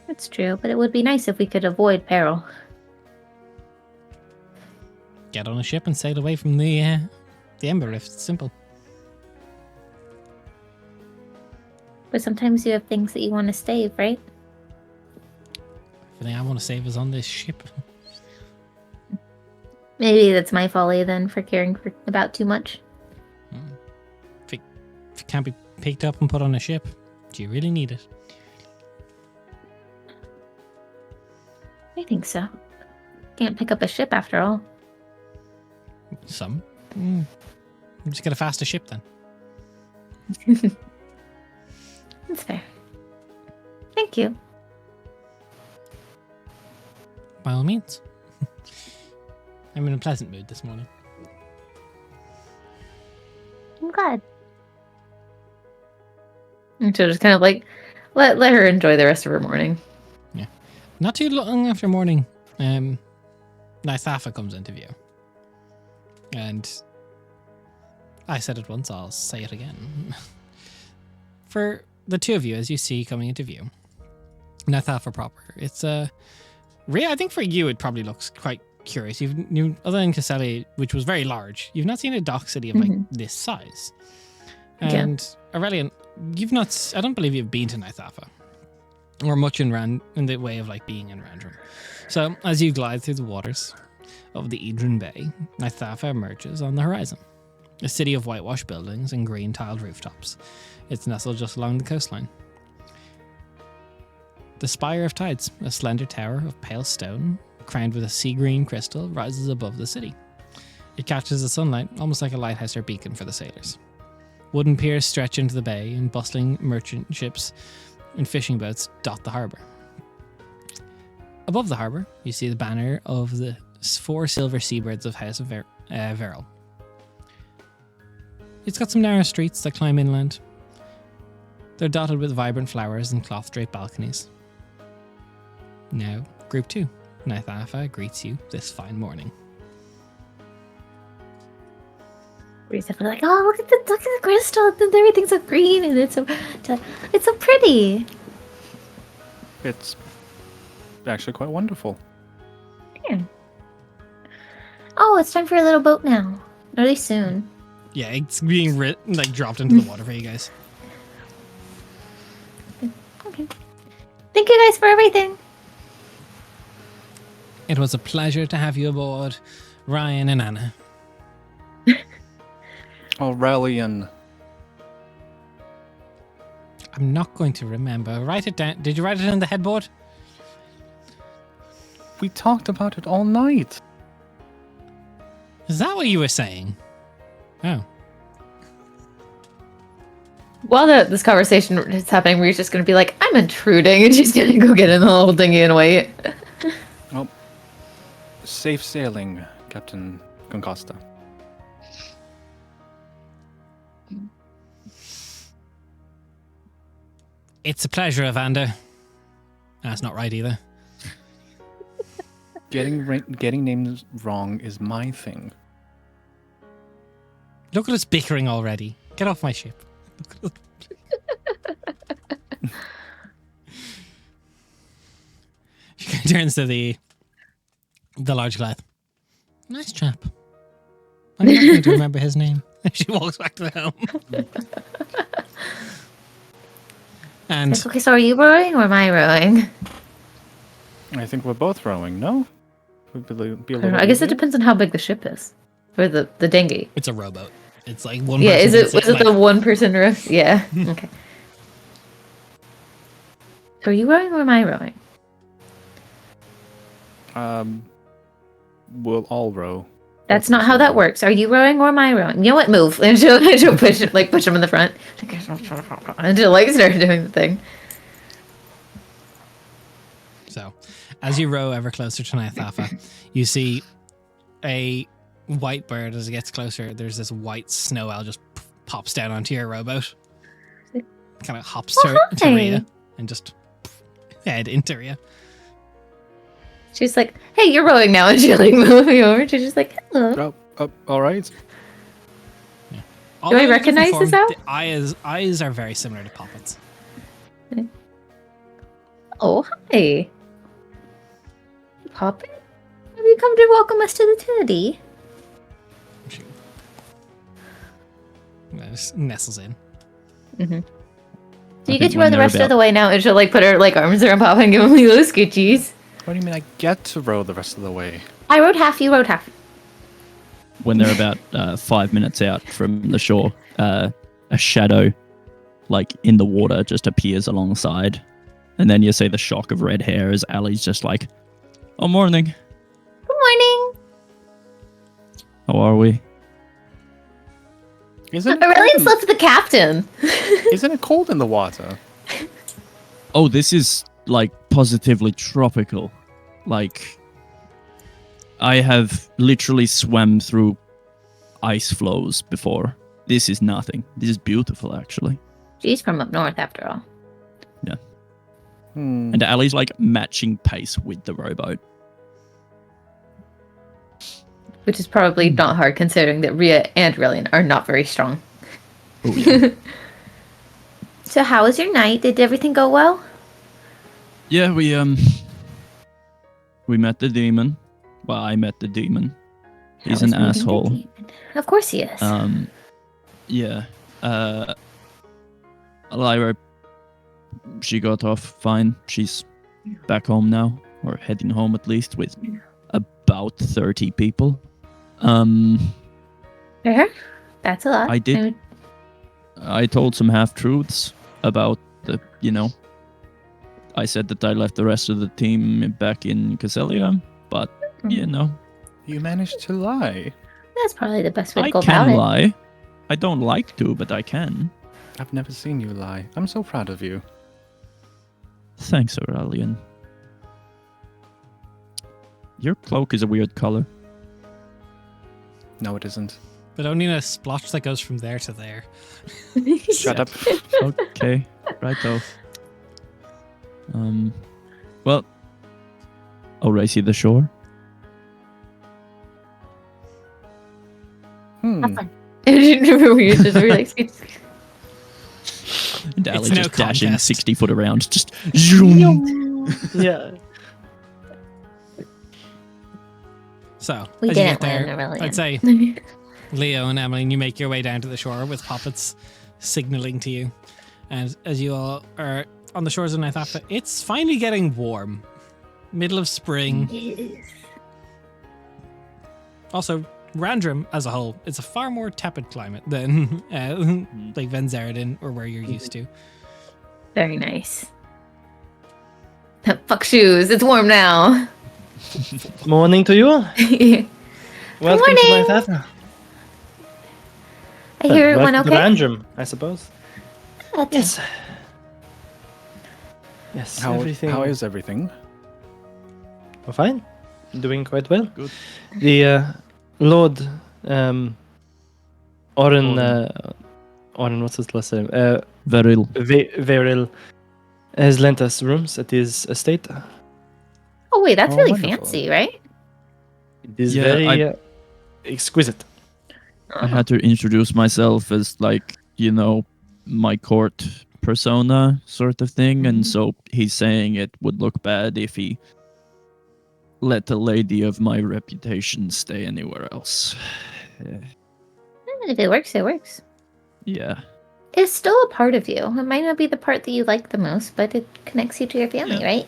That's true, but it would be nice if we could avoid peril. Get on a ship and sail away from the Ember Rift. It's simple. But sometimes you have things that you want to save, right? Everything I want to save is on this ship. Maybe that's my folly then for caring about too much. If it can't be picked up and put on a ship, do you really need it? I think so. Can't pick up a ship after all. Some. Just get a faster ship then. That's fair. Thank you. By all means. I'm in a pleasant mood this morning. I'm glad. And she'll just kind of like let her enjoy the rest of her morning. Not too long after morning, Nythafa comes into view. And I said it once, I'll say it again. For the two of you, as you see coming into view, Nythafa proper, it's I think for you it probably looks quite curious. Other than Caselli, which was very large, you've not seen a dock city of like this size. And Aurelian, I don't believe you've been to Nythafa. Or much in the way of like being in Randrum. So as you glide through the waters of the Edron Bay, Nythafa emerges on the horizon. A city of whitewashed buildings and green tiled rooftops. It's nestled just along the coastline. The Spire of Tides, a slender tower of pale stone, crowned with a sea green crystal, rises above the city. It catches the sunlight, almost like a lighthouse or beacon for the sailors. Wooden piers stretch into the bay, and bustling merchant ships and fishing boats dot the harbour. Above the harbour, you see the banner of the 4 silver seabirds of House of Veril. It's got some narrow streets that climb inland. They're dotted with vibrant flowers and cloth-draped balconies. Now, Group 2, Nythafa greets you this fine morning. Bree's definitely like, oh, look at the crystal, and everything's so green, and it's so pretty. It's actually quite wonderful. Yeah. Oh, it's time for a little boat now. Really soon. Yeah, it's being dropped into the water for you guys. Okay. Thank you guys for everything. It was a pleasure to have you aboard, Ryan and Anna. Aurelian. I'm not going to remember. Write it down. Did you write it on the headboard? We talked about it all night. Is that what you were saying? Oh. While this conversation is happening, we're just going to be like, I'm intruding, and she's going to go get in the little dinghy and wait. Well, safe sailing, Captain Concosta. It's a pleasure, Evander. That's not right either. Getting names wrong is my thing. Look at us bickering already. Get off my ship. She turns to the large Goliath. Nice chap. I'm not going to remember his name. She walks back to the helm. And Like, okay, so are you rowing or am I rowing? I think we're both rowing, no? Would be a I don't know. little I guess it easier? depends on how big the ship is. Or the dinghy. it's a rowboat. It's like one Yeah, person. is can it sit, the one person row? Yeah. Okay. So are you rowing or am I rowing? We'll all row. That's not how that works. Are you rowing or am I rowing? You know what? Move. And she'll push him in the front. And she'll like start doing the thing. So, as you row ever closer to Nyathafa, you see a white bird. As it gets closer, there's this white snow owl just pops down onto your rowboat. Kind of hops to hi. Rhea and just head into Rhea. She's like, hey, you're rowing now. And she'll like move me over. She's just like, hello. All right. All Do I in a different recognize this owl? The eyes are very similar to Poppet's. Oh, hi. Poppet? Have you come to welcome us to the teddy? She just nestles in. Mm-hmm. So I you get think to when row the they're rest of about- the way now, and she'll like put her like arms around Papa and give him little scoochies. What do you mean I get to row the rest of the way? I rode half, you rode half. When they're about 5 minutes out from the shore, a shadow, like in the water, just appears alongside. And then you see the shock of red hair as Ali's just like, oh, morning. Good morning. How are we? Isn't Aurelian slept with the captain. Isn't it cold in the water? Oh, this is like positively tropical. Like, I have literally swam through ice flows before. This is nothing. This is beautiful, actually. She's from up north, after all. And Ali's like matching pace with the rowboat. Which is probably not hard considering that Rhea and Aurelian are not very strong. Oh, yeah. So how was your night? Did everything go well? Yeah, we met the demon. Well, I met the demon. He's How an was meeting the asshole. demon? Of course he is. Yeah. Lyra, she got off fine. She's back home now, or heading home at least, with about 30 people. Fair. That's a lot. I did- I told some half-truths about the, I said that I left the rest of the team back in Casellia, but, You managed to lie. That's probably the best way to I go about can it. lie. I don't like to, but I can. I've never seen you lie. I'm so proud of you. Thanks, Aurelian. Your cloak is a weird color. No, it isn't. But only in a splotch that goes from there to there. Shut up. Okay, righto. Well, I'll race you the shore. Have fun. I didn't remember we were just relaxing. And Ali no just dashing contest. 60 foot around, just zoom. Yeah. So, We as you didn't get there, win, Aurelian. I'd say Leo and Emily, you make your way down to the shore with Poppets signaling to you. And as you all are on the shores of Nyathafa, it's finally getting warm. Middle of spring. Yes. Also, Randrum as a whole, it's a far more tepid climate than like Venzeridin or where you're used to. Very nice. Fuck shoes. It's warm now. Morning to you. Welcome morning. to my Nyathafa. I hear everyone Welcome okay? to Randrum, I suppose. Okay. Yes. Yes, everything. How is everything? We're fine. Doing quite well. Good. The Lord Oren, what's his last name? Veril. Veril has lent us rooms at his estate. Oh wait, that's Oh, really wonderful. fancy, right? It is Yeah, very exquisite. I had to introduce myself as, like, my court persona sort of thing, and so he's saying it would look bad if he let a lady of my reputation stay anywhere else. If it works, it works. Yeah. It's still a part of you. It might not be the part that you like the most, but it connects you to your family, right?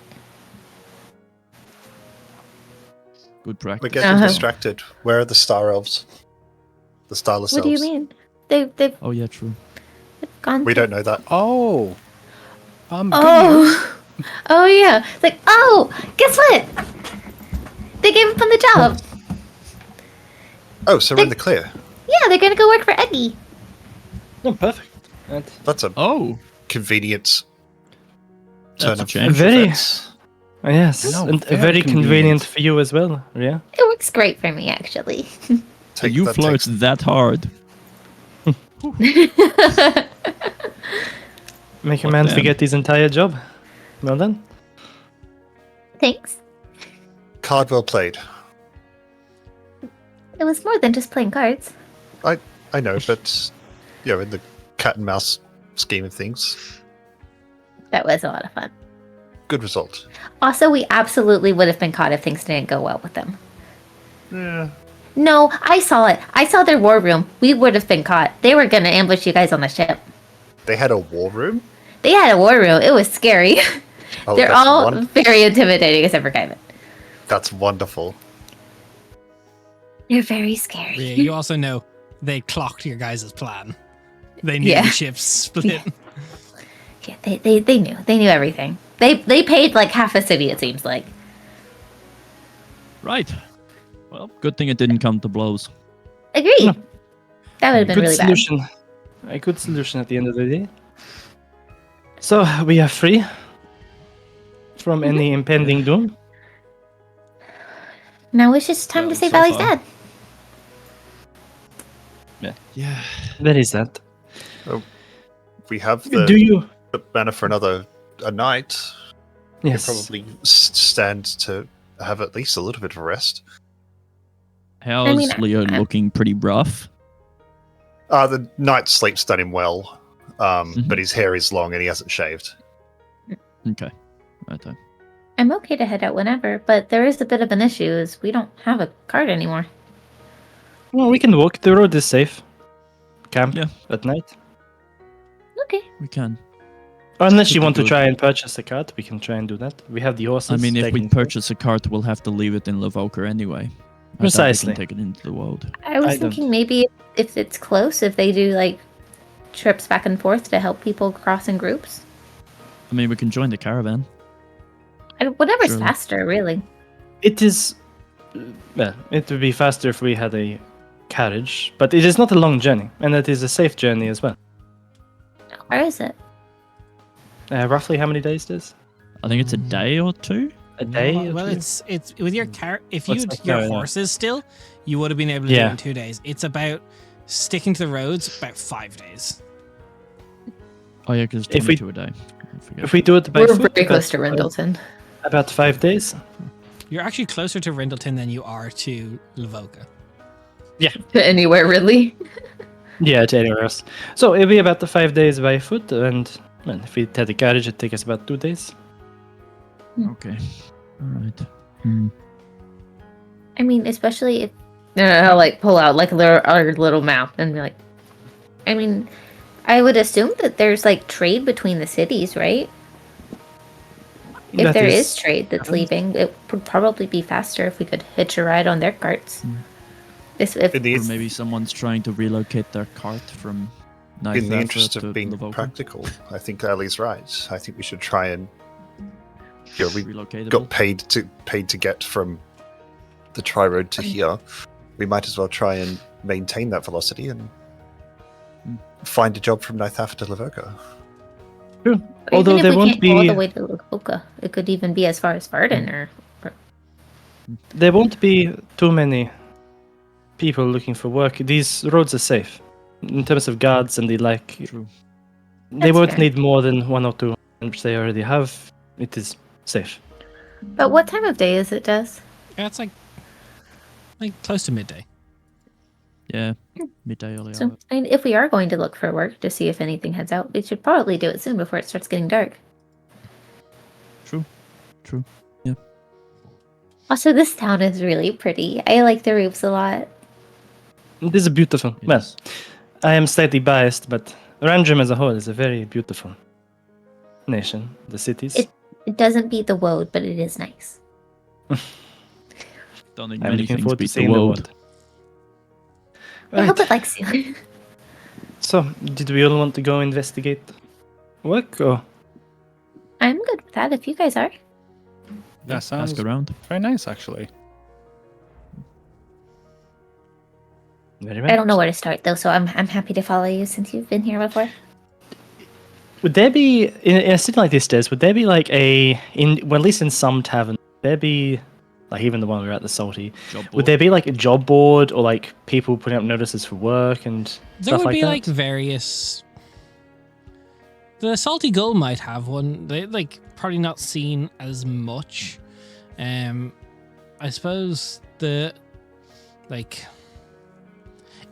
Good We're practice. getting distracted. Where are the star elves? The starless What do you elves. mean? They've Oh yeah, true. gone. We don't know that. Oh. Good news. Oh. Oh yeah. It's like, oh, guess what? They gave him the job. Oh, so we're in the clear. Yeah, they're gonna go work for Eggy. Oh, perfect. That's a Oh, convenient That's turn a of change. Very- events. Yes, I know, and very very convenient convenient. for you as well. Yeah. It works great for me, actually. you flirt that hard. Make a What man then? forget his entire job. Well done. Thanks. Card well played. It was more than just playing cards. I know, but in the cat and mouse scheme of things, That was a lot of fun. good result. Also, we absolutely would have been caught if things didn't go well with them. Yeah. No, I saw it. I saw their war room. We would have been caught. They were gonna ambush you guys on the ship. They had a war room. They had a war room. It was scary. Oh, They're that's all very intimidating, except for Kaiman. That's wonderful. They're very scary. Yeah, you also know they clocked your guys' plan. They knew Yeah. the ships split. Yeah, they knew. They knew everything. They paid like half a city, it seems like. Right. Well, good thing it didn't come to blows. Agreed. No. That would have been Good really solution. A good solution at the end of the day. So we are free from any impending doom. bad. Now it's just time Well, to save so Valley's far. dad. Yeah. That is that. We have Do the you? banner for a night. Yes. Probably stand to have at least a little bit of a rest. How's mean, Leo looking? Pretty rough. The night's sleep's done him well, Mhm. but his hair is long and he hasn't shaved. Okay. Right then. I'm okay to head out whenever, but there is a bit of an issue is we don't have a card anymore. Well, we can walk. The road is safe. Camp Yeah. at night. Okay. We can. Unless you Could be want to good. try and purchase a cart, we can try and do that. We have the horses. I mean, if we taken- purchase a cart, we'll have to leave it in Lavoker anyway. I doubt we Precisely. can take it into the world. I was I don't- thinking maybe if it's close, if they do like trips back and forth to help people cross in groups. I mean, we can join the caravan. Whatever's Sure. faster, really. It is. Well, it would be faster if we had a carriage, but it is not a long journey, and it is a safe journey as well. Where is it? Roughly how many days it is? I think it's a day or two. A day? or Well, two? it's with your car. If What's you that your carry, yeah. horses still, you would have been able to do Yeah. it in 2 days. It's about sticking to the roads about 5 days. Oh yeah, because If we- to a day. I forget. If we do it by We're foot, very close to about- Rendleton. About 5 days. You're actually closer to Rindleton than you are to Lavoka. To anywhere, really. Yeah, to anywhere else. So it'll be about the 5 days by foot, and well, if we had a carriage, it'd take us about 2 days. Okay. All right. Hmm. I mean, especially if I'll like pull out like our little map and be like, I mean, I would assume that there's like trade between the cities, right? If That there is trade that's true. leaving, it would probably be faster if we could hitch a ride on their carts. If In the, Or maybe someone's trying to relocate their cart from in the Nightfall interest to of being Lavoker. practical, I think Ali's right. I think we should try and. We Relocatable. got paid to get from the Tri Road to here. We might as well try and maintain that velocity and find a job from Nithafa to Lavoka. True. or Although even if there we won't can't go all be the way to Lukoka, it could even be as far as Varden or there won't be too many people looking for work. These roads are safe in terms of guards and the like. True. They That's won't fair. need more than 1 or 2, which they already have. It is safe. But what time of day is it, Des? Yeah, it's like close to midday. Yeah, midday early So, hour. I mean, if we are going to look for work to see if anything heads out, we should probably do it soon before it starts getting dark. True. Also, this town is really pretty. I like the roofs a lot. This is beautiful. It Well, is. I am slightly biased, but Randrum as a whole is a very beautiful nation. The cities. It doesn't beat the woad, but it is nice. Don't think I'm many looking things forward to beat the seeing the world. world. I hope Right. it likes you. So, did we all want to go investigate work, or I'm good with that if you guys are. That sounds Ask around. very nice, actually. very well? I don't know where to start though, so I'm happy to follow you since you've been here before. Would there be in a city like this, Des? Would there be like at least in some taverns, would there be like even the one we were at the Salty? Job Would board. there be like a job board or like people putting up notices for work and There stuff would like be that? like various. The Salty Gull might have one. They like probably not seen as much. I suppose the like.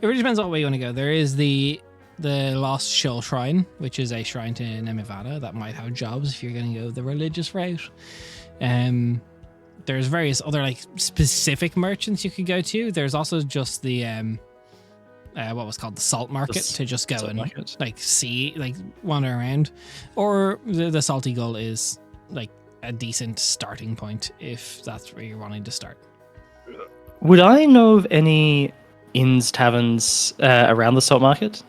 It really depends on what way you want to go. There is the Lost Shoal Shrine, which is a shrine to Nemivada that might have jobs if you're going to go the religious route. There's various other like specific merchants you could go to. There's also just the what was called the salt market to just go salt and market. like see, like wander around. Or the Salty Gull is like a decent starting point if that's where you're wanting to start. Would I know of any inns, taverns around the salt market?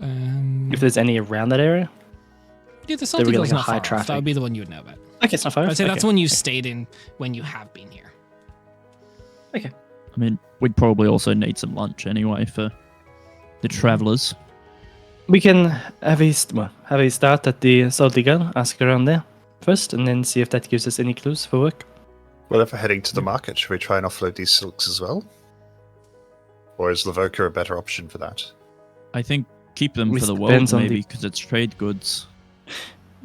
If there's any around that area? Yeah, the Salty really Gull's like a not high far off. That traffic. would be the one you would know about. Okay, it's not far. I'd say that's okay. one you stayed in when you have been here. I mean, we'd probably also need some lunch anyway for the travellers. We can have a start at the Salty Gun, ask around there first, and then see if that gives us any clues for work. Well, if we're heading to the market, should we try and offload these silks as well? Or is Lavoka a better option for that? I think keep them It for the depends world on maybe because it's trade goods.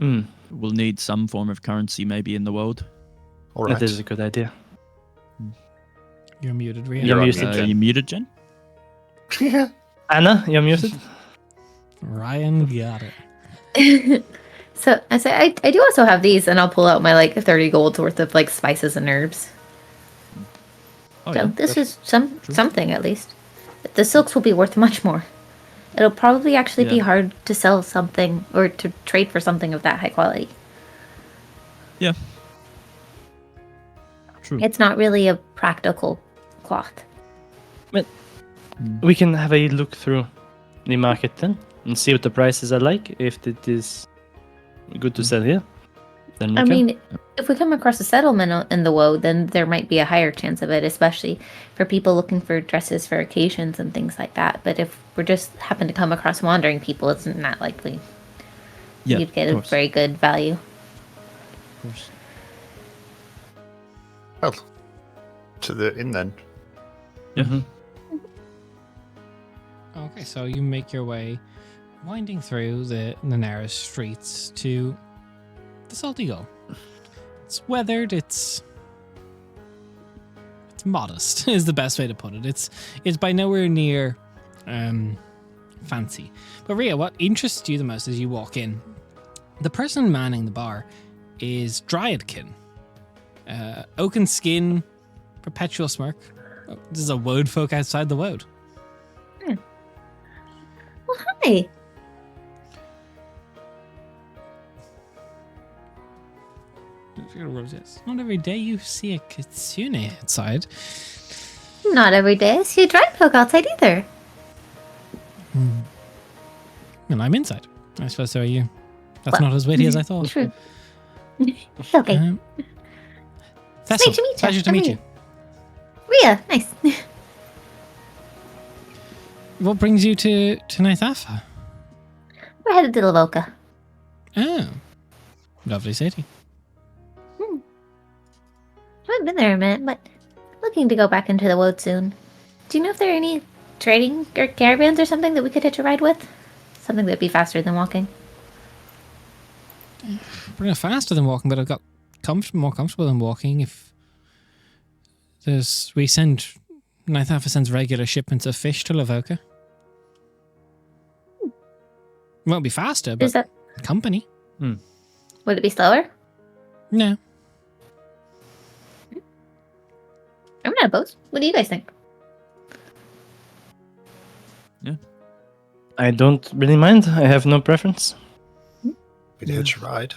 Mm, We'll need some form of currency maybe in the world. All right. that is a good idea. You're muted, Ria. You're on muted. mute, Jen. You muted, Jen? Yeah. Anna, you're muted. Ryan got it. So I say I do also have these, and I'll pull out my like 30 gold's worth of like spices and herbs. Oh, So yeah. this that's is true. something at least. The silks will be worth much more. It'll probably actually be Yeah. hard to sell something or to trade for something of that high quality. Yeah. True. It's not really a practical cloth. We can have a look through the market then and see what the prices are like. If it is good to sell here, then we I can. mean, if we come across a settlement in the woad, then there might be a higher chance of it, especially for people looking for dresses for occasions and things like that. But if we're just happen to come across wandering people, it's not likely Yeah, you'd get of a course, very good value. of course. Well, to the inn then. Yeah. Mhm. Okay, so you make your way, winding through the narrow streets to the Salty Gull. It's weathered. It's modest is the best way to put it. It's by nowhere near fancy. But Ria, what interests you the most as you walk in? The person manning the bar is Dryadkin. Oaken skin, perpetual smirk. Oh, this is a woad folk outside the woad. Well, hi. Not every day you see a kitsune outside. Not every day I see a dry folk outside either. And I'm inside. I suppose so are you. That's Well, not as witty as I thought. True. It's okay. Tessel, nice to meet you. pleasure to meet you. Ria, nice. What brings you to Naithafa? We're headed to Lavoka. Oh, lovely city. I haven't been there a minute, but looking to go back into the woad soon. Do you know if there are any trading or caravans or something that we could hitch a ride with? Something that'd be faster than walking. We're faster than walking, but I've got more comfortable than walking. If we send Ninth Alpha sends regular shipments of fish to Lavoka. Won't be faster, but Is that company. would it be slower? No. I'm not opposed. What do you guys think? I don't really mind. I have no preference. We'd hitch a ride.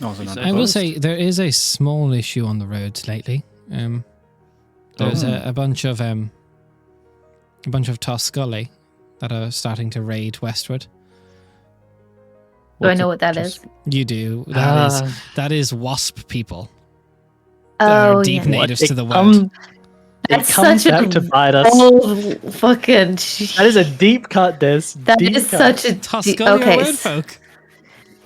Also not I will opposed. say there is a small issue on the roads lately. There's a bunch of Toscully that are starting to raid westward. Do I know what that is? You do. That is wasp people. Oh, They're deep yeah. natives to the world. It That's comes such a back to bite us. old fucking. That is a deep cut, Des. That deep is cut. such a. Toscully are Okay, road folk.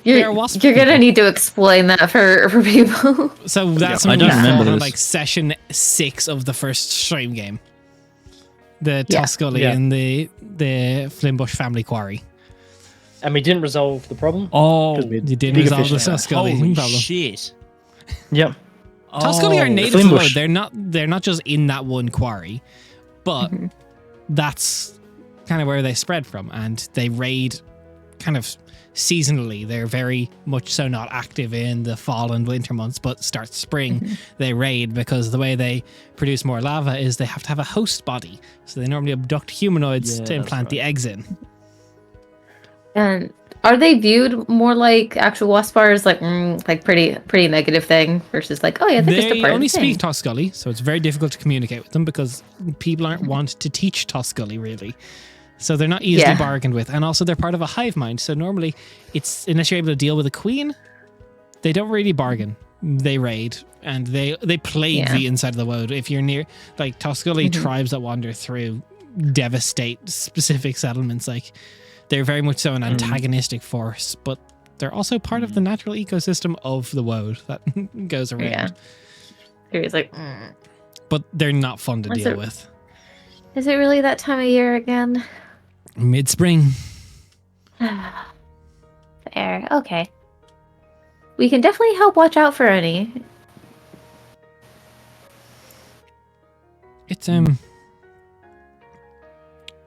you're They're wasp gonna people. need to explain that for people. So that's I something don't we remember fought on this. like session 6 of the first stream game. The Yeah. Toscully Yeah. and the Flimbush family quarry. And we didn't resolve the problem. Oh, Because we had You didn't bigger resolve the fish now. Toscully holy problem. shit! Yep. Toscully are Oh, native to the Flimbush. road. They're not just in that one quarry, but that's kind of where they spread from, and they raid kind of seasonally. They're very much so not active in the fall and winter months, but start spring they raid because the way they produce more lava is they have to have a host body. So they normally abduct humanoids Yeah, to that's implant the right. eggs in. And are they viewed more like actual wasp bars, like pretty negative thing versus like, oh yeah, they're just a They part only of the thing. speak Toscully, so it's very difficult to communicate with them because people aren't want to teach Toscully really. So they're not easily Yeah. bargained with, and also they're part of a hive mind. So normally, it's unless you're able to deal with a queen, they don't really bargain. They raid and they plague Yeah. the inside of the world. If you're near like Toscully tribes that wander through, devastate specific settlements. Like they're very much so an antagonistic force, but they're also part of the natural ecosystem of the world that goes around. Yeah. He's like, But they're not fun to What's deal it- with. is it really that time of year again? Mid spring. Fair. Okay. We can definitely help watch out for any. It's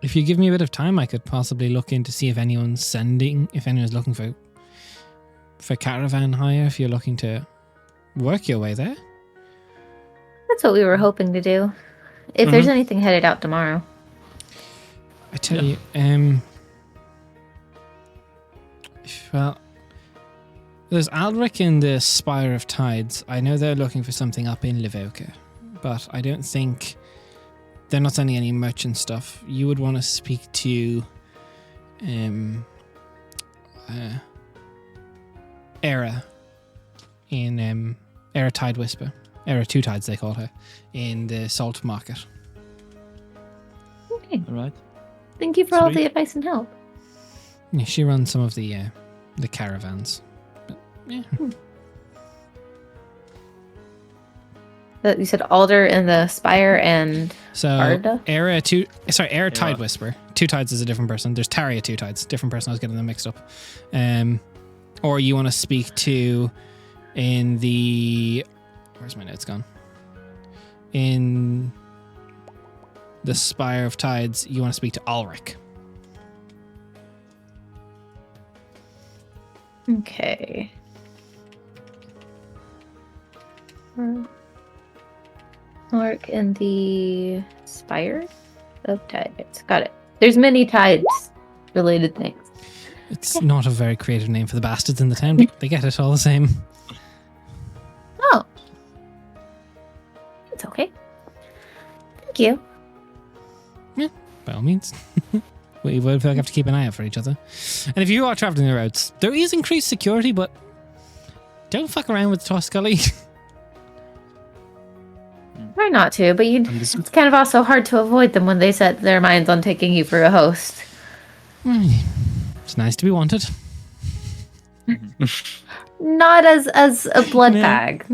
if you give me a bit of time, I could possibly look in to see if anyone's looking for caravan hire. If you're looking to work your way there, That's what we were hoping to do. If there's anything headed out tomorrow. I tell you, well, there's Aldrich in the Spire of Tides. I know they're looking for something up in Livoka, but I don't think they're not sending any merchant stuff. You would want to speak to Era in Era Tide Whisper. Era Two Tides they call her in the Salt Market. Okay. All right. Thank you for all Sweet. the advice and help. Yeah, she runs some of the caravans. But, yeah. You said Alder and the Spire and So Arda? Era Tide Whisper. Two Tides is a different person. There's Taria Two Tides, different person. I was getting them mixed up. Or you want to speak to in the where's my notes gone? In the Spire of Tides, you want to speak to Ulrich. Okay. Mark and the Spire of Tides. Got it. There's many tides related things. It's not a very creative name for the bastards in the town, but they get it all the same. Oh. It's okay. Thank you. By all means. We will have to keep an eye out for each other. And if you are traveling the roads, there is increased security, but don't fuck around with Toscully. Try not to, but it's kind of also hard to avoid them when they set their minds on taking you for a host. It's nice to be wanted. Not as a blood No. bag.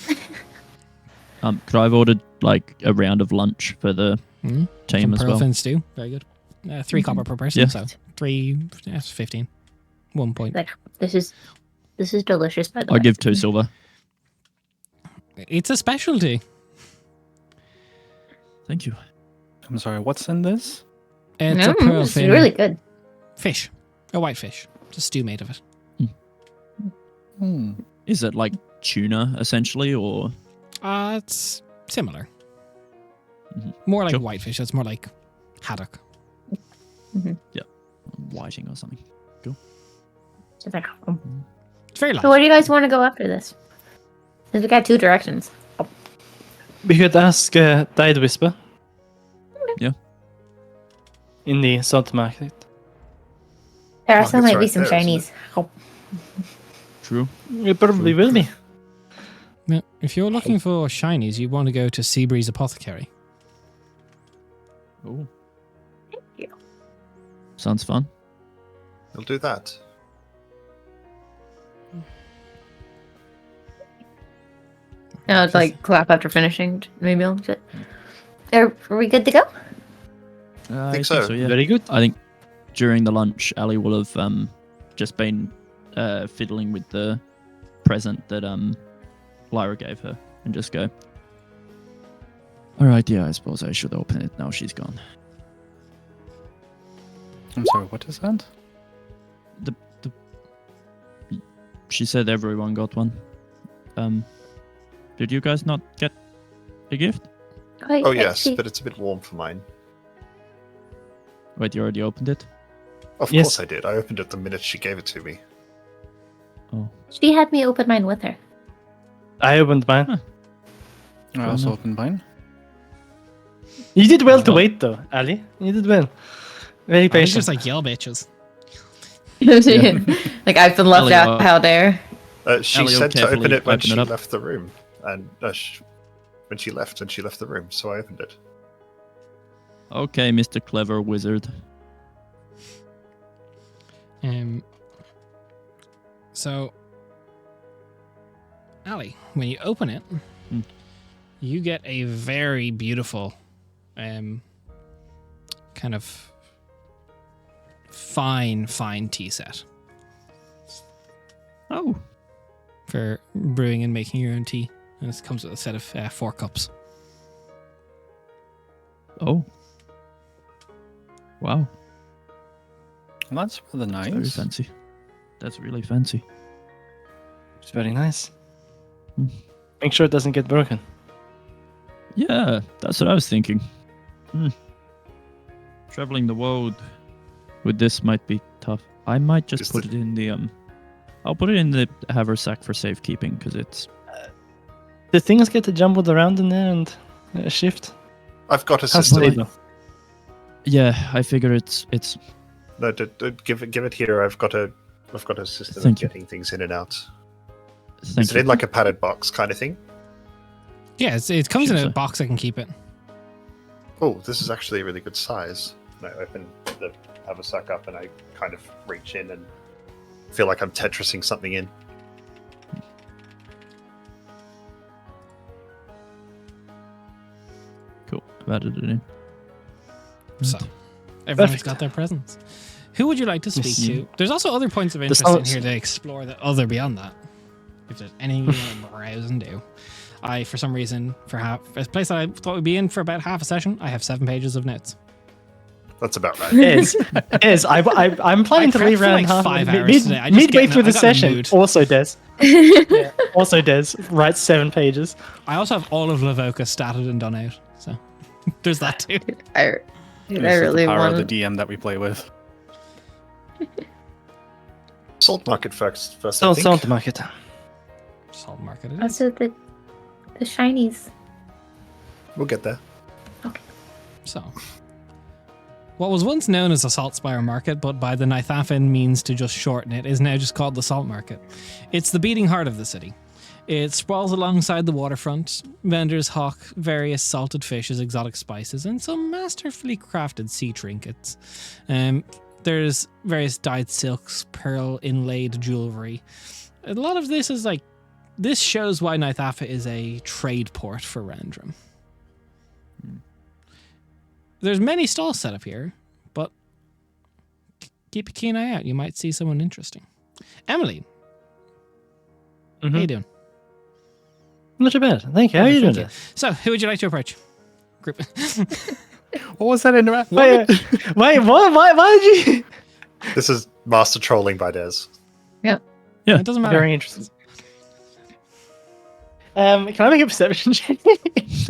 Could I have ordered like a round of lunch for the team Some as pearl well? fin stew. Very good. 3 copper per person, Yeah. so 3, that's 15. 1 point. Like, this is delicious, by the I'll way. give 2 silver. It's a specialty. Thank you. I'm sorry, what's in this? It's a pearl it's fin really good. fish. A white fish. It's a stew made of it. Is it like tuna essentially, or It's similar. Mhm. More like Sure. whitefish. It's more like haddock. whiting or something? It's like, It's very light. so where do you guys want to go after this? Because we got 2 directions. We could ask Tide Whisper. Yeah. In the salt market. There Oh, also that's might be right some there, isn't Chinese. Oh, True. It probably will be. Yeah, if you're looking for shinies, you want to go to Seabreeze Apothecary. Oh, thank you. sounds fun. We'll do that. No, it's like clap after finishing. Maybe I'll just... Are we good to go? I think so. yeah. Very good. I think during the lunch, Ali will have just been fiddling with the present that Lyra gave her, and just go. All right, yeah, I suppose I should open it now. She's gone. I'm sorry, what is that? She said everyone got one. Did you guys not get a gift? Oh yes, but it's a bit warm for mine. Wait, you already opened it? Of Yes. course I did. I opened it the minute she gave it to me. Oh, She had me open mine with her. I opened mine. Huh. I also enough. opened mine. You did well to wait, though, Ali. You did well. Very It's patient. just like yell bitches. Like I've been left Ellie, out there. She Ellie will said to open carefully it when open she it up. left the room, and when she left the room, so I opened it. okay, Mr. Clever Wizard. So, Ali, when you open it, you get a very beautiful, kind of fine tea set Oh, for brewing and making your own tea. And this comes with a set of 4 cups. oh. Wow, Well, that's rather nice. very fancy. That's really fancy. It's very nice. Hmm. Make sure it doesn't get broken. Yeah, that's what I was thinking. Traveling the world with this might be tough. I might just Is put the- it in the I'll put it in the haversack for safekeeping because it's The things get jumbled around in there and shift. I've got a How system. stable. yeah. I figure it's No, give it here. I've got a system Thank of you. getting things in and out. thank Is it you. in like a padded box kind of thing? Yeah, it comes in Sure, a sir. box that can keep it. Oh, this is actually a really good size. And I open the haversack up and I kind of reach in and feel like I'm Tetrising something in. Cool. I've added it in. So, everyone's Perfect. got their presents. Who would you like to speak Yes. to? There's also other points of interest in sounds- here to explore that other beyond that. If there's anything you want to browse and do. I, for some reason, for a place that I thought we'd be in for about half a session, I have 7 pages of notes. That's about right. I'm planning to prepped leave for around like half 5 hours today. I just midway get through in- I the got in the session. mood. Also, Des. Also, Des writes 7 pages. I also have all of Lavoca statted and done out. So, there's that too. I This is really the power want of the DM that we play with. Salt market first. I Salt, think. salt market. Salt market it is. also the shinies. We'll get there. So, what was once known as the Salt Spire Market, but by the Nithafin means to just shorten it, is now just called the Salt Market. It's the beating heart of the city. It sprawls alongside the waterfront. Vendors hawk various salted fishes, exotic spices, and some masterfully crafted sea trinkets. There's various dyed silks, pearl inlaid jewelry. A lot of this is like, this shows why Nithafa is a trade port for Randrum. There's many stalls set up here, but keep a keen eye out. You might see someone interesting. Emily, how you doing? Not too bad. Thank you. How are you doing? Thank you. So, who would you like to approach? group. What was that interaction? Wait, what? Why did you? This is master trolling by Des. Yeah. It doesn't matter. Very interesting. Can I make a perception check?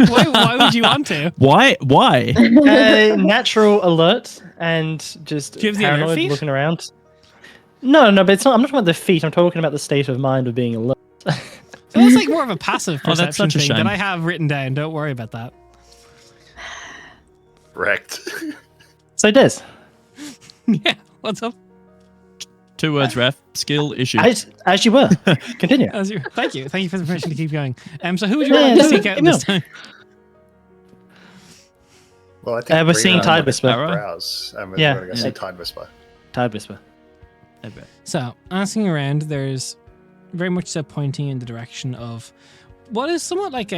Why would you want to? Why? Natural alert and just Do you have the alert paranoid feat? looking around. No, but it's not. I'm not talking about the feat. I'm talking about the state of mind of being alert. So that's like more of a passive Oh, that's perception such a thing that shame. I have written down. Don't worry about that. Wrecked. So it does. Yeah. What's up? 2 words, ref. Skill issue. As you were. Continue. Thank you for the permission to keep going. So who would you like to seek out this time? Well, I think We're seeing Tide Whisper. Browse, and we're Yeah. going to go see Tide Whisper. Tide Whisper. So, asking around, there's very much so pointing in the direction of what is somewhat like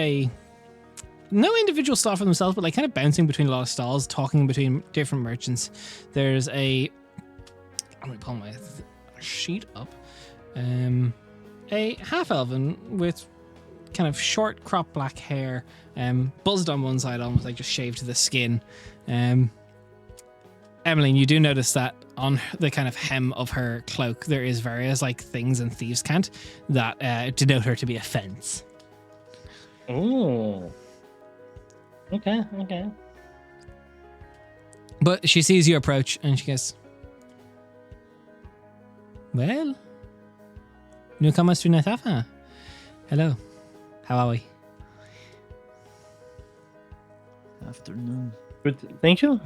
no individual stall for themselves, but like kind of bouncing between a lot of stalls, talking between different merchants. There's I'm going to pull my sheet up. A half-elven with kind of short crop black hair, buzzed on one side, almost like just shaved to the skin. Emmeline, you do notice that on the kind of hem of her cloak, there is various like things in thieves' cant that denote her to be a fence. Oh. Okay. But she sees you approach and she goes, "Well, newcomers to Natafa. Hello, how are we?" Afternoon. Good. Thank you.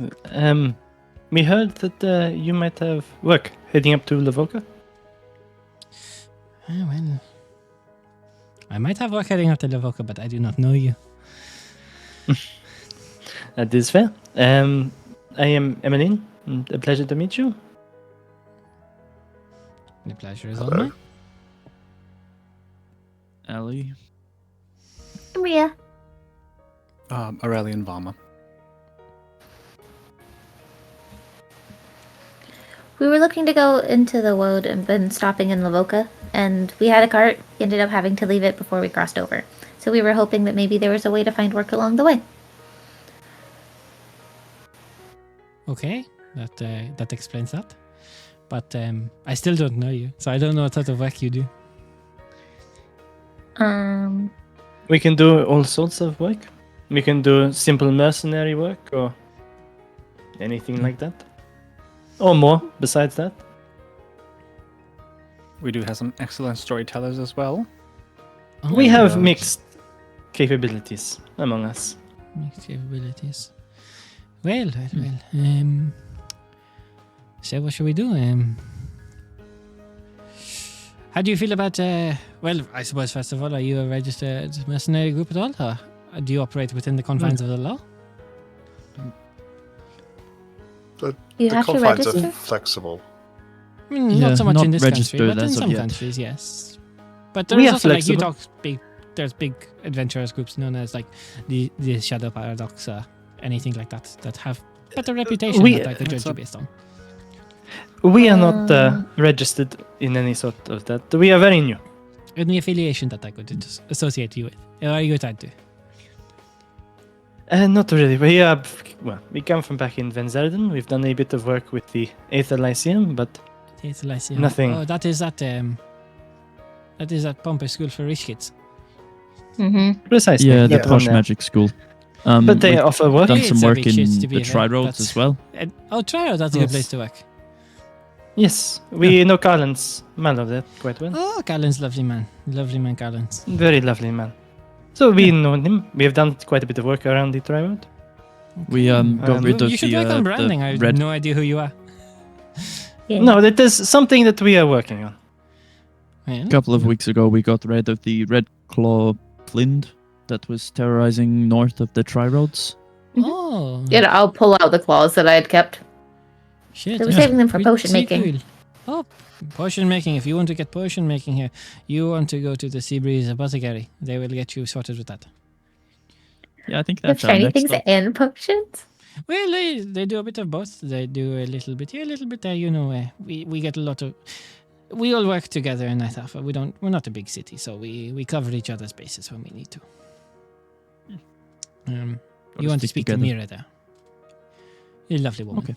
We heard that you might have work heading up to Lavoka. Well, I might have work heading up to Lavoka, but I do not know you. That is fair. I am Emmeline. A pleasure to meet you. The pleasure is all Hello. mine. Ellie. Maria. Aurelian Vama. We were looking to go into the woad and been stopping in Lavoka, and we had a cart. We ended up having to leave it before we crossed over. So we were hoping that maybe there was a way to find work along the way. Okay, that explains that. But I still don't know you, so I don't know what type of work you do. We can do all sorts of work. We can do simple mercenary work or anything like that. Or more besides that. We do have some excellent storytellers as well. Oh, We have God. mixed capabilities among us. Mixed capabilities. Well. So what should we do? How do you feel about? Well, I suppose first of all, are you a registered mercenary group at all, or do you operate within the confines of the law? You The have to confines are register? flexible. I mean, Yeah, not so much not in this country, registered but in as of some yet. countries, yes. But We there's are also like you flexible. talk big. There's big adventurous groups known as like the Shadow Paradox, anything like that have better reputation We- that I could judge What's you up? based on. We are not registered in any sort of that. We are very new. Any affiliation that I could just associate you with? Or are you tied to? Not really. We come from back in Venzerden. We've done a bit of work with the Aether Lyceum, but It's Lyceum. Nothing. Oh, that is that Pompey School for Rich Kids. Mm-hmm. precisely. Yeah, the Yeah. Posh one there. Magic School. But they we've offer work. done It's some a work big in shit to be the fair. Tri-Roads That's- as well. Try that's a good Yes. place to work. Yes, we know Garland's man of that quite well. Oh, Garland's lovely man. Lovely man, Garland's. Very lovely man. So we know him. We have done quite a bit of work around the Tri-Road. We got rid of You should the, work on the branding. I have red. no idea who you are. Yeah. No, that is something that we are working on. Well, A couple of weeks ago, we got rid of the Red Claw Flint that was terrorizing north of the Tri-Roads. Oh. Yeah, I'll pull out the claws that I had kept. Shit. They were saving them for Pretty potion making. cool. Oh, potion making. If you want to get potion making here, you want to go to the Seabreeze Apothecary. They will get you sorted with that. Yeah, I think You have that's our shiny next things stop. and potions? Well, they do a bit of both. They do a little bit here, a little bit there. You know, we get a lot of. We all work together in Night Alpha. We're not a big city, so we cover each other's bases when we need to. Gotta You want to stick speak to together. Mira there. You're a lovely woman. Okay.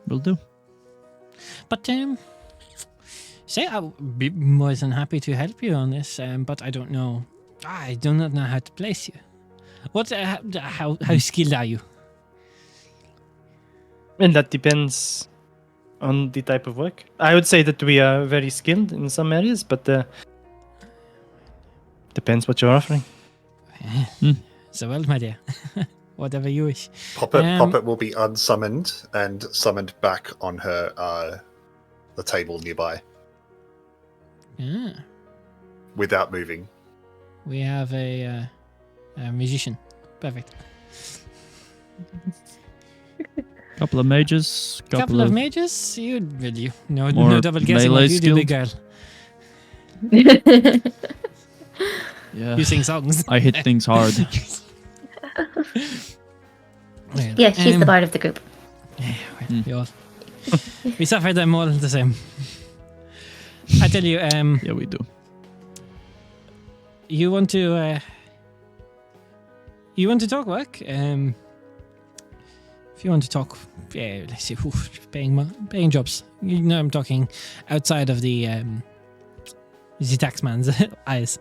Will do. But say I'll be more than happy to help you on this. But I don't know. I do not know how to place you. What? How skilled are you? And that depends on the type of work. I would say that we are very skilled in some areas, but depends what you're offering. So well, my dear. Whatever you wish. Poppet will be unsummoned and summoned back on her the table nearby Ah, without moving. we have a musician. Perfect. Couple of mages. Couple of mages. You no more double guessing what melee you do, big girl. Yeah. You sing songs. I hit things hard. Well, Yeah, she's the bard of the group. we all we suffer them all the same. I tell you, Yeah, we do. you want to talk work? If you want to talk, let's see, paying jobs. You know, I'm talking outside of the taxman's eyes.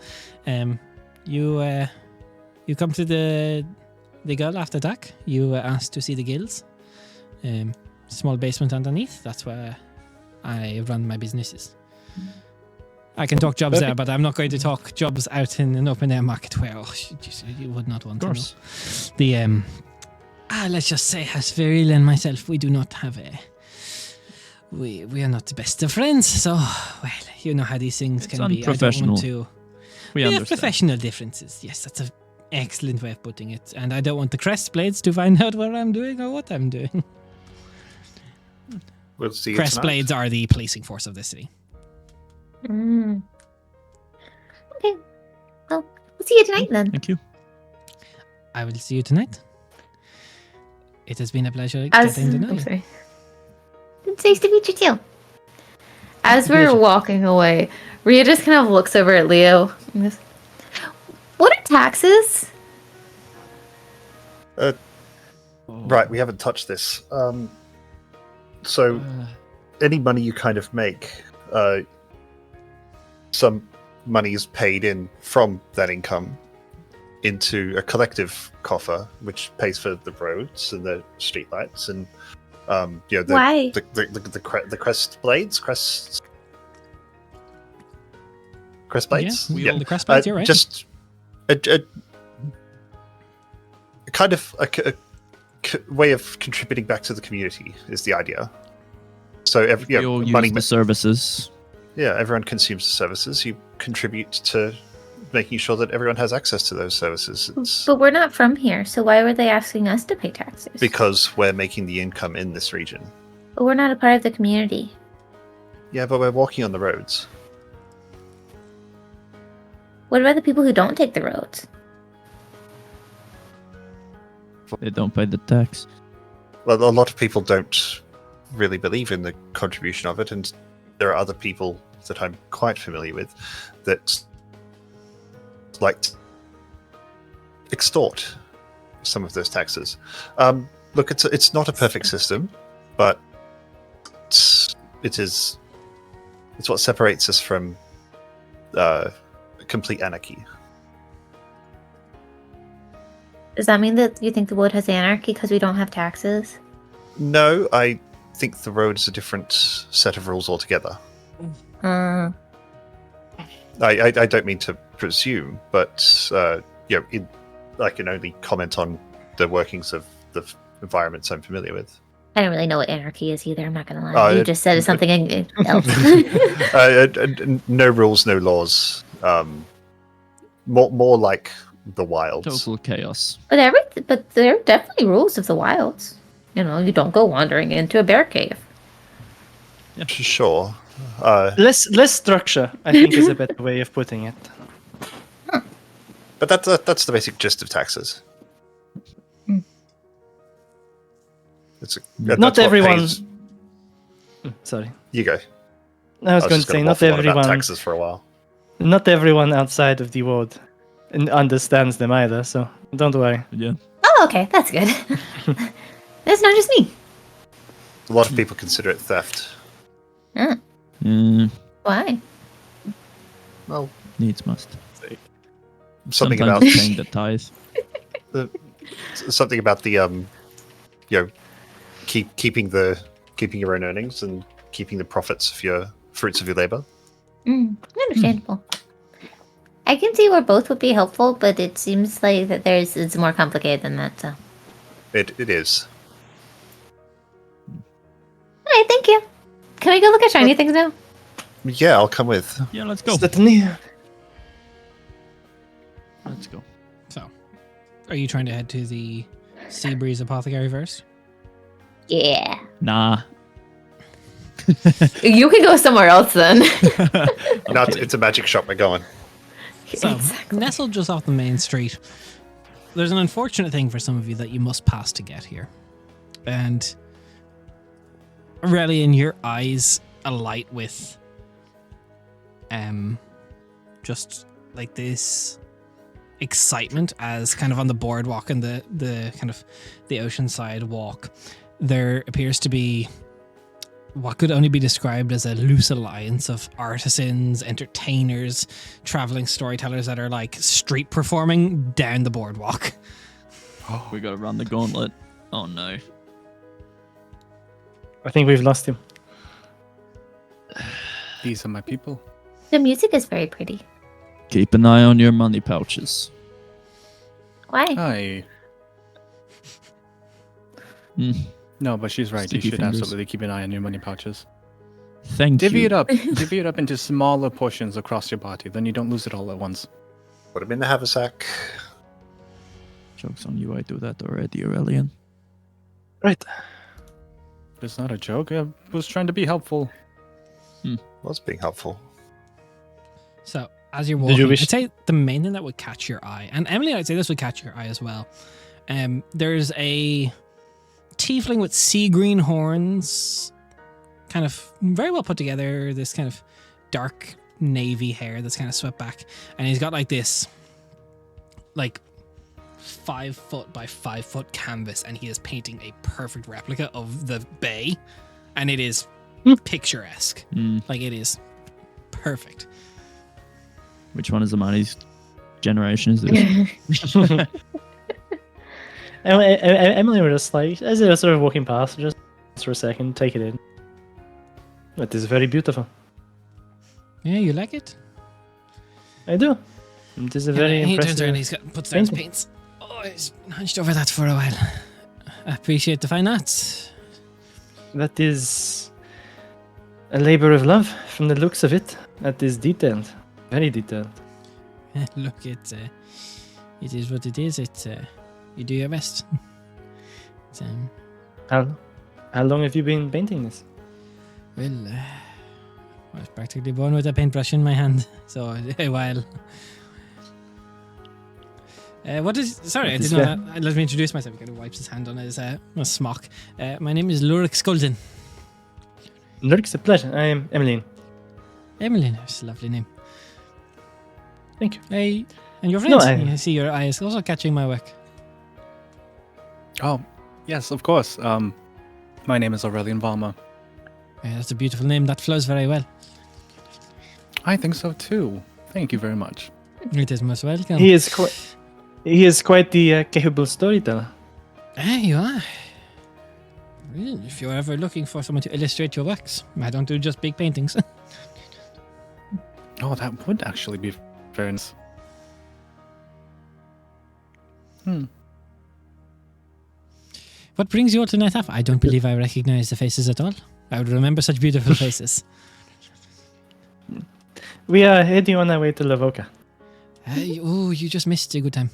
You come to the girl after dark. You ask to see the guilds. Small basement underneath. That's where I run my businesses. I can talk jobs there, but I'm not going to talk jobs out in an open air market where you would not want to know. The let's just say, as Veril and myself, we do not have we are not the best of friends. So, well, you know how these things It's can be. I don't unprofessional. want to. We have understand. professional differences. Yes, that's an excellent way of putting it. And I don't want the crest blades to find out what I'm doing or what I'm doing. We'll see you Crest tonight. blades are the policing force of the city. Mm. Okay. Well, we'll see you tonight then. Thank you. I will see you tonight. It has been a pleasure As getting to know I'm you. sorry. It's nice to meet you too. As we're Pleasure. walking away, Rhea just kind of looks over at Leo and goes, "What are taxes?" Right, we haven't touched this. So any money you kind of make, some money is paid in from that income into a collective coffer, which pays for the roads and the streetlights and Why? the crest blades, crest blades. Yeah, the crest blades, you're right. Just a kind of a way of contributing back to the community is the idea. So We all use money. the services. Yeah, everyone consumes the services. You contribute to making sure that everyone has access to those services. It's But we're not from here, so why were they asking us to pay taxes? because we're making the income in this region. But we're not a part of the community. Yeah, but we're walking on the roads. What about the people who don't take the roads? They don't pay the tax. Well, a lot of people don't really believe in the contribution of it, and there are other people that I'm quite familiar with that like to extort some of those taxes. Look, it's not a perfect system, but it's what separates us from complete anarchy. Does that mean that you think the wood has anarchy because we don't have taxes? No, I think the road is a different set of rules altogether. I don't mean to presume, but I can only comment on the workings of the environments I'm familiar with. I don't really know what anarchy is either. I'm not gonna lie. You just said something else. No rules, no laws. More like the wilds. Total chaos. But there are definitely rules of the wilds. You know, you don't go wandering into a bear cave. Sure. Less structure, I think, is a better way of putting it. But that's the basic gist of taxes. Not everyone. Sorry, You go. I was going just to say gonna not waffle on about everyone. taxes for a while. Not everyone outside of the world understands them either. So don't worry. Yeah. Oh, okay, that's good. That's not just me. A lot of people consider it theft. Why? Well, Needs must. something Sometimes about it's paying the tithe. something about the keeping your own earnings and keeping the profits of your fruits of your labor. Understandable. I can see where both would be helpful, but it seems like that it's more complicated than that. So, It is. all right, thank you. Can we go look at shiny things now? Yeah, I'll come with. Yeah, let's go. Certainly. Let's go. So, are you trying to head to the Seabreeze Apothecary first? Yeah. Nah. You can go somewhere else then. No, it's a magic shop. We're going. So, nestled just off the main street, there's an unfortunate thing for some of you that you must pass to get here. And really, in your eyes, alight with just like this excitement as kind of on the boardwalk and the kind of the oceanside walk, there appears to be what could only be described as a loose alliance of artisans, entertainers, traveling storytellers that are like street performing down the boardwalk. Oh, we gotta run the gauntlet. Oh no. I think we've lost him. These are my people. The music is very pretty. Keep an eye on your money pouches. Why? Hi. Hmm. No, but she's right. Sticky You should fingers. absolutely keep an eye on your money pouches. Thank Divvy you. it up. Divvy it up into smaller portions across your body. Then you don't lose it all at once. Put him in the haversack. Joke's on you, I do that already, Aurelian. Right. It's not a joke. I was trying to be helpful. Was being helpful. So as you're Did walking, you wish- I'd say the main thing that would catch your eye, and Emily, I'd say this would catch your eye as well. There's a tiefling with sea green horns, kind of very well put together. This kind of dark navy hair that's kind of swept back, and he's got like this, like 5 foot by 5 foot canvas, and he is painting a perfect replica of the bay, and it is picturesque. Like it is perfect. Which one is the money's generation is this? Emily was just like, as they were sort of walking past, just for a second, take it in. It is very beautiful. Yeah, you like it? I do. It is a very he turns impressive. around, puts down his painting. paints. Oh, he's been hunched over that for a while. I appreciate the fine arts. That is a labor of love from the looks of it. That is detailed. Very detailed. Look, it is what it is. You do your best. It's, How long have you been painting this? well, I was practically born with a paintbrush in my hand, so a while. What is? Sorry, I What is didn't know that. Let me introduce myself. He kind of wipes his hand on his smock. My name is Lurik Skulden. Lurk's a pleasure. I am Emmeline. Emily, that's a lovely name. Thank you. Hey, and your No, friends. I- I see your eyes also catching my work. Oh, yes, of course. My name is Aurelian Valma. Yeah, that's a beautiful name. That flows very well. I think so too. Thank you very much. It is most welcome. He is quite the capable storyteller. There you are. Well, if you're ever looking for someone to illustrate your works, I don't do just big paintings. Oh, that would actually be very nice. What brings you all to Nethaf? I don't believe I recognize the faces at all. I would remember such beautiful faces. We are heading on our way to Lavoka. You just missed a good time.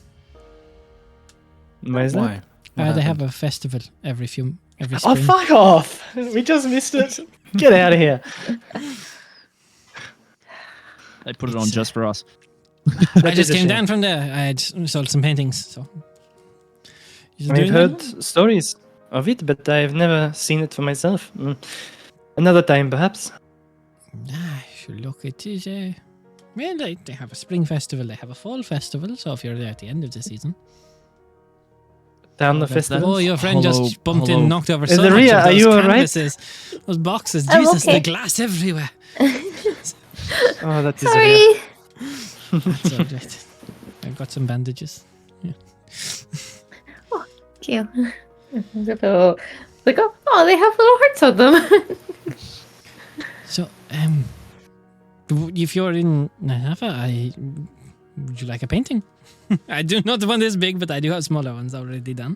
Why is that? Why? They have a festival every spring. Oh, fuck off! We just missed it. Get out of here. They put it on just for us. I just came down from there. I had sold some paintings, so. You I've doing heard well? stories of it, but I've never seen it for myself. Another time, perhaps. Sure, look, it is. Well, they have a spring festival, they have a fall festival, so if you're there at the end of the season. down the that's festival. Oh, your friend Hello, just bumped in hello. and knocked over Is so it much Rhea? of Are those you all right? canvases, those boxes. I'm Jesus, okay. the glass everywhere. Oh, that is Rhea. Sorry. That's all right. I've got some bandages. Cute. Like, oh, they have little hearts on them. So, if you're in Nahafa, would you like a painting? I do not want this big, but I do have smaller ones already done.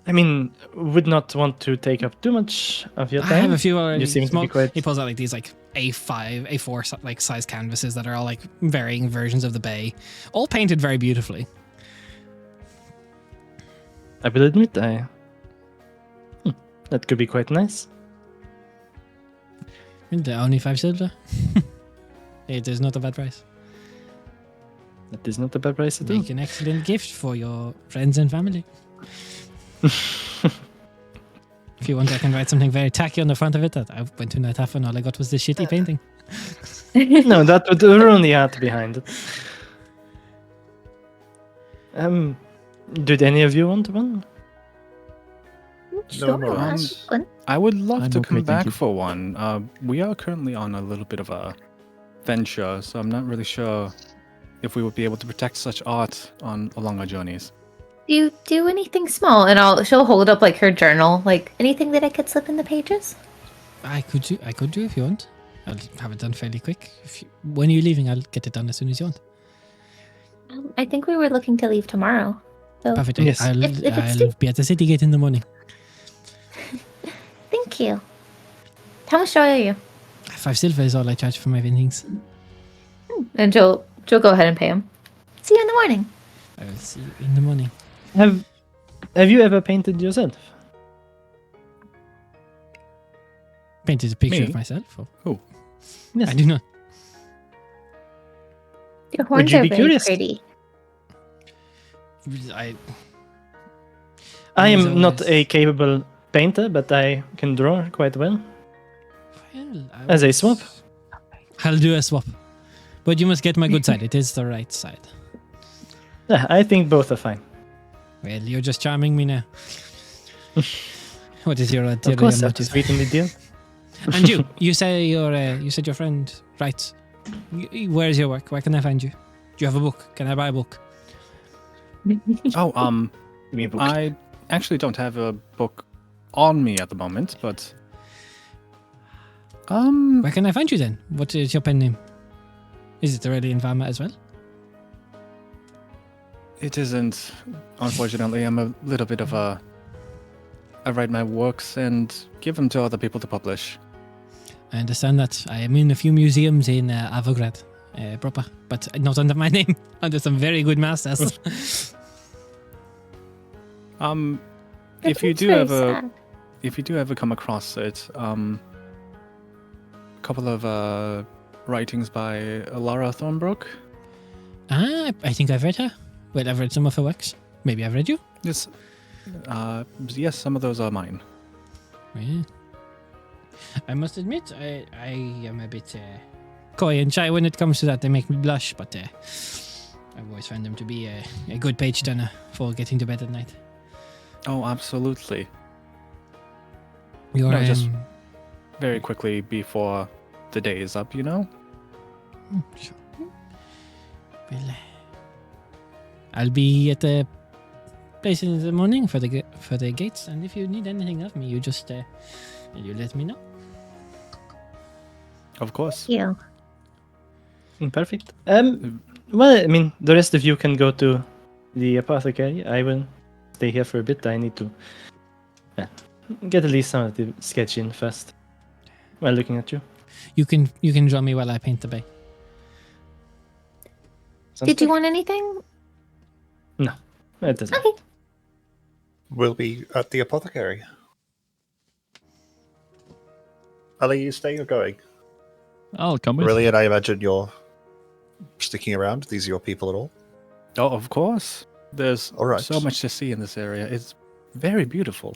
I mean, would not want to take up too much of your I time. have a few already. You seem to small. be quite. He pulls out like these like A5, A4 like size canvases that are all like varying versions of the bay, all painted very beautifully. I will admit, that could be quite nice. And only 5 silver. It is not a bad price. That is not a bad price at all. Make an excellent gift for your friends and family. If you want, I can write something very tacky on the front of it that I went to Naitafa and all I got was this shitty painting. No, that would ruin the art behind it. Did any of you want one? Sure. more Um, rights. Fun. I would love I'm to okay, come thank back you. for one. We are currently on a little bit of a venture, so I'm not really sure if we would be able to protect such art along our journeys. Do you do anything small? And she'll hold up like her journal, like anything that I could slip in the pages. I could do if you want. I'll have it done fairly quick. When are you leaving? I'll get it done as soon as you want. I think we were looking to leave tomorrow. So Perfect. Yes. I'll If it's too- be at the city gate in the morning. thank you. How much do I owe you? 5 silver is all I charge for my paintings. And she'll go ahead and pay him. See you in the morning. I will see you in the morning. Have you ever painted yourself? Painted a picture Me? of myself? Or? Yes. I do not. Your horns you are be very curious? pretty. I I was am not always- a capable painter, but I can draw quite well. Well, As a swap? I'll do a swap. But you must get my good side. It is the right side. Yeah, I think both are fine. Well, you're just charming me now. What is your Of ulterior course, I have to motive? sweeten the deal. And you say you said your friend writes. Where is your work? Where can I find you? Do you have a book? Can I buy a book? Oh, Give me a book. I actually don't have a book on me at the moment, but Where can I find you then? What is your pen name? Is it Aurelian Varma as well? it isn't. Unfortunately, I'm a little bit of a. I write my works and give them to other people to publish. I understand that. I am in a few museums in Avograd proper, but not under my name, under some very good masters. If you That's do very ever, sad. if you do ever come across it, a couple of writings by Lara Thornbrook. I think I've read her. Well, I've read some of her works. Maybe I've read you. Yes, some of those are mine. Yeah. I must admit, I am a bit coy and shy when it comes to that. They make me blush, but I've always found them to be a good page turner for getting to bed at night. Oh, absolutely. You're No, just- Very quickly before the day is up, you know. sure. Well, I'll be at the place in the morning for the gates, and if you need anything of me, you just you let me know. Of course. Thank you. Perfect. Well, I mean, the rest of you can go to the apothecary. I will stay here for a bit. I need to get at least some of the sketch in first. While looking at you. You can draw me while I paint the bay. Sounds Did you good. want anything? It doesn't. Okay. We'll be at the apothecary. Ali, you staying or going? I'll come with. Really, and I imagine you're sticking around. These are your people at all? Oh, of course. There's All right. so much to see in this area. It's very beautiful.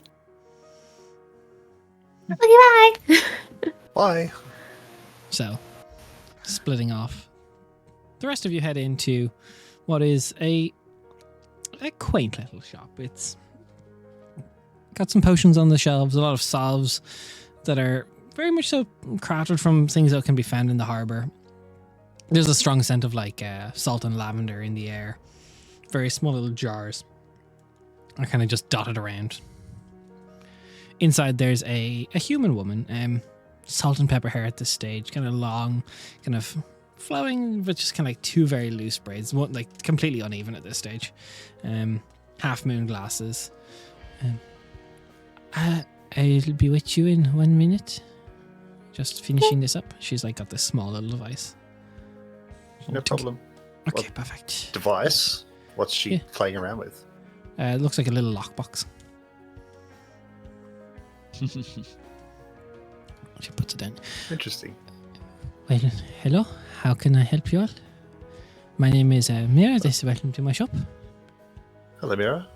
Okay, bye. Bye. So, splitting off. The rest of you head into what is a a quaint little shop. It's got some potions on the shelves, a lot of salves that are very much so crafted from things that can be found in the harbour. There's a strong scent of like salt and lavender in the air. Very small little jars are kind of just dotted around. Inside there's a human woman, salt and pepper hair at this stage, kind of long, kind of flowing, but just kind of like two very loose braids, one like completely uneven at this stage. Half moon glasses. I'll be with you in 1 minute. Just finishing this up. She's like got this small little device. No problem. Okay, What perfect. device? What's she Yeah. playing around with? It looks like a little lockbox. She puts it down. Interesting. Well, hello. How can I help you all? My name is Mira. Welcome to my shop. Hello, Mira.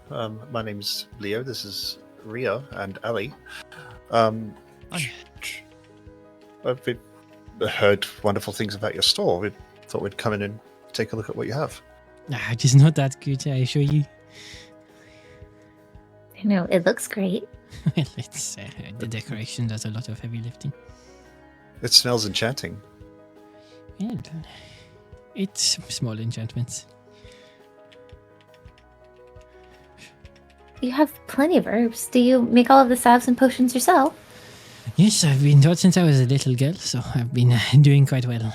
My name's Leo. This is Ria and Ali. We've heard wonderful things about your store. We thought we'd come in and take a look at what you have. It is not that good, I assure you. I know, it looks great. Well, it's the decoration does a lot of heavy lifting. It smells enchanting. Yeah, it's small enchantments. You have plenty of herbs. Do you make all of the salves and potions yourself? Yes, I've been taught since I was a little girl, so I've been doing quite well.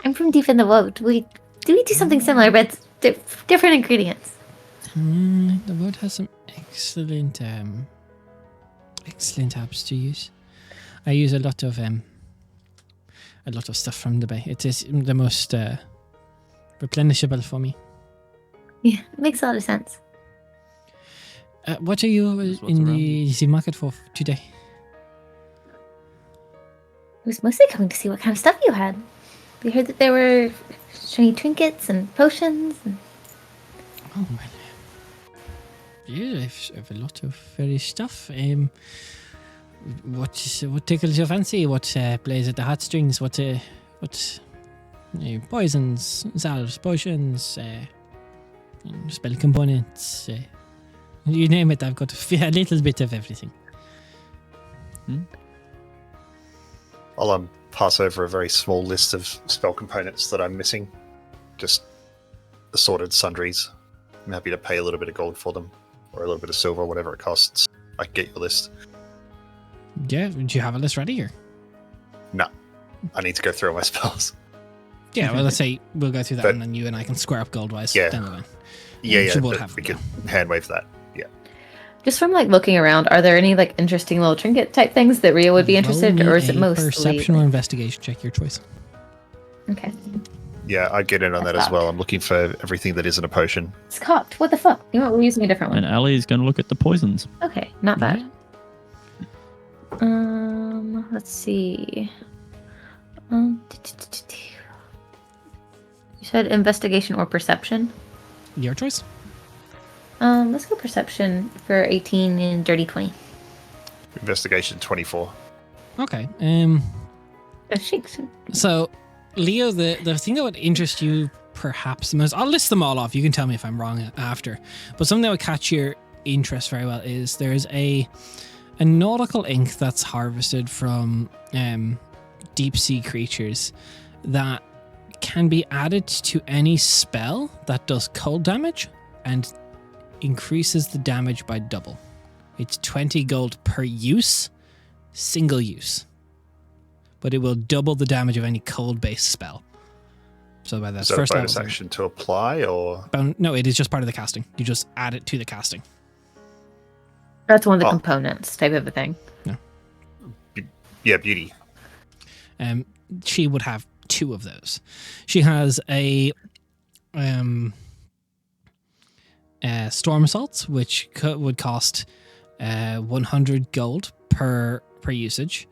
I'm from deep in the wood. We do something similar, but it's different ingredients. The wood has some excellent herbs to use. I use a lot of stuff from the bay. It is the most replenishable for me. Yeah, it makes a lot of sense. What are you There's lots in around. the market for today? I was mostly coming to see what kind of stuff you had. We heard that there were shiny trinkets and potions. And... Oh, well. Yeah, I've a lot of very stuff. What tickles your fancy? What plays at the heartstrings? What poisons, salves, potions, spell components. You name it, I've got a little bit of everything. I'll pass over a very small list of spell components that I'm missing. Just assorted sundries. I'm happy to pay a little bit of gold for them, or a little bit of silver, whatever it costs. I can get your list. Yeah, do you have a list ready here? No, I need to go through all my spells. Yeah, well, let's say we'll go through that But- and then you and I can square up gold-wise Yeah. down the line. Yeah, So we'll but have we it could hand wave that. Yeah. Just from like looking around, are there any like interesting little trinket type things that Ria would be interested, Roll or me is it a mostly? perception or investigation check, your choice. Okay, Yeah, I'd get in on that as well. I'm looking for everything that isn't a potion. it's cocked. What the fuck? You know what? We're using a different And one. Ali is going to look at the poisons. Okay, not bad. Let's see. You said investigation or perception. Your choice. Let's go perception for 18 and dirty 20. Investigation 24. Okay. Shakes. So, Leo, the thing that would interest you perhaps the most, I'll list them all off. You can tell me if I'm wrong after. But something that would catch your interest very well is there's a nautical ink that's harvested from deep sea creatures that can be added to any spell that does cold damage and increases the damage by double. It's 20 gold per use, single use. But it will double the damage of any cold-based spell. So by the Is that a first bonus level, action to apply, or no, it is just part of the casting. You just add it to the casting. That's one of the Oh. components type of a thing. yeah, beauty? She would have two of those. She has a storm salts, which would cost 100 gold per usage,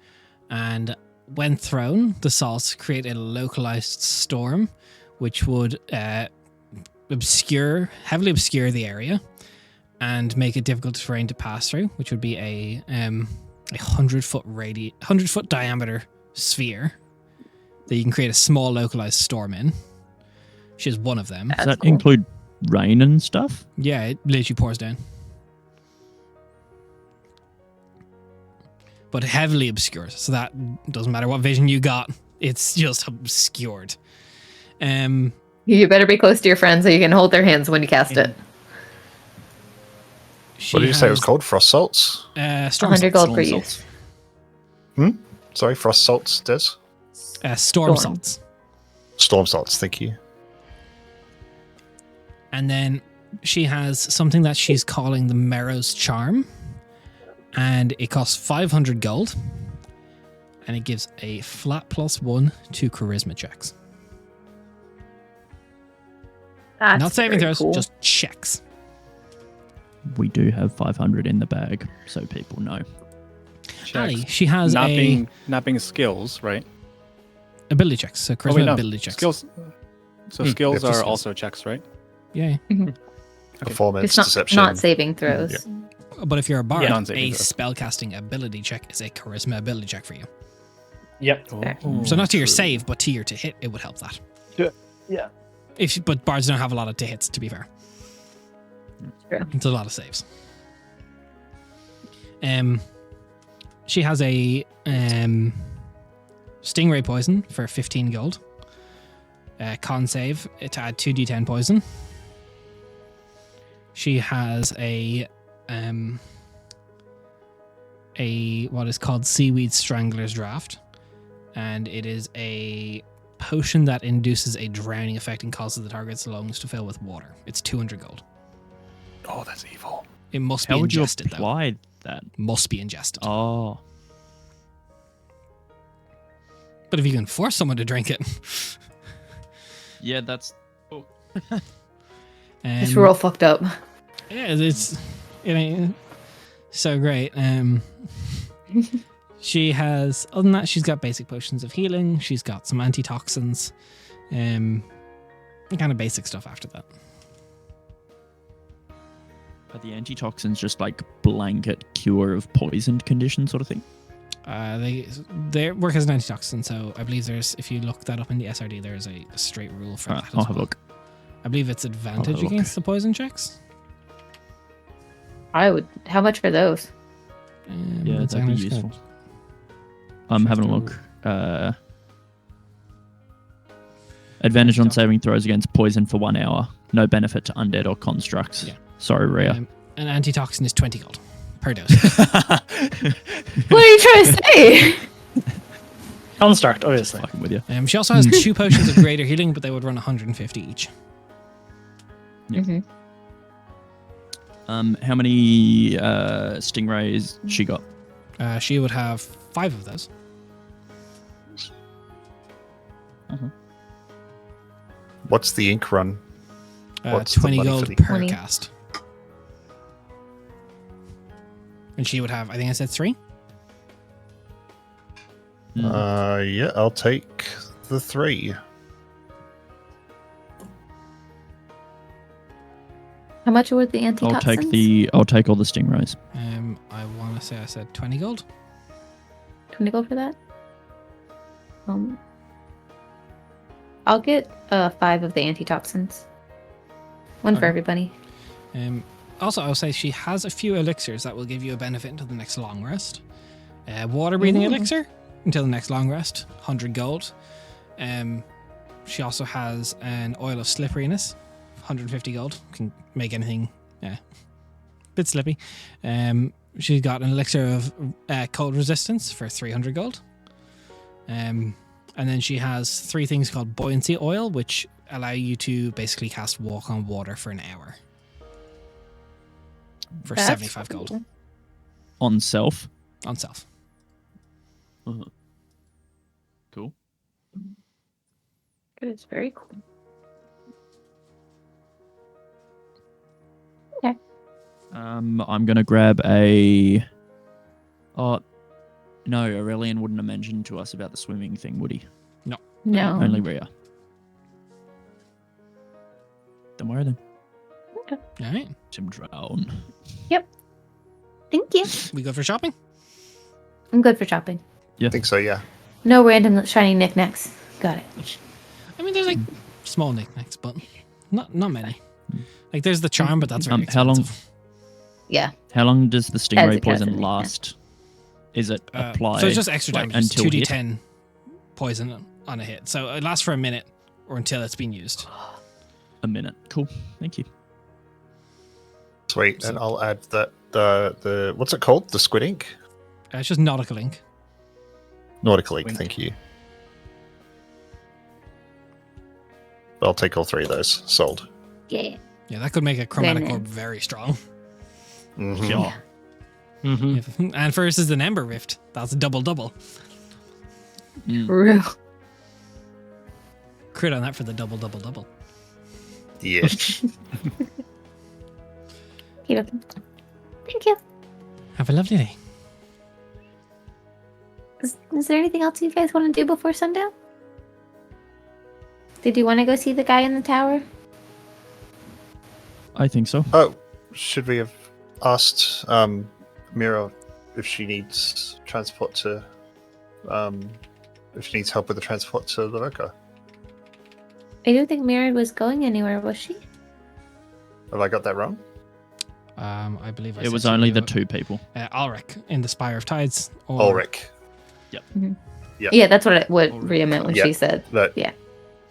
and when thrown, the salts create a localized storm, which would heavily obscure the area and make it difficult terrain to pass through, which would be a 100-foot diameter sphere that you can create a small localized storm in. She has one of them. Does That's that cool. include rain and stuff? Yeah, it literally pours down. But heavily obscured, so that doesn't matter what vision you got, it's just obscured. You better be close to your friend so you can hold their hands when you cast it. What did you say it was called? Frost salts? Storm 100 gold salts. per use. Sorry, frost salts, Des? Storm Storm. salts. Storm salts, thank you. And then she has something that she's calling the Merrow's Charm. And it costs 500 gold. And it gives a flat +1 to charisma checks. That's Not saving very throws, cool. just checks. We do have 500 in the bag, so people know. Ali, she has not a being skills, right? ability checks. So charisma wait, no. ability checks. Skills. So skills Yeah, just are skills. also checks, right? Yeah. Performance, It's not, deception. not saving throws. Yeah. But if you're a bard, Yeah. a Non-saving throw. spellcasting ability check is a charisma ability check for you. Yep. So not to your save, but to your to hit, it would help that. Yeah. But bards don't have a lot of to hits, to be fair. True. It's a lot of saves. She has a stingray poison for 15 gold. Con save to add 2d10 poison. She has a what is called Seaweed Strangler's Draft, and it is a potion that induces a drowning effect and causes the target's lungs to fill with water. It's 200 gold. Oh, that's evil. It must be How would you ingested, though. apply that? Must be ingested. Oh, But if you can force someone to drink it, yeah, that's. It's real fucked up. yeah, it ain't so great. She has, other than that, she's got basic potions of healing. She's got some antitoxins, kind of basic stuff after that. Are the antitoxins just like blanket cure of poisoned condition sort of thing? They work as an antitoxin, so I believe there's, if you look that up in the SRD, there's a straight rule for that as I'll have a well. look. I believe it's advantage I'll have a look. against the poison checks. I would. How much for those? Yeah, one second, that'd be I'm just gonna- useful. I'm having a Shift look. Advantage on saving throws against poison for 1 hour. No benefit to undead or constructs. Yeah. Sorry, Rhea. An antitoxin is 20 gold per dose. What are you trying to say? Construct, obviously. Fucking with you. She also has 2 potions of greater healing, but they would run 150 each. Yeah. Mhm. How many stingrays she got? She would have 5 of those. What's the ink run? What's the 20 money for gold the- per 20. cast. And she would have, I think I said 3? Yeah, I'll take the 3. How much were the antitoxins? I'll take all the stingrays. I want to say I said 20 gold. 20 gold for that? I'll get 5 of the antitoxins. One for Okay. everybody. Also, I'll say she has a few elixirs that will give you a benefit until the next long rest. Water breathing Ooh. elixir until the next long rest, 100 gold. She also has an oil of slipperiness, 150 gold. Can make anything bit slippy. She's got an elixir of cold resistance for 300 gold. And then she has 3 things called buoyancy oil, which allow you to basically cast walk on water for an hour. For That's 75 gold cool. On self. on self. Cool. Good, it's very cool. I'm gonna grab a. Oh, no, Aurelian wouldn't have mentioned to us about the swimming thing, would he? No. Only Rhea. Don't worry then. All right. Tim drown. Thank you. We go for shopping? I'm good for shopping. I think so, yeah. No random shiny knickknacks. Got it. I mean, there's like small knickknacks, but not many. Like, there's the charm, but that's very how long? expensive. Yeah. How long does the As stingray a poison captain, yeah. last? Is it applied? So it's just extra like, damage. It's until hit? 2d10 poison on a hit. So it lasts for a minute or until it's been used. A minute. Cool. Thank you. Sweet, and I'll add that the what's it called? The squid ink? It's just nautical ink. Nautical ink, Wink. thank you. I'll take all 3 of those. Sold. Yeah. Yeah, that could make a chromatic Very orb very strong. Mhm. Sure. Mm-hmm. And first is an Ember Rift. That's a double. True. Crit on that for the double. Yeah. Thank you. Have a lovely day. Is there anything else you guys want to do before sundown? Did you want to go see the guy in the tower? I think so. Oh, should we have asked Mira if she needs transport to if she needs help with the transport to Lavoca? I don't think Mira was going anywhere, was she? Have I got that wrong? I believe It was only the 2 people. Ulrich in the Spire of Tides. Or Ulrich. Yeah. Yeah, that's what Rhea meant when Yeah. she said. That Yeah.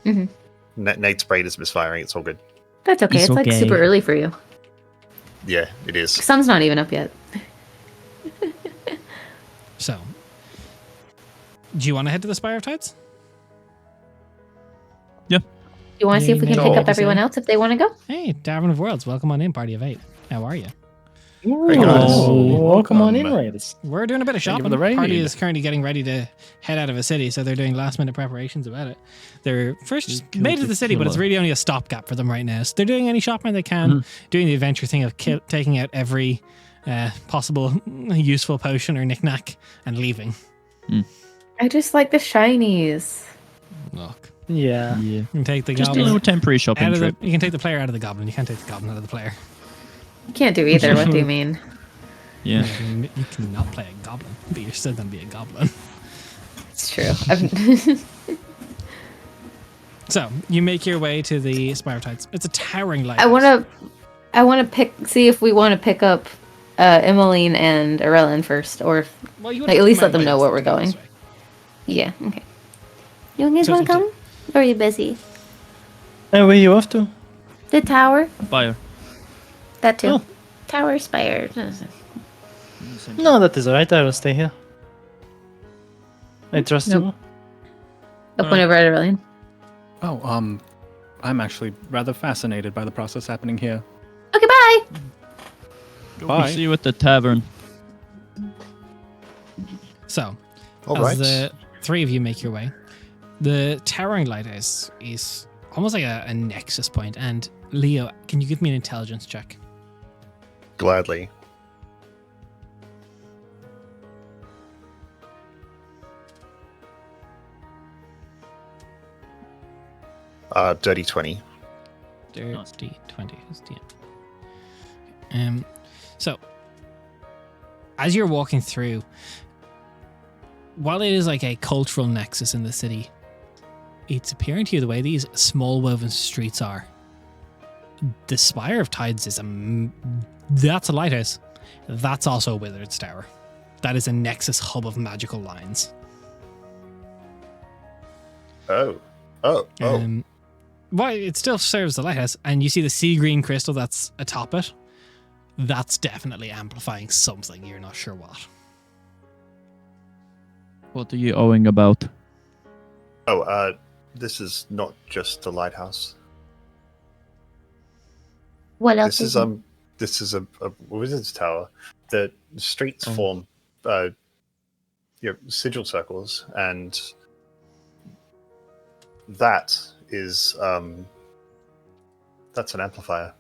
Mhm. Nate's brain is misfiring. It's all good. That's okay. It's It's like okay. super early for you. Yeah, it is. Sun's not even up yet. So, do you want to head to the Spire of Tides? You want to see if we can Yay, pick Nate. up everyone else if they want to go? Hey, Tavern of Worlds, welcome on in, Party of 8. How are you? Hey, guys. Welcome on in, Raiders. We're doing a bit of Thank you shopping. for the raid. Party is currently getting ready to head out of a city, so they're doing last minute preparations about it. They're first just Kill made it to the the city, but it's killer. really only a stopgap for them right now. So they're doing any shopping they can, doing the adventure thing of taking out every possible useful potion or knickknack and leaving. I just like the shinies. Look, Yeah. Yeah. you can take the Just a goblin little temporary shopping out of the. trip. You can take the player out of the goblin. You can't take the goblin out of the player. You can't do either. What do you mean? Yeah. You cannot play a goblin, but you're still going to be a goblin. It's true. I've- So you make your way to the Spire of Tides. It's a towering light. I want to see if we want to pick up Emmeline and Arellen first, or if, Well, you like, at least let them know where we're going. Yeah. Okay. You guys So want to it's- come? Or are you busy? Where are you off to? The tower. Fire. That too. Oh. Tower Spire. No, that is alright. I will stay here. I trust Nope. you. Up whenever Arellen. Oh, I'm actually rather fascinated by the process happening here. Okay. Bye. Bye. See you at the tavern. So, All as right. the 3 of you make your way, the towering lighthouse is almost like a nexus point. And Leo, can you give me an intelligence check? Gladly. Dirty 20. Dirty 20 is DM. So, as you're walking through, while it is like a cultural nexus in the city, it's appearing to you the way these small woven streets are. The Spire of Tides is that's a lighthouse. That's also a Wizard's Tower. That is a nexus hub of magical lines. Oh. Well, it still serves the lighthouse, and you see the sea green crystal that's atop it. That's definitely amplifying something. You're not sure what. What are you owing about? This is not just the lighthouse. What else? This is a wizard's tower. The streets form sigil circles, and that is that's an amplifier.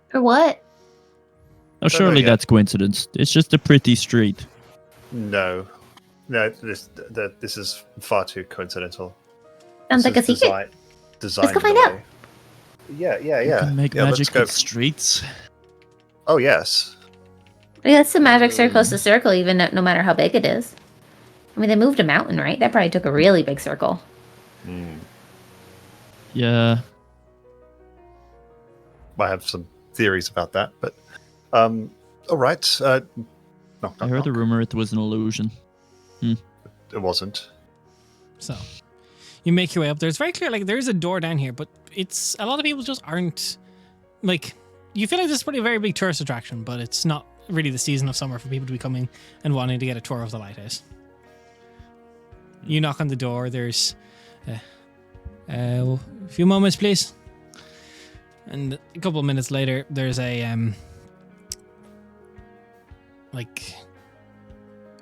For what? Oh, surely yeah. that's coincidence. It's just a pretty street. No, this is far too coincidental. Sounds This like a is secret. Designed go in a find out. way- Yeah. You can make Yeah, let's magic go. with streets. Oh yes. Yeah, it's the magic circle's the circle, even no matter how big it is. I mean, they moved a mountain, right? That probably took a really big circle. Yeah. I have some theories about that, but all right. Knock, I knock, heard a knock. rumor it was an illusion. It wasn't. So you make your way up there. It's very clear, like there's a door down here, but it's a lot of people just aren't like. You feel like this is probably a very big tourist attraction, but it's not really the season of summer for people to be coming and wanting to get a tour of the lighthouse. You knock on the door. There's a few moments, please. And a couple of minutes later, there's a like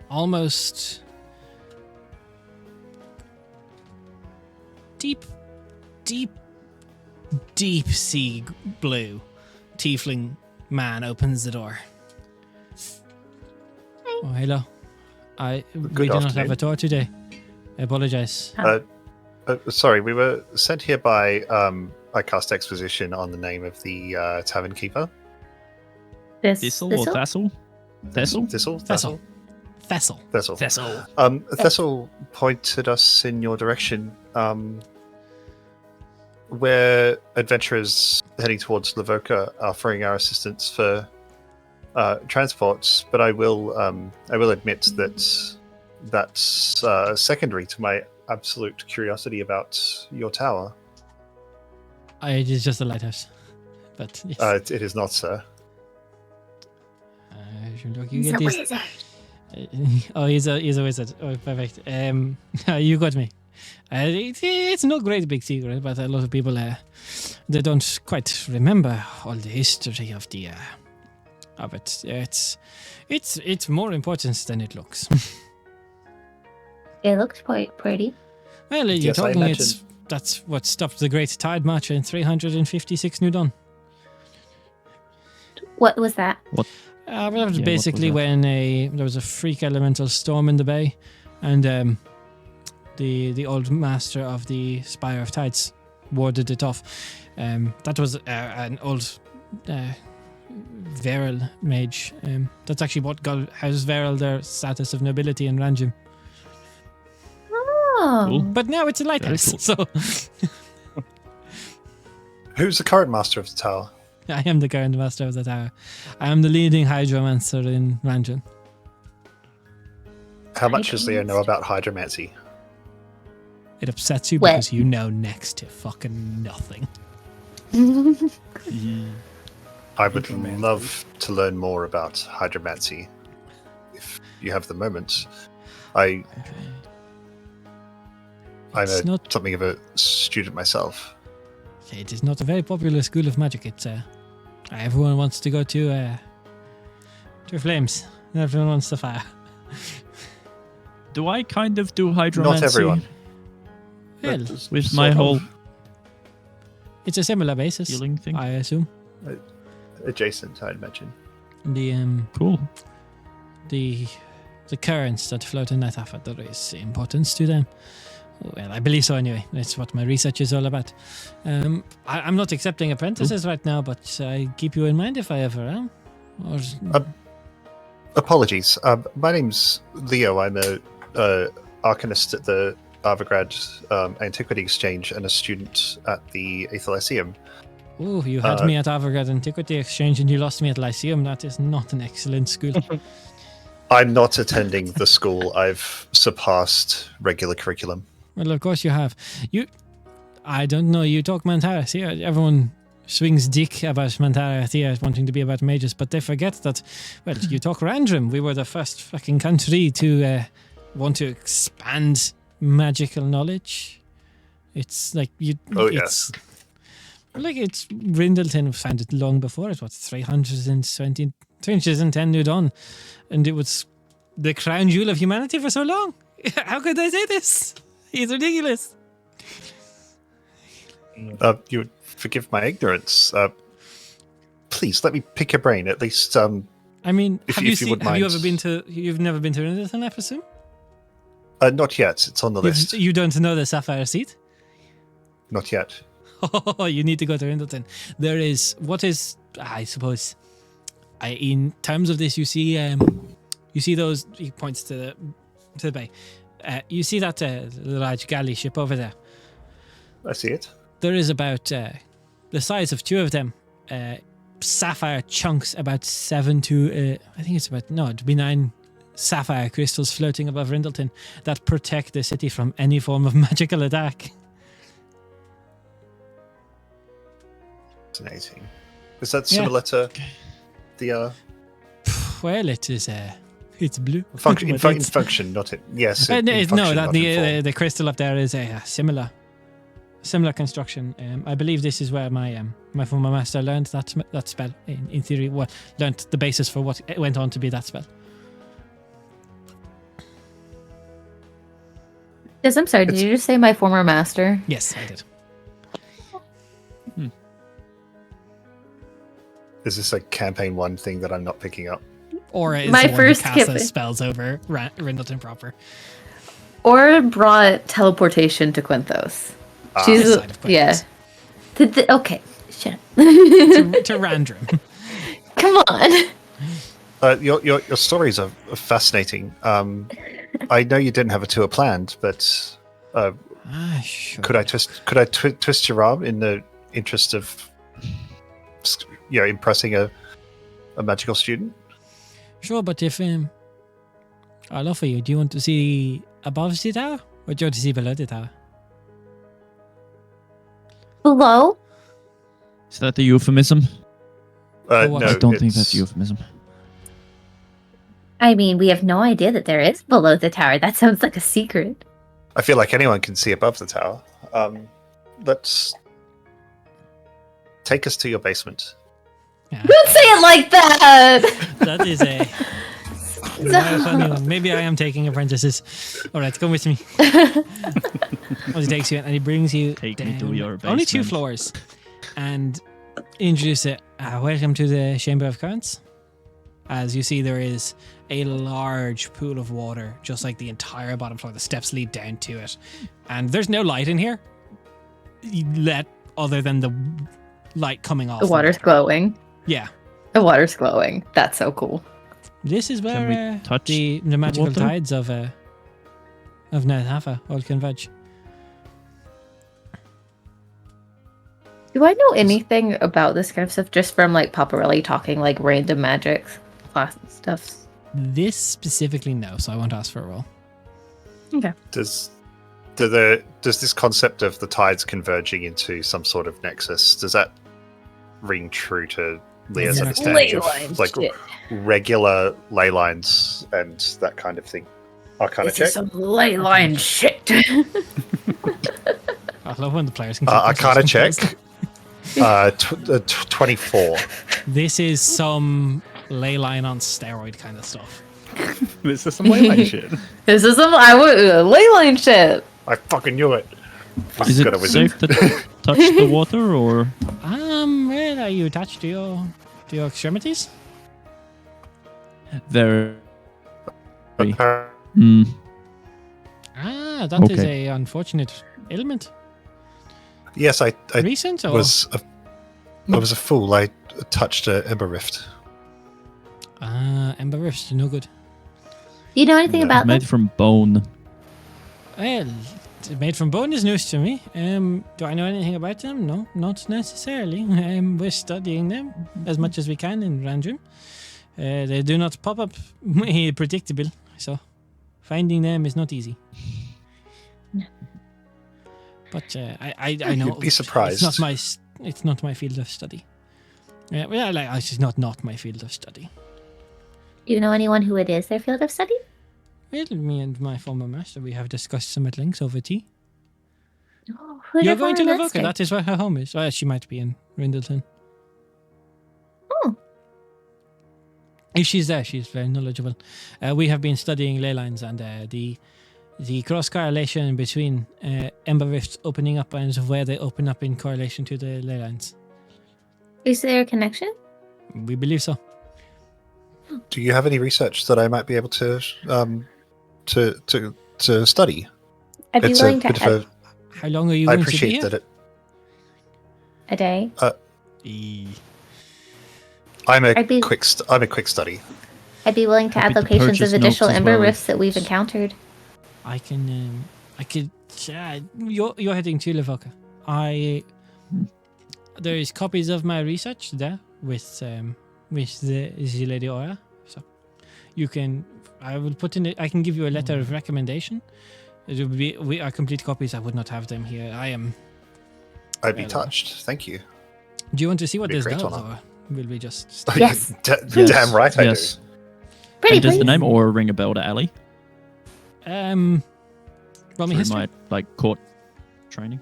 almost deep sea blue tiefling man opens the door. Oh, hello. We do not have afternoon. a tour today. I apologize. Sorry, we were sent here by I cast exposition on the name of the tavern keeper. Thistle or Thassel? Thistle? Thistle. Thessel. Thessel. Thistle. Thessel. Thessel pointed us in your direction. We're adventurers heading towards Lavoka, offering our assistance for transports. But I will admit that that's secondary to my absolute curiosity about your tower. It is just a lighthouse. But yes. It is not, sir. Look, you get this. Oh, he's a wizard. Oh, perfect. You got me. It's no great big secret, but a lot of people they don't quite remember all the history of the of it. It's more important than it looks. It looks quite pretty. Well, you're Yes, I talking imagine. that's what stopped the Great Tide March in 356 New Dawn. What was that? Well, that was Yeah, what was basically that? when there was a freak elemental storm in the bay, and the old master of the Spire of Tides warded it off. That was an old Veral mage. That's actually what has Veral their status of nobility in Ranjim. Oh, Cool. But now it's a lighthouse, cool. so Who's the current master of the tower? I am the current master of the tower. I am the leading hydromancer in Ranjim. How much does Leo know about hydromancy? It upsets you Well- because you know next to fucking nothing. I would Hydromancy. love to learn more about hydromancy. If you have the moment. I'm It's not- something of a student myself. It is not a very popular school of magic. It's everyone wants to go to flames. Everyone wants to fire. Do I kind of do hydromancy? Not everyone. Well, But With sort my of whole it's a similar basis, healing thing? I assume. adjacent, I'd imagine. Cool. The currents that float in that effort, there is importance to them. Well, I believe so anyway. That's what my research is all about. I'm not accepting apprentices right now, but I keep you in mind if I ever am. Or Apologies. My name's Leo. I'm a arcanist at the Arvagrad Antiquity Exchange and a student at the Aether Lyceum. oh, you had me at Avogadro Antiquity Exchange and you lost me at Lyceum. That is not an excellent school. I'm not attending the school. I've surpassed regular curriculum. Well, of course you have. I don't know. You talk Mantaras here. Everyone swings dick about Mantaras here, wanting to be about mages, but they forget that. Well, you talk Randrum. We were the first fucking country to want to expand magical knowledge. It's like you. Oh, it's, like it's Rindleton found it long before it. What 310 New Dawn, and it was the crown jewel of humanity for so long. How could I say this? It's ridiculous. You would forgive my ignorance. Please let me pick your brain. At least, I mean, If have you- you if you seen? wouldn't Have you mind. ever been to? You've never been to Rindleton, I presume. not yet. It's on the list. You don't know the Sapphire Seat? Not yet. Oh, you need to go to Rindleton. There is what is, I suppose, in terms of this, you see those. He points to the bay. You see that large galley ship over there. I see it. There is about the size of two of them sapphire chunks about 7 to I think it's about it'd be 9 sapphire crystals floating above Rindleton that protect the city from any form of magical attack. Fascinating. Is that similar to the Well, it is. It's blue. function? In, But in function, not it. Yes. no, in function, that not in form. the crystal up there is a similar construction. I believe this is where my former master learned that spell. In theory, learned the basis for what went on to be that spell. Yes, I'm sorry. Did you just say my former master? Yes, I did. Is this a campaign 1 thing that I'm not picking up? Or is My the one first who casts skip- those spells over Rindleton proper. Or brought teleportation to Quinthos. She's This side of Quintos. yeah. Okay, shut up. to Randrum. Come on. Your stories are fascinating. I know you didn't have a tour planned, but Sure. could I twist your arm in the interest of impressing a magical student? Sure, but if I'll offer you, do you want to see above the tower, or do you want to see below the tower? Below? Is that a euphemism? what? No, I don't think it's- that's a euphemism. I mean, we have no idea that there is below the tower. That sounds like a secret. I feel like anyone can see above the tower. Let's take us to your basement. Yeah, Don't say it like that! that is a funny one. Maybe I am taking apprentices. All right, come with me. Well, he takes you in and he brings you Take down me to your only 2 basement. floors, and introduce it. Welcome to the Chamber of Currents. As you see, there is a large pool of water, just like the entire bottom floor. The steps lead down to it, and there's no light in here. Other than the light coming off. The water's glowing. Yeah, The water's glowing. That's so cool. this is Can where we touch the magical water? tides of Nathafa all converge. Do I know anything about this kind of stuff just from like Paparelli talking like random magic class stuff? This specifically, no. So I won't ask for a roll. Does this concept of the tides converging into some sort of nexus, does that ring true to Leah's Yeah. understanding Ley of line like shit. regular ley lines and that kind of thing? Arcana This check. is some ley line shit. I love when the players can. keep Arcana themselves check. composed. 24. This is some ley line on steroid kind of stuff. This is some leyline shit. This is some ley line shit. I fucking knew it. Is Got a it wizard. safe to touch the water, or Well, are you attached to your extremities? very? Uh, Mm, That is Okay. a unfortunate ailment. yes, I Recent or was a fool. I touched a Ember Rift. Ember Rifts, no good. Do you know anything No. about them? made from bone. Well, made from bone is news to me. Do I know anything about them? No, not necessarily. We're studying them as much as we can in Randrum. They do not pop up predictable, so finding them is not easy. But I know You'd be surprised. It's not my field of study. It's not my field of study. Do you know anyone who it is their field of study? Well, me and my former master, we have discussed some at length over tea. Oh, who's You're your going to former Lavoca. master? That is where her home is. Well, she might be in Rindleton. Oh. If she's there, she's very knowledgeable. We have been studying ley lines and the cross correlation between Ember Rifts opening up and where they open up in correlation to the ley lines. Is there a connection? We believe so. Do you have any research that I might be able to study? I'd be It's willing a to bit add of How long are you I going to be appreciate here? that it. a day. I'm a I'd be- quick study. I'd be willing to Happy add to locations purchase of notes additional as Ember well Rifts if that we've it's- encountered. I could. You're heading to Lavoca. there's copies of my research there with the Lady Aura. So you can. I will put in. I can give you a letter of recommendation. It would be our complete copies. I would not have them here. I'd be touched. Thank you. Do you want to see what Be a this great does, honor. or will we just? Yes. Damn right I do. Yes. Pretty And does the please. name Aura ring a bell to Ali? Roll me Through history. my court training.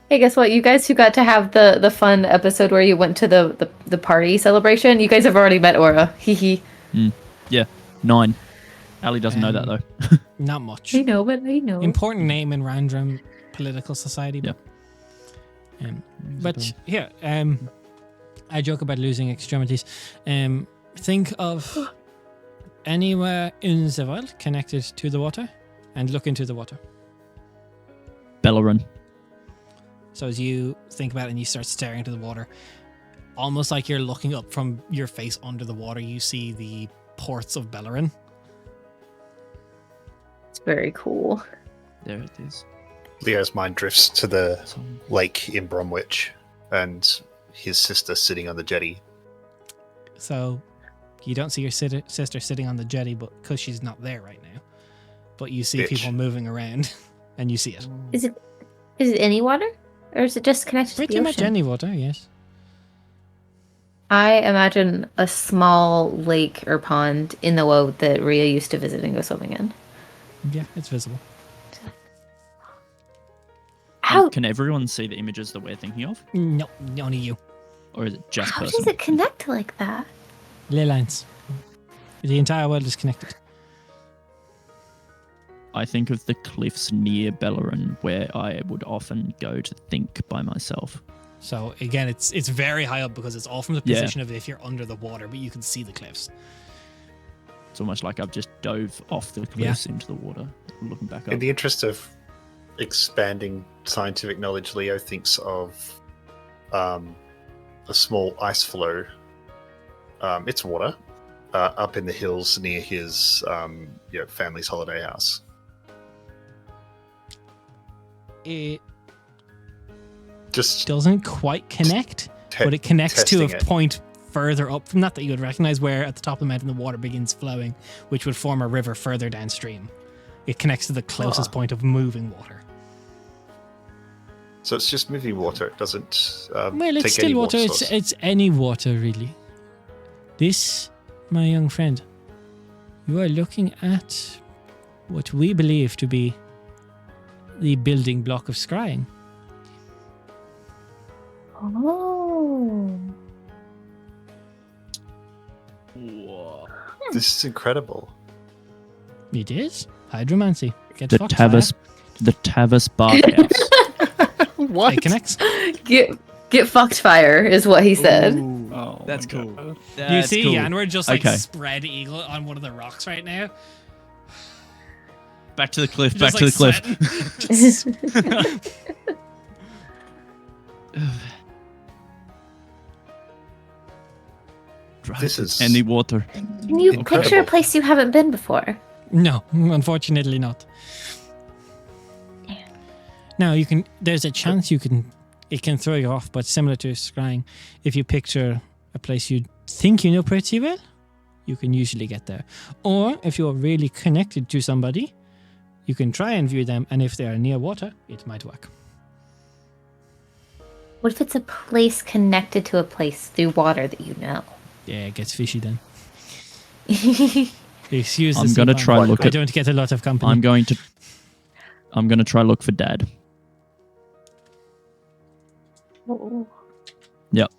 Hey, guess what? You guys who got to have the fun episode where you went to the party celebration, you guys have already met Aura. Hee hee. Yeah, 9. Ali doesn't know that though. Not much. I know, but I know. Important name in Random political society. Yeah. But here, I joke about losing extremities. Think of anywhere in the world connected to the water, and look into the water. Bellerin. So as you think about it and you start staring into the water, almost like you're looking up from your face under the water, you see the ports of Bellerin. It's very cool. There it is. Leo's mind drifts to the lake in Bromwich and his sister sitting on the jetty. So you don't see your sister sitting on the jetty, but because she's not there right now. But you see Bitch. people moving around, and you see it. Is it any water, or is it just connected Pretty to the much ocean? any water, yes. I imagine a small lake or pond in the WoW that Rhea used to visit and go swimming in. Yeah, it's visible. How Can everyone see the images that we're thinking of? No, only you. Or is it just how person? does it connect like that? Ley lines. The entire world is connected. I think of the cliffs near Bellerin where I would often go to think by myself. So again, it's very high up because it's all from the Yeah. position of if you're under the water, but you can see the cliffs. It's almost like I've just dove off the cliffs into the water, looking back up. In the interest of expanding scientific knowledge, Leo thinks of a small ice floe. It's water up in the hills near his family's holiday house. It Just doesn't quite connect, but it connects to a point further up from that you would recognize, where at the top of the mountain the water begins flowing, which would form a river further downstream. It connects to the closest point of moving water. So it's just moving water. It doesn't Well, take it's any still water. source. It's any water, really. This, my young friend, you are looking at what we believe to be the building block of scrying. Oh. This is incredible. It is hydromancy. Get The fucked, Tavis Barkhouse. What? It connects. Get fucked fire is what he said. Oh, That's my cool. God. You see, cool. Yanward just like Okay. spread eagle on one of the rocks right now. Back to the cliff, Just, back to the cliff. sweating. Just- Drive This to is- any water. Can you picture a Incredible. place you haven't been before? No, unfortunately not. Now you can. There's a chance you can. It can throw you off, but similar to scrying, if you picture a place you think you know pretty well, you can usually get there. Or if you're really connected to somebody, you can try and view them, and if they are near water, it might work. What if it's a place connected to a place through water that you know? Yeah, it gets fishy then. Excuse the I'm gonna sea try pun. look I at- don't get a lot of company. I'm gonna try look for Dad. Yep.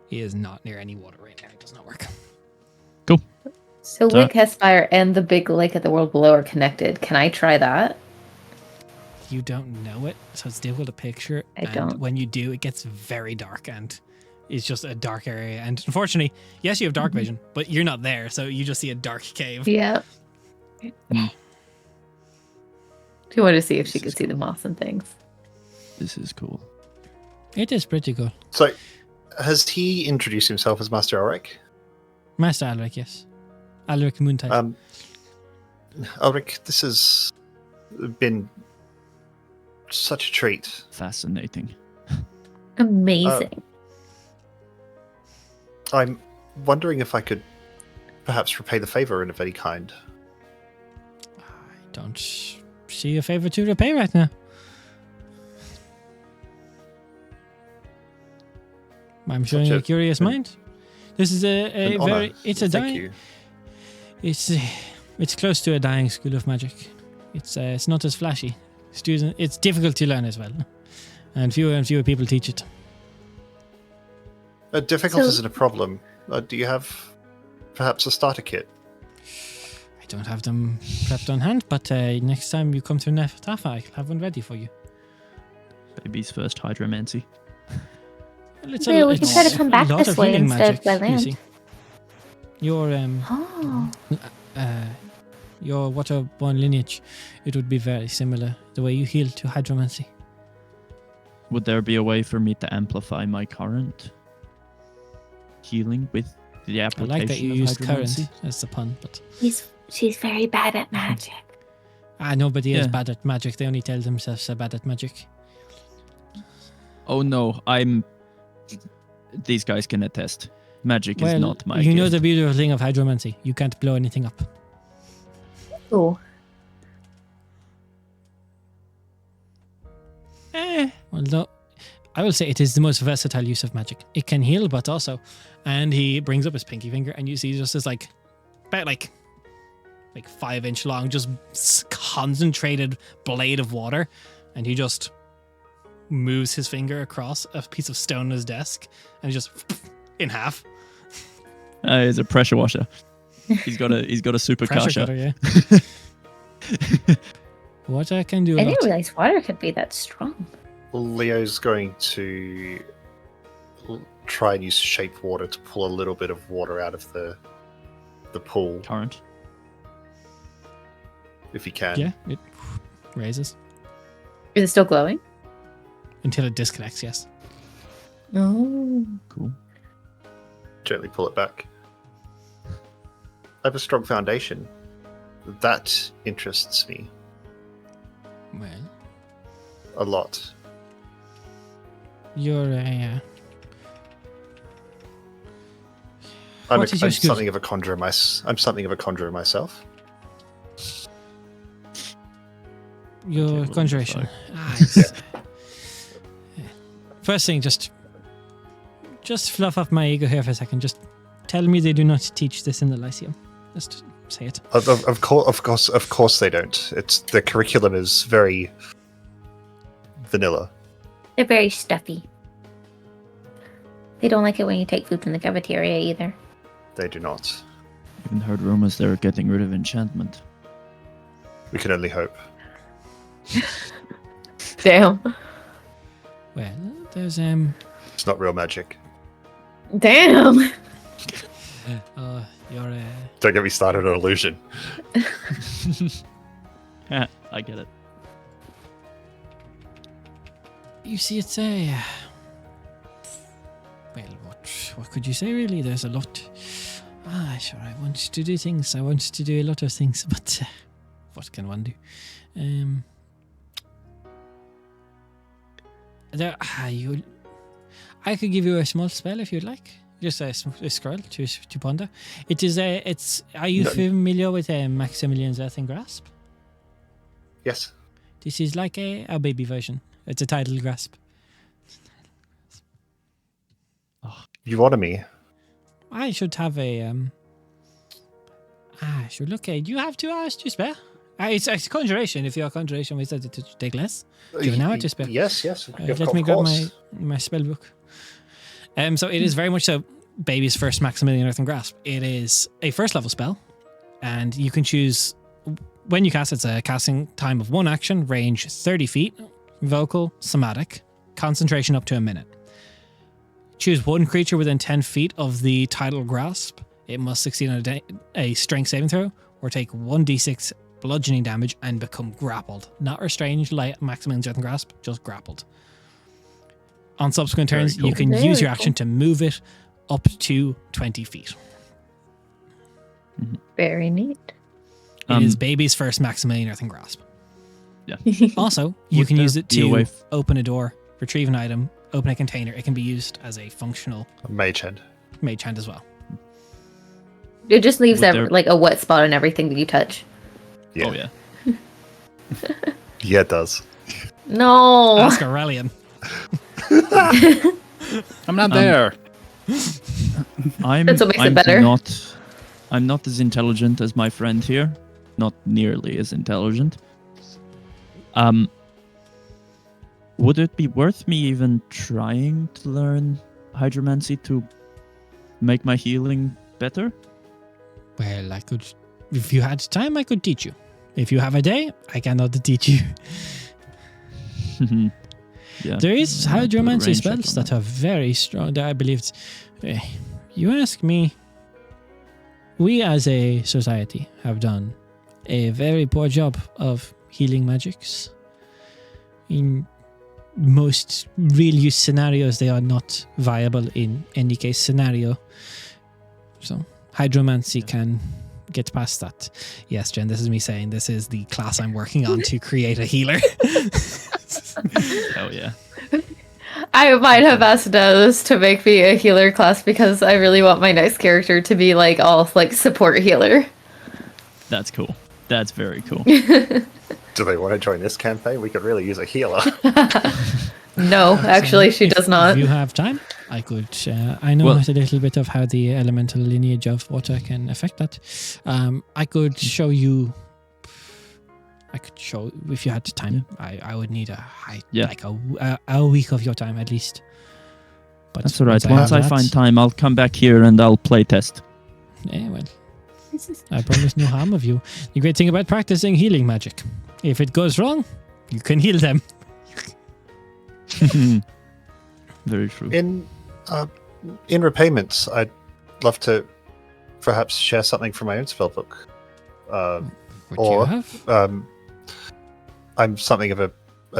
He is not near any water right now. It does not work. So So- Lake Hespire and the big lake at the world below are connected. Can I try that? You don't know it, so it's difficult to picture. I and don't. When you do, it gets very dark, and it's just a dark area. And unfortunately, yes, you have dark vision, but you're not there, so you just see a dark cave. Yeah. She wanted to see if she could see the moss and things. This is cool. It is pretty cool. So, has he introduced himself as Master Ulrich? Master Alric, yes. Alric Moontide. Ulrich, this has been such a treat. Fascinating. Amazing. I'm wondering if I could perhaps repay the favor in any kind. I don't see a favor to repay right now. I'm showing Such a a- curious an- mind. This is a An honor, very. It's so a thank dying. you. It's close to a dying school of magic. It's not as flashy. It's difficult to learn as well, and fewer people teach it. Difficult So- isn't a problem. Do you have perhaps a starter kit? I don't have them prepped on hand, but next time you come to Neftafa, I'll have one ready for you. Baby's first hydromancy. Well, Yeah, we can try to come back a lot this of way healing instead magic, by you land. see. Your Oh. your waterborne lineage, it would be very similar the way you heal to hydromancy. Would there be a way for me to amplify my current healing with the I application like that you of used current hydromancy? as the pun, but She's very bad at magic. nobody is Yeah. bad at magic. They only tell themselves they're bad at magic. Oh no, these guys can attest. Magic Well, is not my you know gift. the beautiful thing of hydromancy. You can't blow anything up. Oh. Although, I will say it is the most versatile use of magic. It can heal, but also, and he brings up his pinky finger, and you see just this about 5-inch long, just concentrated blade of water, and he just moves his finger across a piece of stone on his desk, and just in half. He's a pressure washer. He's got a super Pressure kasha. cutter, yeah. Water can do a I lot. didn't realize water could be that strong. Leo's going to try and use shape water to pull a little bit of water out of the pool, Current. if he can. Yeah, it raises Is it still glowing? until it disconnects. Yes. Oh. Cool. Gently pull it back. I have a strong foundation. That interests me Well, a lot. you're I'm What is your skill? something of a conjurer I'm something of a conjurer myself. your Okay, well, conjuration. sorry. First thing, just fluff up my ego here for a second. Just tell me they do not teach this in the Lyceum. Just say it. Of course they don't. The curriculum is very vanilla. They're very stuffy. They don't like it when you take food from the cafeteria either. They do not. Even heard rumors they're getting rid of enchantment. We can only hope. Damn. Well, there's It's not real magic. Damn. your Don't get me started on illusion. Yeah, I get it. you see, it's a well, what could you say really? There's a lot. Sure, I want to do things. I want to do a lot of things, but what can one do? I could give you a small spell if you'd like. Just a scroll to ponder. It is Are you No. familiar with Maximilian's Earthen Grasp? Yes. This is like a baby version. It's a tidal grasp. You honor me. I should have a should look at. You have 2 hours to spare. It's conjuration. If your conjuration was to take less, do you have an hour to spare? Yes, yes. Let me grab my spell book. So it is very much so baby's first Maximilian Earthen Grasp. It is a first level spell, and you can choose when you cast. It's a casting time of 1 action, range 30 feet, vocal, somatic, concentration up to a minute. Choose 1 creature within 10 feet of the tidal grasp. It must succeed on a strength saving throw or take 1d6 bludgeoning damage and become grappled. Not restrained like Maximilian's Earthen Grasp, just grappled. On subsequent Very turns, cool. you can Very use your cool. action to move it up to 20 feet. Very neat. It is baby's first Maximilian Earthen Grasp. Also, you Would can there use it be a way to open a door, retrieve an item, open a container. It can be used as a functional Mage hand. mage hand as well. It just leaves Would there- like a wet spot on everything that you touch. Yeah. Oh yeah. Yeah, it does. No. Ask Aurelian. I'm not there. I'm That's what makes it I'm better. I'm not as intelligent as my friend here. Not nearly as intelligent. Would it be worth me even trying to learn hydromancy to make my healing better? Well, I could, if you had time, I could teach you. If you have a day, I cannot teach you. Yeah. There is I'll do a hydromancy range check spells on that are very strong. I believe it's, you ask me, we as a society have done a very poor job of healing magics. In most real use scenarios, they are not viable in any case scenario. So hydromancy can get past that. Yes, Jen, this is me saying this is the class I'm working on to create a healer. Oh yeah. I might have asked Nose to make me a healer class because I really want my next character to be like all like support healer. That's cool. That's very cool. Do they want to join this campaign? We could really use a healer. No, actually, she does not. If you have time, I could. I know Well- a little bit of how the elemental lineage of water can affect that. I could show you. I could show if you had the time. I would need like a week of your time at least. But That's all right. have Once I that- find time, I'll come back here and I'll play test. well, I promise no harm of you. The great thing about practicing healing magic, if it goes wrong, you can heal them. Very true. In repayments, I'd love to perhaps share something from my own spellbook. What Or- you have? I'm something of a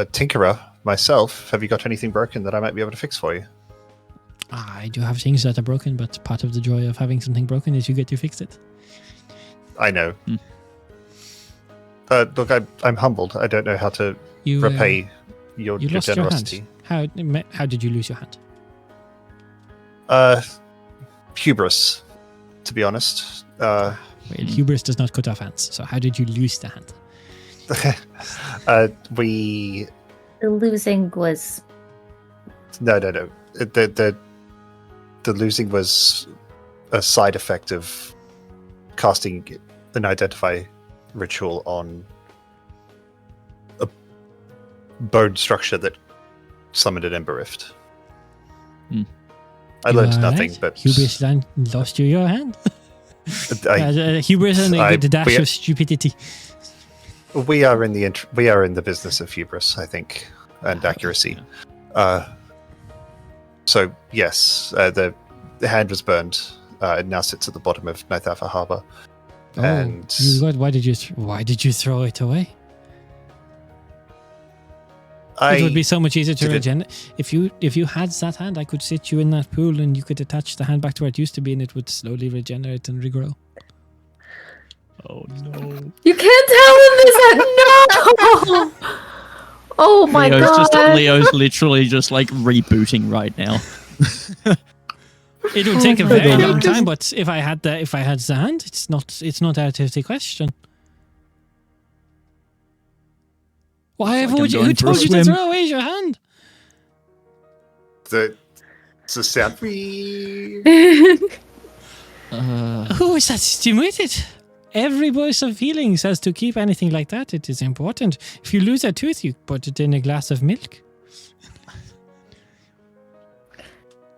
tinkerer myself. Have you got anything broken that I might be able to fix for you? I do have things that are broken, but part of the joy of having something broken is you get to fix it. I know. Hmm. Look, I'm humbled. I don't know how to You repay your you lost your generosity. hand. How did you lose your hand? Hubris, to be honest. Well, hubris does not cut off hands. So how did you lose the hand? We The losing was no. The losing was a side effect of casting an identify ritual on a bone structure that summoned an Ember Rift. Hmm. I You learned are nothing, right. but hubris lost you your hand. Hubris and I- a good dash we- of stupidity. we are in the business of hubris, I think, and accuracy. So yes, the hand was burned. It now sits at the bottom of Nithafa Harbor. And why did you throw it away? It would be so much easier to did it- regen. If you had that hand, I could sit you in that pool and you could attach the hand back to where it used to be, and it would slowly regenerate and regrow. Oh no. You can't tell him this. No. Oh my god. Leo's literally just like rebooting right now. It would take a very God. long time, but if I had the hand, it's not out of the question. Why like I'm would you? going Who for a told you to swim. throw away your hand? It's a sound. Who is that stimulated? Every voice of healing says to keep anything like that. It is important. If you lose a tooth, you put it in a glass of milk.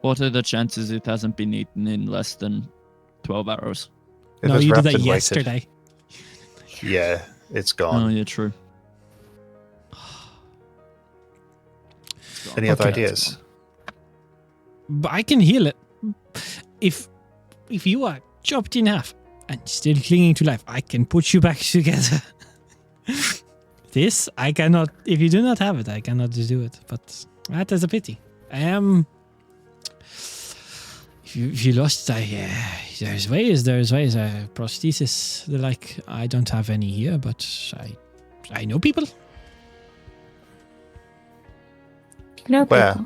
What are the chances it hasn't been eaten in less than 12 hours? It No, was you did wrapped that and weighted. yesterday. Yeah, it's Oh, gone. yeah, true. Any other Okay. ideas? But I can heal it. If you are chopped in half and still clinging to life, I can put you back together. This I cannot. If you do not have it, I cannot do it. But that is a pity. If you lost, there's ways. Prosthesis. They're like, I don't have any here, but I know people. No, Where? people.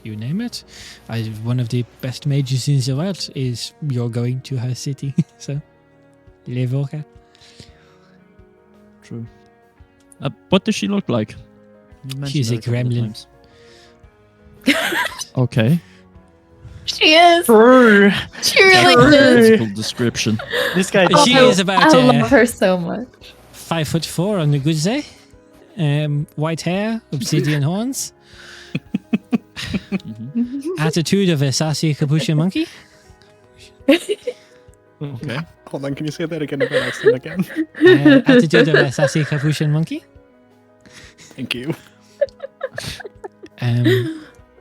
You name it. One of the best mages in the world is you're going to her city. So, Levoka. True. What does she look like? You mentioned She's her a couple of gremlin. times. Okay. She is. True. She really True. is. Physical description. This guy. She Oh, is about I love her so much. 5'4" on the good day. White hair, obsidian horns. Attitude of a sassy capuchin monkey. Okay. Hold on, can you say that again about accent again? Attitude of a sassy capuchin monkey. Thank you.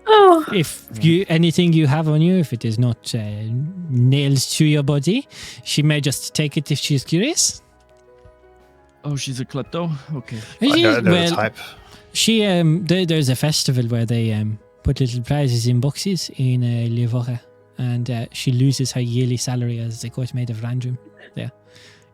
Oh. If you anything you have on you, if it is not nailed to your body, she may just take it if she's curious. Oh, she's a klepto? Okay. I know the Well, type. she there's a festival where they put little prizes in boxes in Levoka, and she loses her yearly salary as the court maid of Randrum there.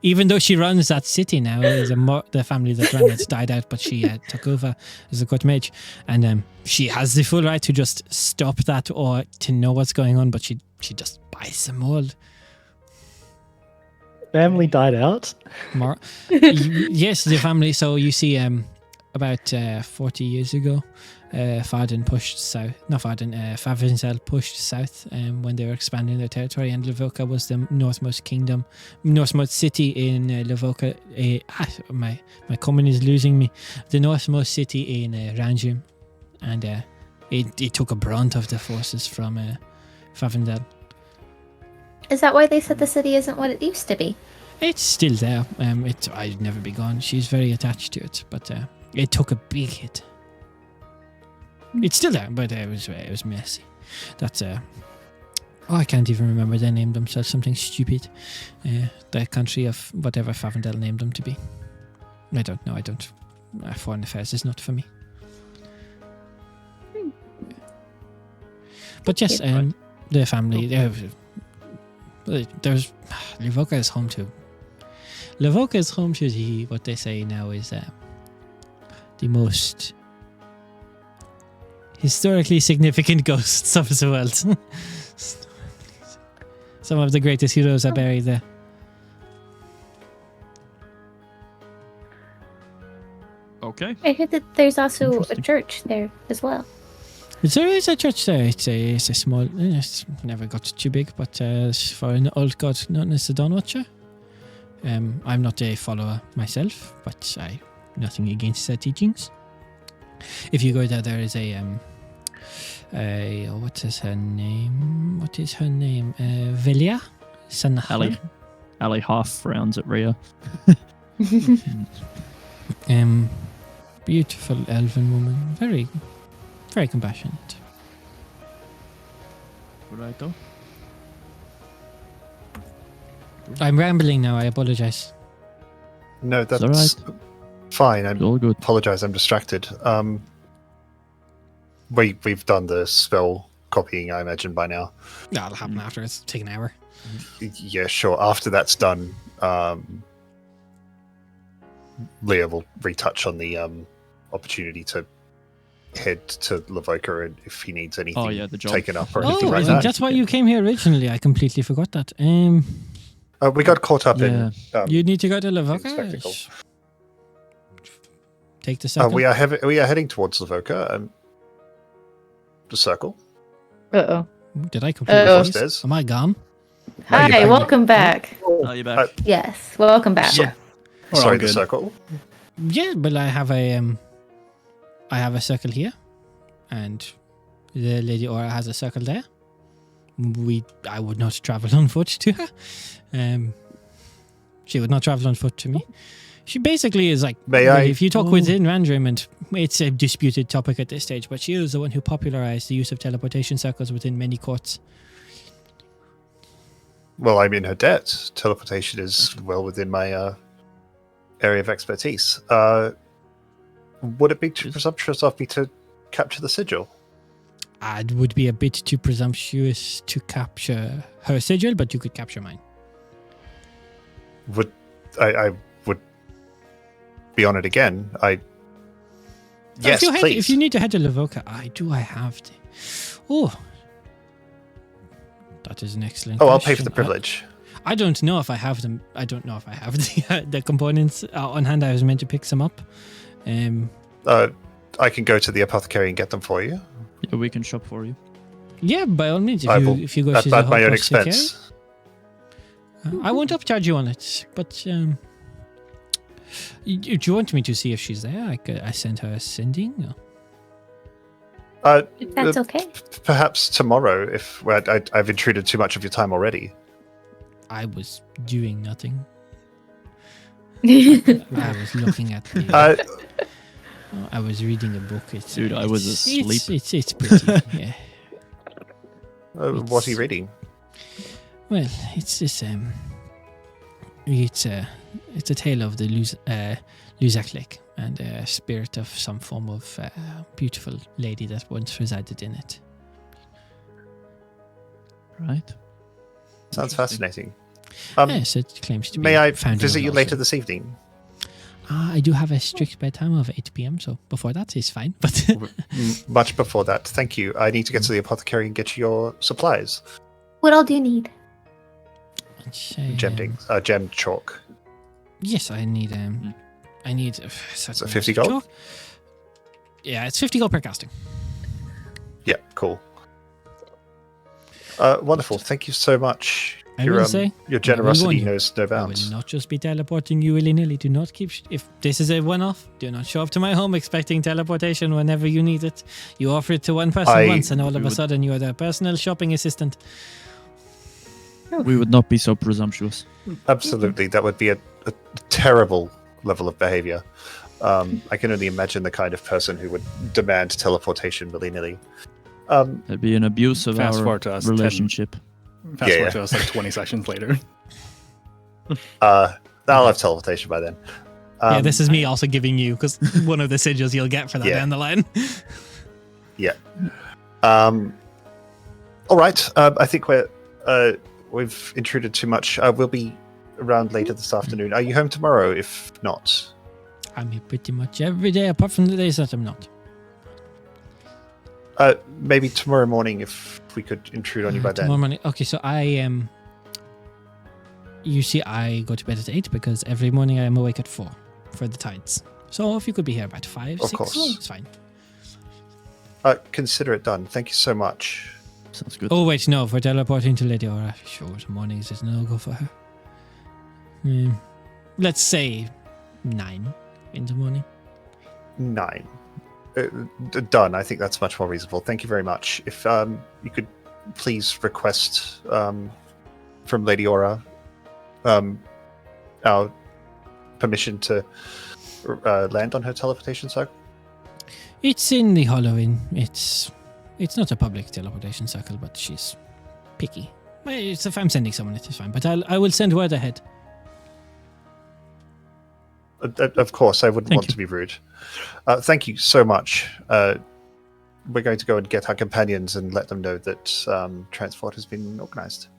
Even though she runs that city now, the family that ran it died out, but she took over as a court mage, and she has the full right to just stop that or to know what's going on, but she just buys them all. Family died out. More, yes, the family. So you see, about 40 years ago, Favinzel pushed south when they were expanding their territory, and Levoka was the northmost city in Levoka. My common is losing me. The northmost city in Ranjim, and it took a brunt of the forces from Favinzel. Is that why they said the city isn't what it used to be? It's still there. I'd never be gone. She's very attached to it, but it took a big hit. It's still there, but it was messy. That's I can't even remember. They named themselves something stupid. The country of whatever Favinzel named them to be. I don't know. Foreign affairs is not for me. But yes, the family. There's Levoka is home to. Levoka is home to what they say now is the most historically significant ghosts of the world. Some of the greatest heroes are buried there. Okay. I heard that there's also a Interesting. church there as well. There is a church there. It's a small. It's never got too big, but for an old god known as the Dawn Watcher. I'm not a follower myself, but I nothing against their teachings. If you go there, there is a what is her name? Velia Sanahali. Ali half frowns at Rhea. Beautiful elven woman, very, very compassionate. Right though. I'm rambling now. I apologize. No, that's alright. fine. I It's all good. apologize. I'm distracted. We've done the spell copying, I imagine, by now. That'll happen after. It's take an hour. Yeah, sure. After that's done, Leah will retouch on the opportunity to head to Levoka and if he needs anything the job. taken up or Oh, anything like isn't that. that's why you came here originally. I completely forgot that. We got caught up in. You need to go to spectacle. Levoka. Take the circle. we are heading towards Levoka. The circle. Uh-oh. Did I completely Uh-oh. freeze? Upstairs. Am I gone? No, you're Hi, back. welcome back. Oh, you're back. Yes, welcome back. Yeah. We're Sorry, all the good. circle. Yeah, but I have a circle here, and the Lady Aura has a circle there. I would not travel on foot to her. She would not travel on foot to me. She basically is like, if you talk within Randrum, and it's a disputed topic at this stage, but she is the one who popularized the use of teleportation circles within many courts. Well, I'm in her debt. Teleportation is well within my area of expertise. Would it be too presumptuous of me to capture the sigil? It would be a bit too presumptuous to capture her sigil, but you could capture mine. I would be on it again. Yes, if please. if you need to head to Lavoka, I have the. Oh, that is an excellent. I'll pay for the question. privilege. I don't know if I have them. I don't know if I have the components on hand. I was meant to pick some up. I can go to the apothecary and get them for you. Yeah, we can shop for you. Yeah, by all means, I will, if you go at to the my own apothecary, expense. I won't upcharge you on it. But do you want me to see if she's there? I sent her a sending. If that's okay. Perhaps tomorrow, if I've intruded too much of your time already. I was doing nothing. I was looking at the. I was reading a book. Dude, I was asleep. It's pretty. Yeah. What are you reading? Well, it's this. It's a tale of the Luzak Lake and a spirit of some form of beautiful lady that once resided in it. Right. Sounds fascinating. Yes, it claims to be. May I founding visit of you law, later so- this evening? I do have a strict bedtime of 8 p.m., so before that is fine. But Much before that. Thank you. I need to get to the apothecary and get you your supplies. What all do you need? Gem chalk. Yes, I need. I need. So 50 gold? Chalk. Yeah, it's 50 gold per casting. Yeah, cool. Wonderful. Thank you so much. I will say, your generosity you. knows no I will bounds. not just be teleporting you willy-nilly. Do not keep... if this is a one-off, do not show up to my home expecting teleportation whenever you need it. You offer it to one person once and all of a sudden you are their personal shopping assistant. We would not be so presumptuous. Absolutely. That would be a terrible level of behavior. I can only imagine the kind of person who would demand teleportation willy-nilly. That'd be an abuse of Fast our forward to us, relationship. Fast forward to us like 20 sessions later. I'll have teleportation by then. Yeah, this is me also giving you, because one of the sigils you'll get for that down the line. Yeah. All right. I think we've intruded too much. We'll be around later this afternoon. Are you home tomorrow? If not, I'm here pretty much every day, apart from the days that I'm not. maybe tomorrow morning if we could intrude on you by then. Tomorrow morning. Okay, so I am. You see, I go to bed at 8 because every morning I am awake at 4 for the tides. So if you could be here about 5, Of 6, course. it's fine. Consider it done. Thank you so much. Sounds good. Oh wait, no, for teleporting to Lady Aura, sure, mornings is no go for her. Let's say 9 in the morning. 9. Done. I think that's much more reasonable. Thank you very much. If you could please request from Lady Aura our permission to land on her teleportation circle. It's in the Hollow Inn. It's not a public teleportation circle, but she's picky. Well, if I'm sending someone, it is fine. But I will send word ahead. Of course, I wouldn't Thank want you. to be rude. Thank you so much. We're going to go and get our companions and let them know that transport has been organised.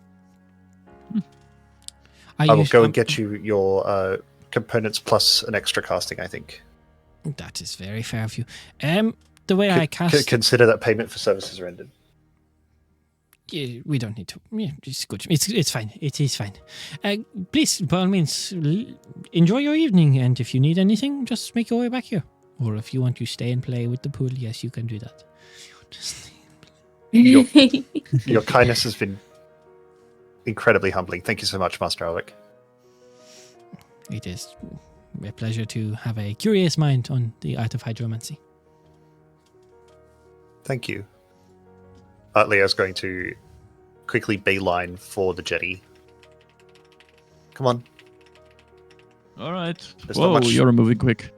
I will go and get you your components plus an extra casting, I think. That is very fair of you. The way I cast... Consider that payment for services rendered. Yeah, we don't need to. Yeah, it's good. It's fine. It is fine. Please, by all means, enjoy your evening. And if you need anything, just make your way back here. Or if you want to stay and play with the pool, yes, you can do that. Your kindness has been incredibly humbling. Thank you so much, Master Alec. It is a pleasure to have a curious mind on the art of hydromancy. Thank you. Leo's going to quickly beeline for the jetty. Come on. All right. There's not Whoa, much- you're moving quick.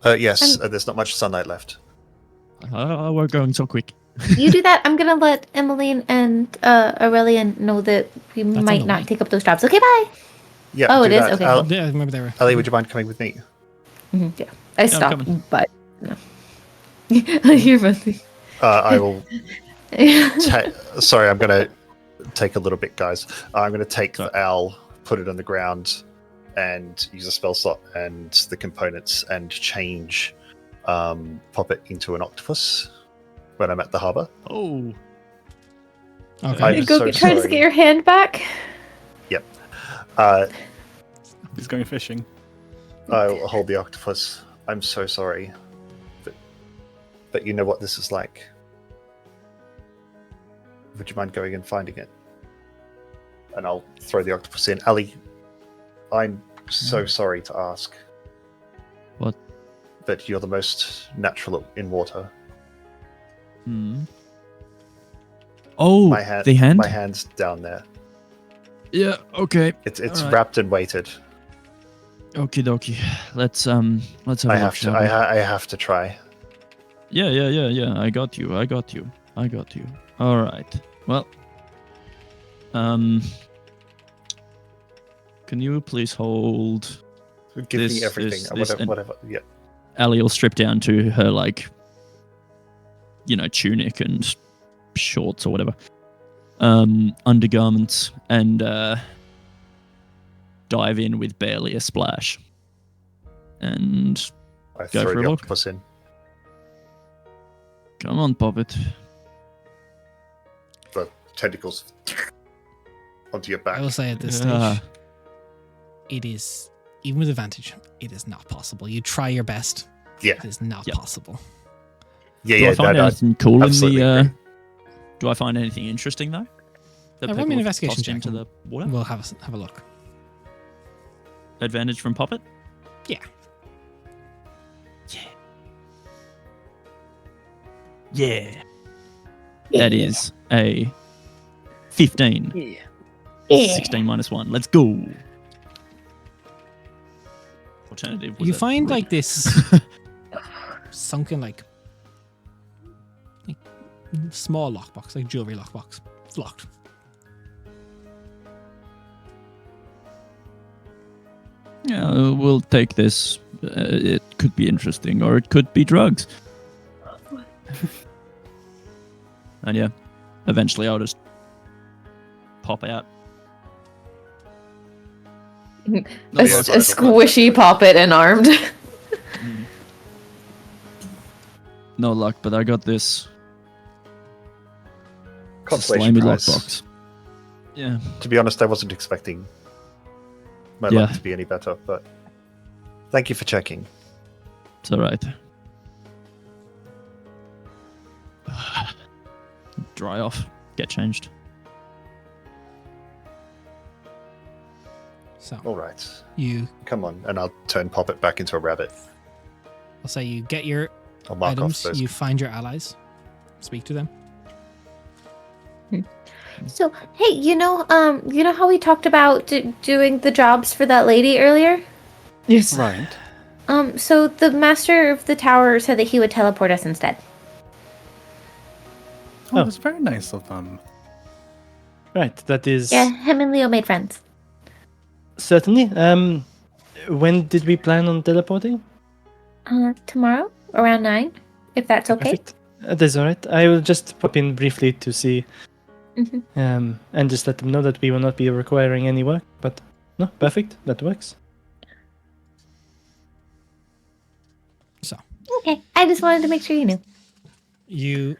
Yes, there's not much sunlight left. We're going so quick. You do that. I'm gonna let Emmeline and Aurelian know that we That's might on the not way. take up those jobs. Okay, bye. Yeah. Oh, do it is? that. Okay. Yeah, I remember they were. Ali, would you mind coming with me? Yeah, I stopped, coming. but no. You're running. I will. Sorry, I'm going to take a little bit, guys. I'm going to take the owl, put it on the ground, and use a spell slot and the components and change pop it into an octopus when I'm at the harbor. Oh. Okay. I'm You go so try to sorry. get your hand back. He's going fishing. I'll hold the octopus. I'm so sorry. But you know what this is like. Would you mind going and finding it? And I'll throw the octopus in. Ali, I'm so sorry to ask. What? But you're the most natural in water. Oh, the hand? My hand's down there. Yeah, okay. It's Alright. wrapped and weighted. Okie dokie. Let's have a look, shall we? I have to try. Yeah. I got you. All right. Well, can you please hold? Give This- me everything. this- this- Whatever. Yeah. Allie will strip down to her, like, tunic and shorts or whatever, undergarments, and dive in with barely a splash. And I Go throw for a the look. octopus in. come on, pop it. The tentacles onto your back. I will say at this Yeah. stage, it is, even with advantage, it is not possible. You try your best. Yeah. It is not Yep. possible. Yeah, Do yeah. I find No, anything cool in absolutely the? agree. Do I find anything interesting though? That Roll me people an have investigation tossed check into and the water. We'll have a look. Advantage from Poppet? Yeah. Yeah. That is a 15. Yeah. 16 minus 1. Let's go. Alternative. was You a find three. like this sunken like small lockbox, like jewelry lockbox. It's locked. Yeah, we'll take this. It could be interesting, or it could be drugs. And yeah, eventually I'll just pop out. A, Yeah, a it's not squishy poppet and armed. No luck, but I got this. It's a Consolation slimy prize. lockbox. Yeah. To be honest, I wasn't expecting my Yeah. luck to be any better, but thank you for checking. It's alright. Dry off. Get changed. So All right, you, come on, and I'll turn Poppet back into a rabbit. I'll say you get your I'll mark items, off those. you find your allies, speak to them. So, hey, you know how we talked about doing the jobs for that lady earlier? Yes. Right. So the master of the tower said that he would teleport us instead. Oh, Oh. that's very nice of them. Right. That is Yeah, him and Leo made friends. certainly. When did we plan on teleporting? Tomorrow around 9, if that's okay. Perfect. That's all right. I will just pop in briefly to see, Mhm. and just let them know that we will not be requiring any work. But no, perfect. That works. So Okay, I just wanted to make sure you knew. you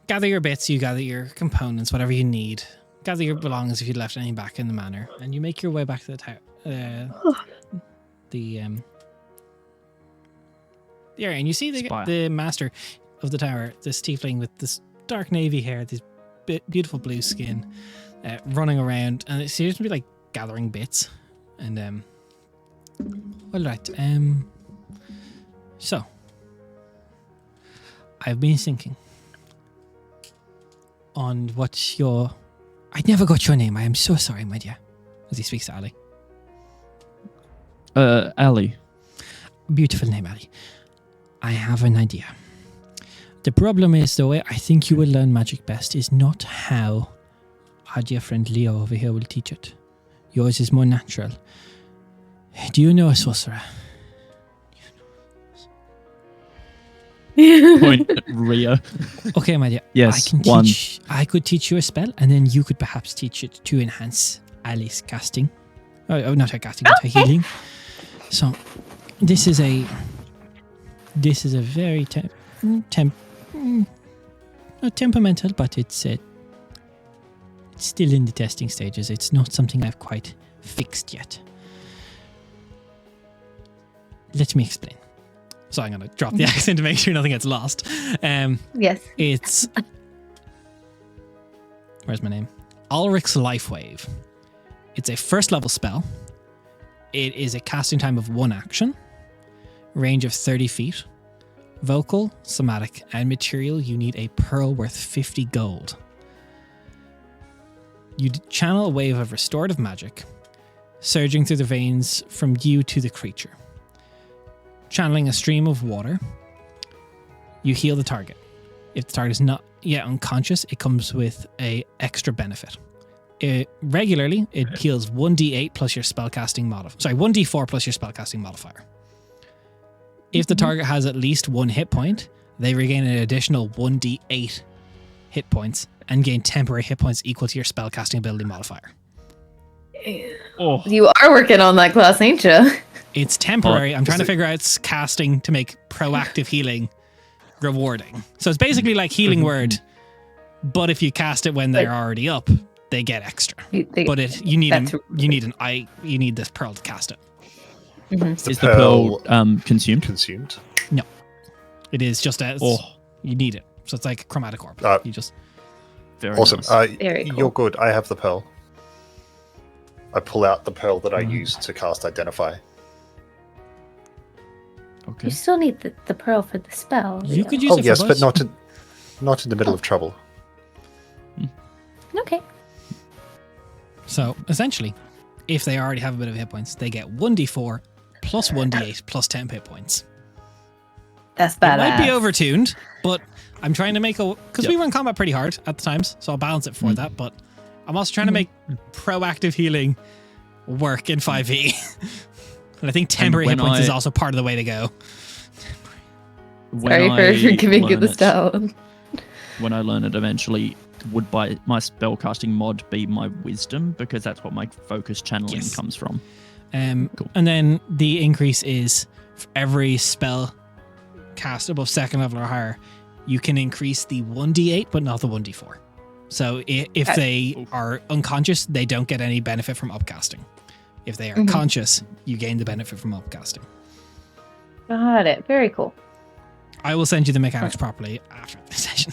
gather your bits, you gather your components, whatever you need. Gather your belongings if you'd left any back in the manor, and you make your way back to the tower. The area, and you see Spire. the master of the tower, this tiefling with this dark navy hair, this beautiful blue skin, running around, and it seems to be like gathering bits. And all right, so I've been thinking on what your. I never got your name. I am so sorry, my dear. As he speaks to Ali. Ali. Beautiful name, Ali. I have an idea. The problem is, the way I think you will learn magic best is not how our dear friend Leo over here will teach it. Yours is more natural. Do you know a sorcerer? Point at Ria. Okay, my dear. Yes, I can one. teach. I could teach you a spell, and then you could perhaps teach it to enhance Ali's casting. Oh, not her casting, but her healing. So, this is This is a very not temperamental, but it's still in the testing stages. It's not something I've quite fixed yet. Let me explain. So I'm going to drop the accent to make sure nothing gets lost. Yes. It's... Where's my name? Ulrich's Life Wave. It's a first level spell. It is a casting time of 1 action. Range of 30 feet. Vocal, somatic, and material. You need a pearl worth 50 gold. You channel a wave of restorative magic, surging through the veins from you to the creature. Channeling a stream of water, you heal the target. If the target is not yet unconscious, it comes with a extra benefit. Regularly, it heals 1d8 plus your spellcasting modifier. Sorry, 1d4 plus your spellcasting modifier. If the target has at least 1 hit point, they regain an additional 1d8 hit points and gain temporary hit points equal to your spellcasting ability modifier. Oh, You are working on that class, ain't you? It's temporary. Oh, I'm trying to figure out casting to make proactive healing rewarding. So it's basically like Healing Word, but if you cast it when they're already up, they get extra. But you need this pearl to cast it. Mm-hmm. is the pearl consumed? Consumed. No, it is just as you need it. So it's like chromatic orb. You just Very Awesome. nice. Very cool. You're good. I have the pearl. I pull out the pearl that I used to cast Identify. Okay. You still need the pearl for the spell. you could use Oh it. yes, for but both. not in the middle of trouble. Okay. So essentially, if they already have a bit of hit points, they get 1d4 plus 1d8 plus 10 hit points. That's It badass. might be overtuned, but I'm trying to make because we run combat pretty hard at the times, so I'll balance it for that. But I'm also trying to make proactive healing work in 5e. And I think temporary hit points is also part of the way to go. Sorry for giving you this down. When I learn it eventually, would my spellcasting mod be my wisdom? Because that's what my focus channeling comes from. Cool. And then the increase is for every spell cast above 2nd level or higher, you can increase the 1d8, but not the 1d4. So if they are unconscious, they don't get any benefit from upcasting. If they are conscious, you gain the benefit from upcasting. Got it. Very cool. I will send you the mechanics properly after the session.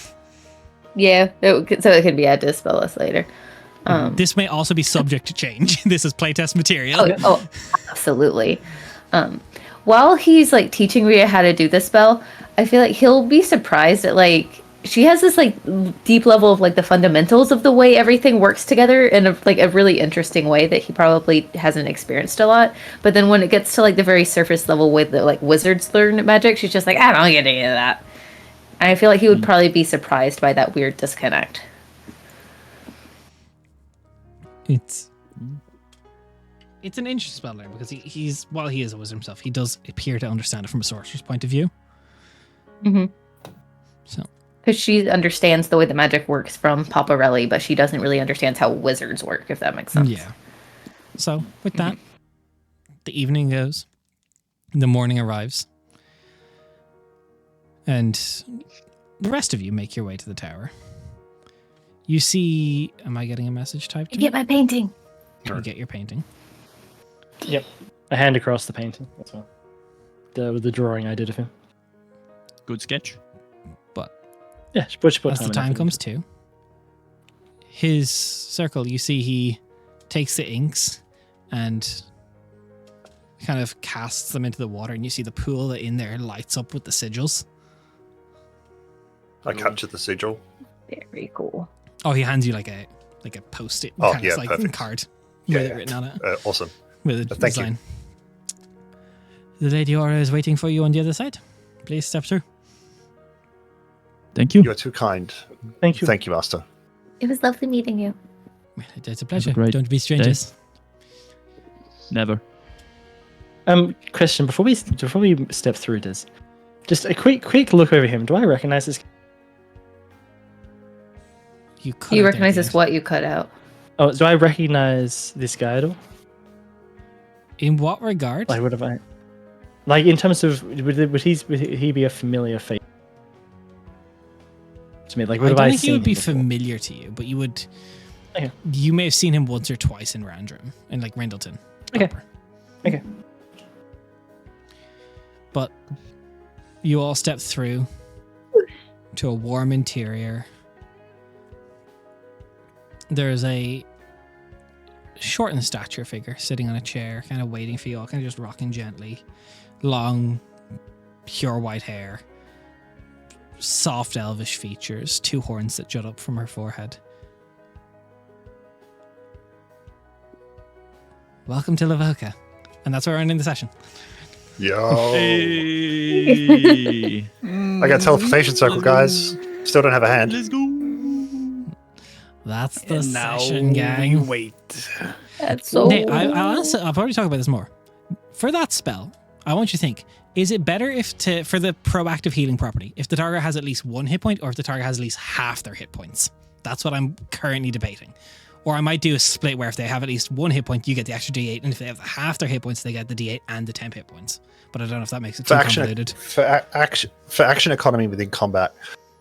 Yeah, so it can be added to the spell list later. This may also be subject to change. This is playtest material. Oh, absolutely. While he's like teaching Rhea how to do this spell, I feel like he'll be surprised at like she has this like deep level of like the fundamentals of the way everything works together in a really interesting way that he probably hasn't experienced a lot. But then when it gets to like the very surface level way that like wizards learn magic, she's just like, I don't get any of that. And I feel like he would probably be surprised by that weird disconnect. It's an interesting spell there because he's while he is a wizard himself, he does appear to understand it from a sorcerer's point of view. Mm-hmm. So, because she understands the way the magic works from Paparelli, but she doesn't really understand how wizards work, if that makes sense. Yeah. So with that, the evening goes, the morning arrives, and the rest of you make your way to the tower. You see, am I getting a message typed? You get my painting. You get your painting. Yep. I hand across the painting. That's well. The drawing I did of him. Good sketch. But Yeah, put as the time comes to, his circle, you see he takes the inks and kind of casts them into the water, and you see the pool that in there lights up with the sigils. I capture the sigil. Very cool. Oh, he hands you like a post-it Oh, kind yeah, of like perfect. card Yeah, with yeah. it written on it. Awesome. With a Thank you. design. The Lady Aura is waiting for you on the other side. Please step through. Thank you. You are too kind. Thank you. Thank you, Master. It was lovely meeting you. It's a pleasure. great Don't be strangers. Never. Christian, before we step through this, just a quick look over him. Do I recognize this? You recognize this what you cut out. Oh, do I recognize this guy at all? In what regard? Like, what have I? Like in terms of would he be a familiar face to me? Like, I would don't I think he seen would be him before? familiar to you, but you would. Okay. You may have seen him once or twice in Randrum, in like Rendleton. Okay. proper. Okay. But you all step through to a warm interior. There's a short in stature figure sitting on a chair, kind of waiting for you all, kind of just rocking gently. Long, pure white hair. Soft elvish features, 2 horns that jut up from her forehead. Welcome to Lavoka. And that's where we're ending the session. Yo. Hey. I got teleportation circle, guys. Still don't have a hand. Let's go. That's the And now session, gang. we wait. That's so. Nate, I'll probably talk about this more. For that spell, I want you to think, is it better for the proactive healing property, if the target has at least 1 hit point or if the target has at least half their hit points? That's what I'm currently debating. Or I might do a split where if they have at least 1 hit point, you get the extra D8, and if they have half their hit points, they get the D8 and the 10 hit points. But I don't know if that makes it too convoluted. For action economy within combat,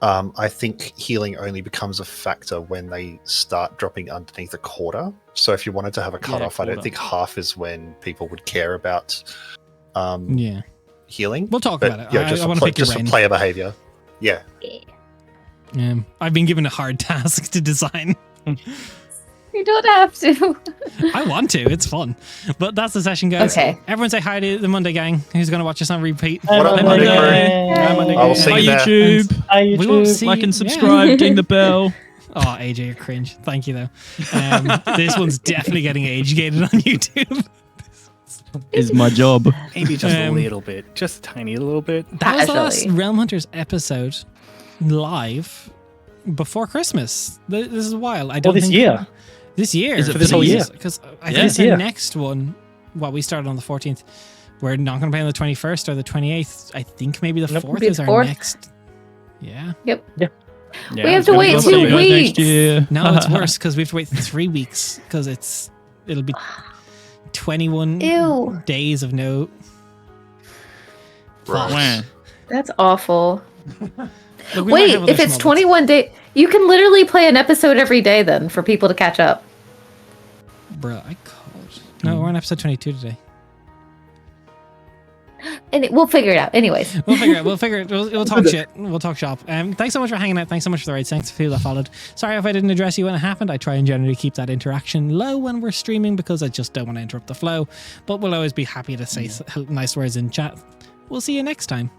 I think healing only becomes a factor when they start dropping underneath a quarter. So if you wanted to have a cutoff, I don't think half is when people would care about healing. We'll talk But, about it. Yeah, I want to pick your just for brain. player behavior. Yeah. I've been given a hard task to design. You don't have to. I want to. It's fun. But that's the session, guys. Okay. Everyone say hi to the Monday gang who's going to watch us on repeat. What up, Monday crew? Hi, Monday I will gang. see Hi, you there. YouTube. Hi, We won't YouTube. see Like and yeah. subscribe. Ding the bell. Oh, AJ, you're cringe. Thank you, though. This one's definitely getting age-gated on YouTube. Is my job. Maybe just a Um, little bit. Just a tiny little bit. That was the last Casually. Realm Hunters episode live before Christmas. This is wild. I don't this think year. This year. Is it for this whole year? Because I Yeah. think This the year. next one, well, we started on the 14th. We're not going to play on the 21st or the 28th. I think maybe the Nope. 4th Be is the our 4th. next. Yeah. Yeah, We have it's to gonna wait go 2 see you guys weeks. Next year. No, it's worse because we have to wait 3 weeks because it'll be 21 Ew. days of no. Right. Wah. That's awful. Look, we might Wait, have other if it's small 21 days, you can literally play an episode every day then for people to catch up. bits. Bro, I called. No, we're on episode 22 today. And we'll figure it out. Anyways. We'll figure it. We'll talk shit. We'll talk shop. Thanks so much for hanging out. Thanks so much for the raids. Thanks to people that followed. Sorry if I didn't address you when it happened. I try and generally keep that interaction low when we're streaming because I just don't want to interrupt the flow. But we'll always be happy to say nice words in chat. We'll see you next time.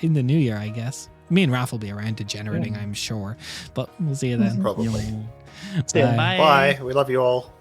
In the new year, I guess. Me and Raph will be around degenerating, I'm sure. But we'll see you then. Probably. See ya. Bye. Bye. We love you all.